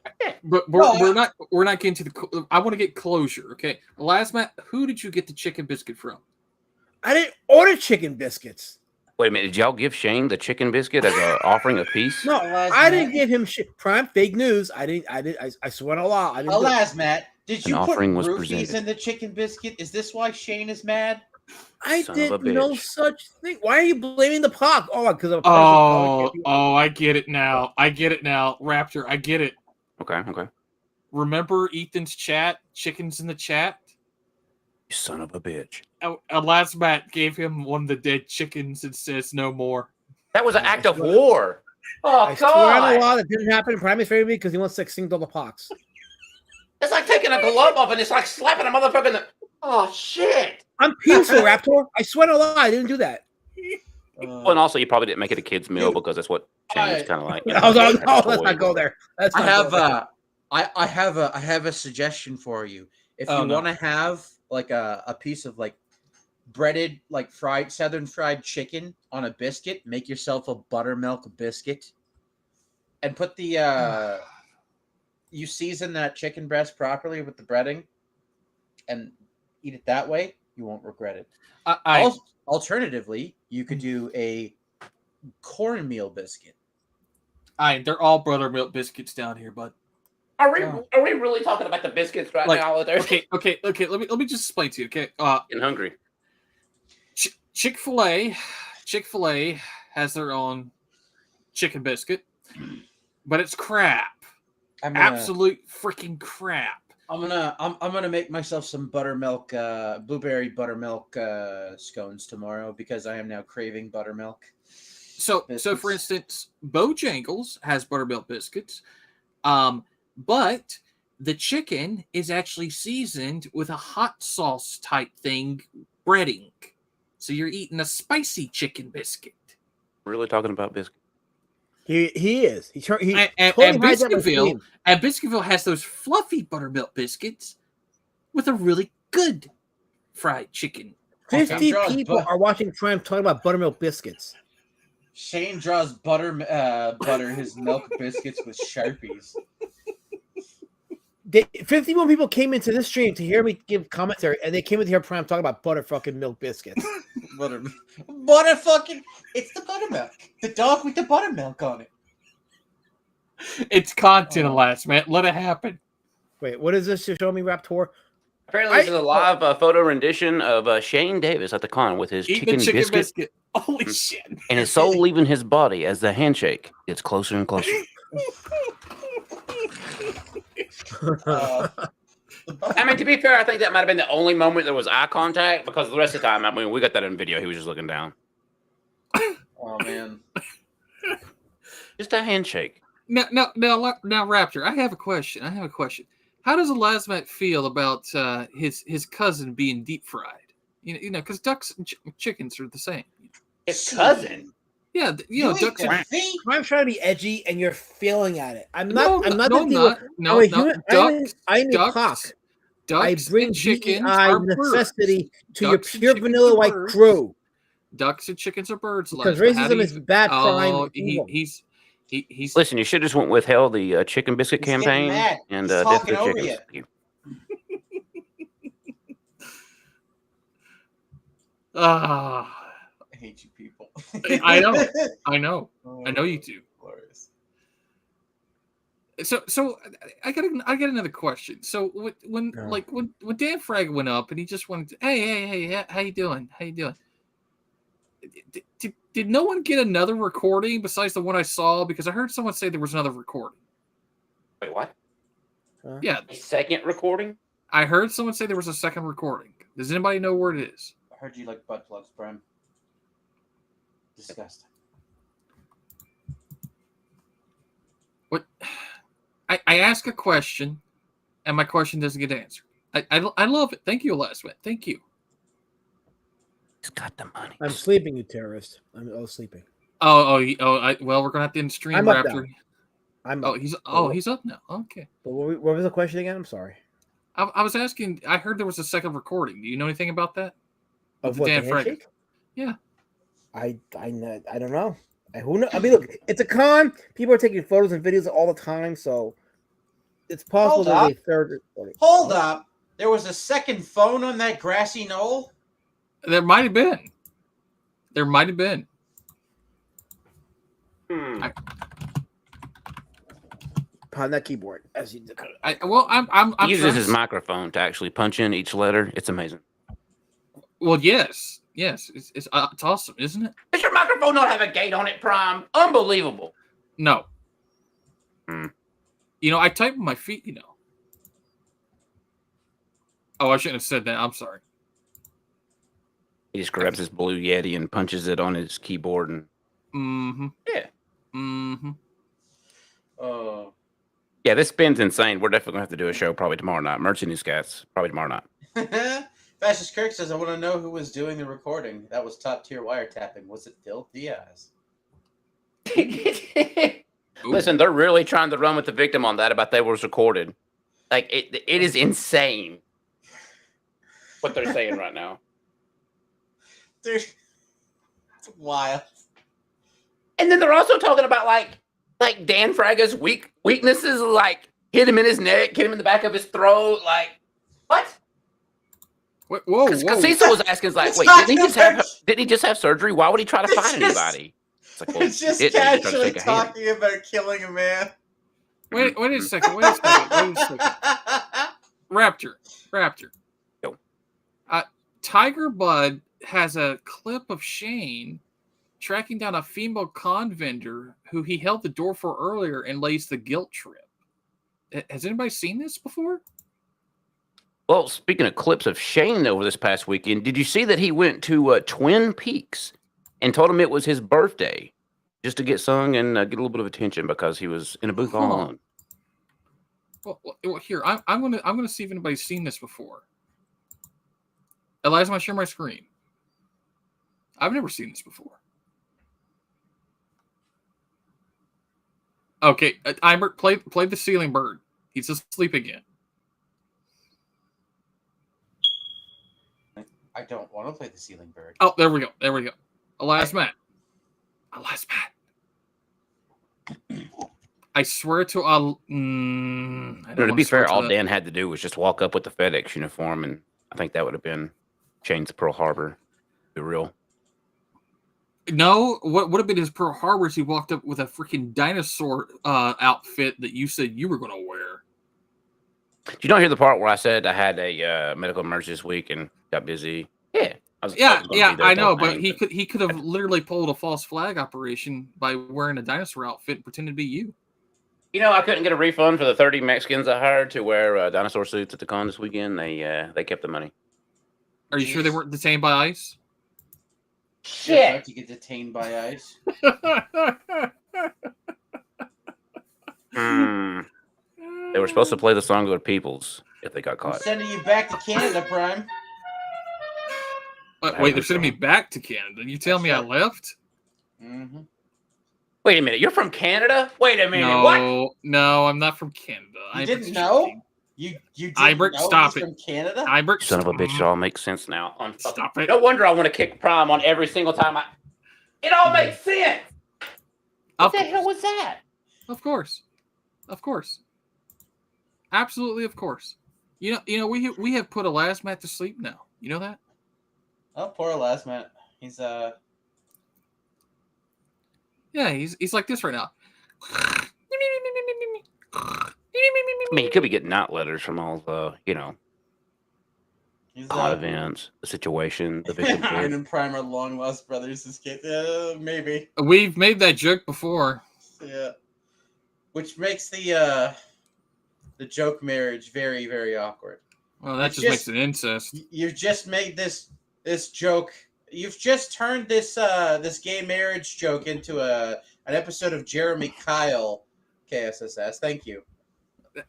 we're not getting to the. I want to get closure. Okay, last Matt, who did you get the chicken biscuit from? I didn't order chicken biscuits. Wait a minute, did y'all give Shane the chicken biscuit as an offering of peace? No, I didn't give him shit. Prime fake news. I swear a lot. Alas, Matt, did you put roofies in the chicken biscuit? Is this why Shane is mad? I Son of a didn't know bitch. such thing. Why are you blaming the pox? Oh, because of I get it now. I get it now. Raptor, I get it. Okay. Remember Ethan's chat? Chickens in the chat? You son of a bitch. Elasmat gave him one of the dead chickens and says no more. That was an act of war. Oh, I swear on the law that didn't happen in Primate's favor because he wants to extinct the pox. It's like taking a glove off and it's like slapping a motherfucker in the... Oh, shit. I'm peaceful, Raptor. I swear on the law, I didn't do that. Well, and also, you probably didn't make it a kid's meal because that's what Shane was kind of like. You know, let's not go there. I have a suggestion for you. If you want to have like a piece of like breaded, like fried southern fried chicken on a biscuit, make yourself a buttermilk biscuit, and put the you season that chicken breast properly with the breading, and eat it that way. You won't regret it. Alternatively, you could do a cornmeal biscuit. They're all buttermilk biscuits down here, bud. Are we really talking about the biscuits right now? Okay. Let me just explain to you. Okay, getting hungry. Chick-fil-A has their own chicken biscuit, but it's crap. Absolute freaking crap. I'm gonna make myself some buttermilk, blueberry buttermilk scones tomorrow because I am now craving buttermilk. So for instance, Bojangles has buttermilk biscuits, but the chicken is actually seasoned with a hot sauce type thing breading. So you're eating a spicy chicken biscuit. Really talking about biscuit? He is. And Biscuitville has those fluffy buttermilk biscuits with a really good fried chicken. 50 people are watching Prime talking about buttermilk biscuits. Shane draws butter his milk biscuits with Sharpies. 51 people came into this stream to hear me give commentary, and they came into here Prime talking about butter fucking milk biscuits. Butter fucking. It's the buttermilk. The dog with the buttermilk on it. It's content, alas, man. Let it happen. Wait, what is this? You show me, Raptor? Apparently, this is a live photo rendition of Shane Davis at the con with his chicken biscuit. Holy shit! And his soul leaving his body as the handshake gets closer and closer. I mean, to be fair, I think that might have been the only moment there was eye contact because the rest of the time, I mean, we got that in video. He was just looking down. Oh man, just a handshake. Now, Raptor, I have a question. How does Elasmat feel about his cousin being deep fried? You know, because ducks and chickens are the same. His cousin. Yeah, ducks. I'm trying to be edgy, and you're failing at it. I'm not. Ducks. I bring chickens DEI necessity to your pure vanilla white crew. Ducks and chickens are birds. Because racism is bad crime. He's. Listen, you should just withheld the chicken biscuit campaign and death to chickens. I hate you people. I know you do. So I got another question. So when Dan Frag went up and he just wanted to, hey, how you doing? Did no one get another recording besides the one I saw? Because I heard someone say there was another recording. Wait, what? Yeah, a second recording. I heard someone say there was a second recording. Does anybody know where it is? I heard you like butt plugs, Bram. Disgusting. What? I ask a question, and my question doesn't get answered. I love it. Thank you, Elasmat. Thank you. He's got the money. I'm sleeping, you terrorist. I'm sleeping. Well, we're gonna have to end stream I'm up Raptor. Now. He's up now. Okay. But what was the question again? I'm sorry. I was asking. I heard there was a second recording. Do you know anything about that? Of what? The handshake? Yeah. I don't know. Who knows? I mean, look, it's a con. People are taking photos and videos all the time, so it's possible there's a third recording. Hold up. There was a second phone on that grassy knoll? There might have been. On that keyboard, as you. He uses his microphone to actually punch in each letter. It's amazing. Well, yes. It's awesome, isn't it? Does your microphone not have a gate on it, Prime? Unbelievable. No. Hmm. You know, I type with my feet, you know. Oh, I shouldn't have said that. I'm sorry. He just grabs his Blue Yeti and punches it on his keyboard and Mm-hmm. yeah. Mm-hmm. Oh. Yeah, this spin's insane. We're definitely gonna have to do a show probably tomorrow night. Mercy Newscats, probably tomorrow night. Fascist Kirk says, I want to know who was doing the recording. That was top tier wiretapping. Was it Phil Diaz? Listen, they're really trying to run with the victim on that about that was recorded. Like it is insane what they're saying right now. Dude, it's wild. And then they're also talking about like Dan Fraga's weaknesses, like hit him in his neck, hit him in the back of his throat, like what? Whoa! Because Cecil was asking, like, wait, didn't he just have surgery? Why would he try to fight anybody? It's like, well, It's just he didn't. He tried to casually shake a hand. talking about killing a man. Wait a second. Raptor. Yo. Tiger Bud has a clip of Shane tracking down a female con vendor who he held the door for earlier and lays the guilt trip. Has anybody seen this before? Well, speaking of clips of Shane over this past weekend, did you see that he went to Twin Peaks and told him it was his birthday just to get sung and get a little bit of attention because he was in a booth all alone? Well, here I'm gonna see if anybody's seen this before. Eliza, I share my screen. I've never seen this before. Okay, Ibert, play the ceiling bird. He's asleep again. I don't want to play the ceiling bird. Oh, there we go. Alas, Matt. I swear to Allah. To be fair, all Dan had to do was just walk up with the FedEx uniform, and I think that would have been Shane's Pearl Harbor. Be real. No, what would have been his Pearl Harbor is he walked up with a freaking dinosaur outfit that you said you were going to wear. Did you not hear the part where I said I had a medical emergency this week and got busy? Yeah. I know, but he could have literally pulled a false flag operation by wearing a dinosaur outfit and pretending to be you. You know, I couldn't get a refund for the 30 Mexicans I hired to wear dinosaur suits at the con this weekend. They kept the money. Are you sure they weren't detained by ICE? Shit! About to get detained by ICE. They were supposed to play the song of their peoples if they got caught. I'm sending you back to Canada, Prime. Wait, they're sending me back to Canada. You tell me I left? Mm-hmm. Wait a minute, you're from Canada? Wait a minute, what? No, I'm not from Canada. You didn't know? You didn't Ibert, know stop he's it. from Canada? Ibert, Son of a bitch, it all makes sense now. Stop it. No wonder I want to kick Prime on every single time It all makes sense! What the hell was that? Of course. Absolutely, of course. You know, we have put Alas Matt to sleep now. You know that? Oh, poor Alas Matt. He's Yeah, he's like this right now. I mean, he could be getting out letters from all the, odd events, the situation, the victim. Iron and Prime are long lost brothers. Maybe. We've made that joke before. Yeah. Which makes the joke marriage very, very awkward. Well, that just makes it incest. You've just made this joke. You've just turned this gay marriage joke into an episode of Jeremy Kyle KSSS. Thank you.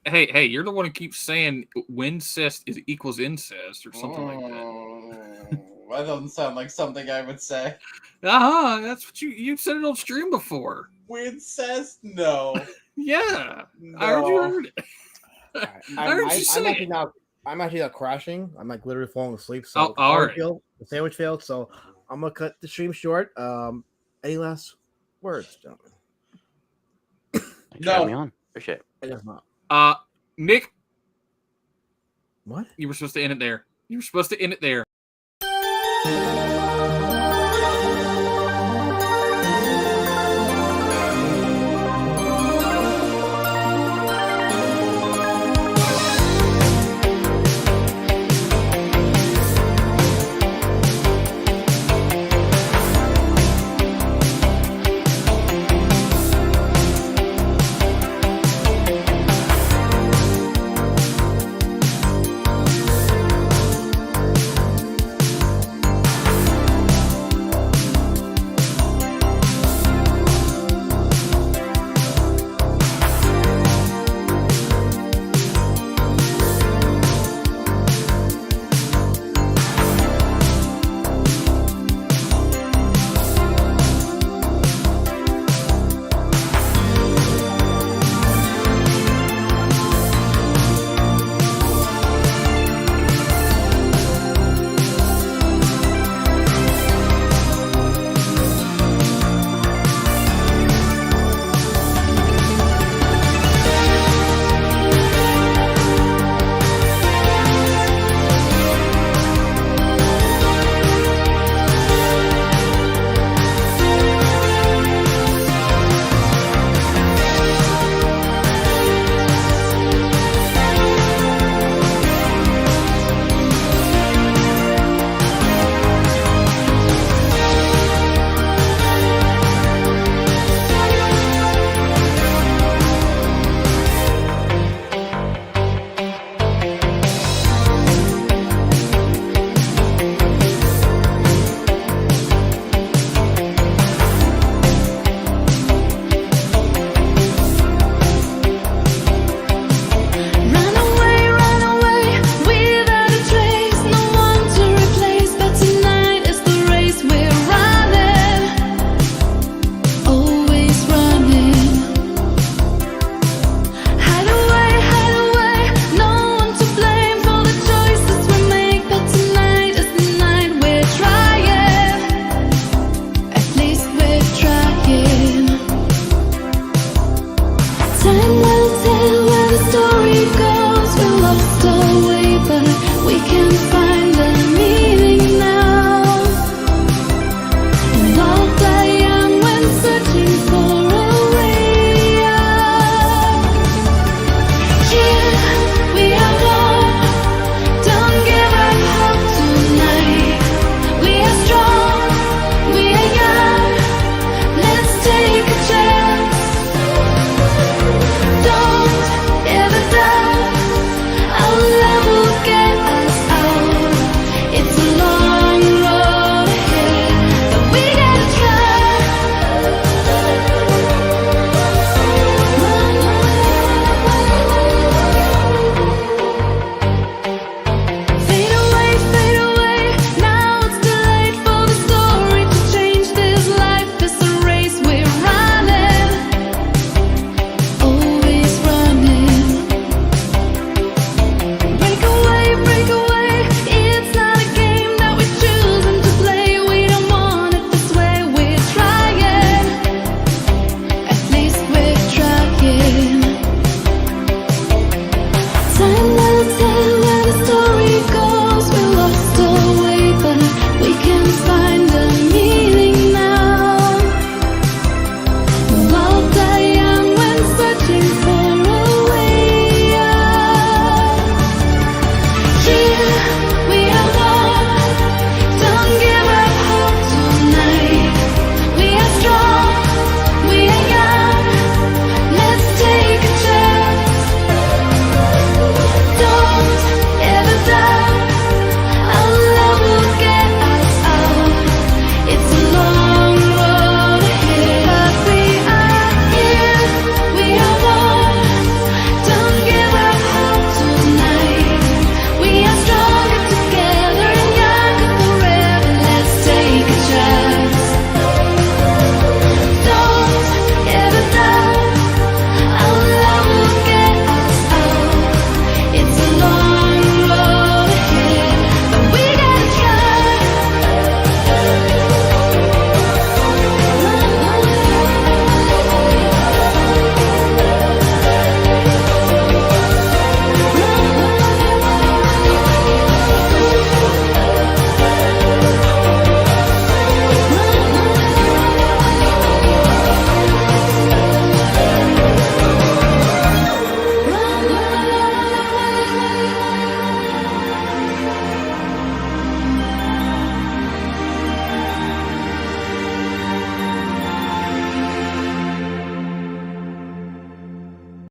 Hey, you're the one who keeps saying wincest equals incest or something like that. That doesn't sound like something I would say. That's what you've said it on stream before. Wincest? No. Yeah. No. I heard you heard it. I heard you say it. I'm actually not crashing. I'm like literally falling asleep. So all right. The sandwich failed. So I'm gonna cut the stream short. Any last words, gentlemen? No. Me on. Appreciate it. I guess not. Nick. What? You were supposed to end it there.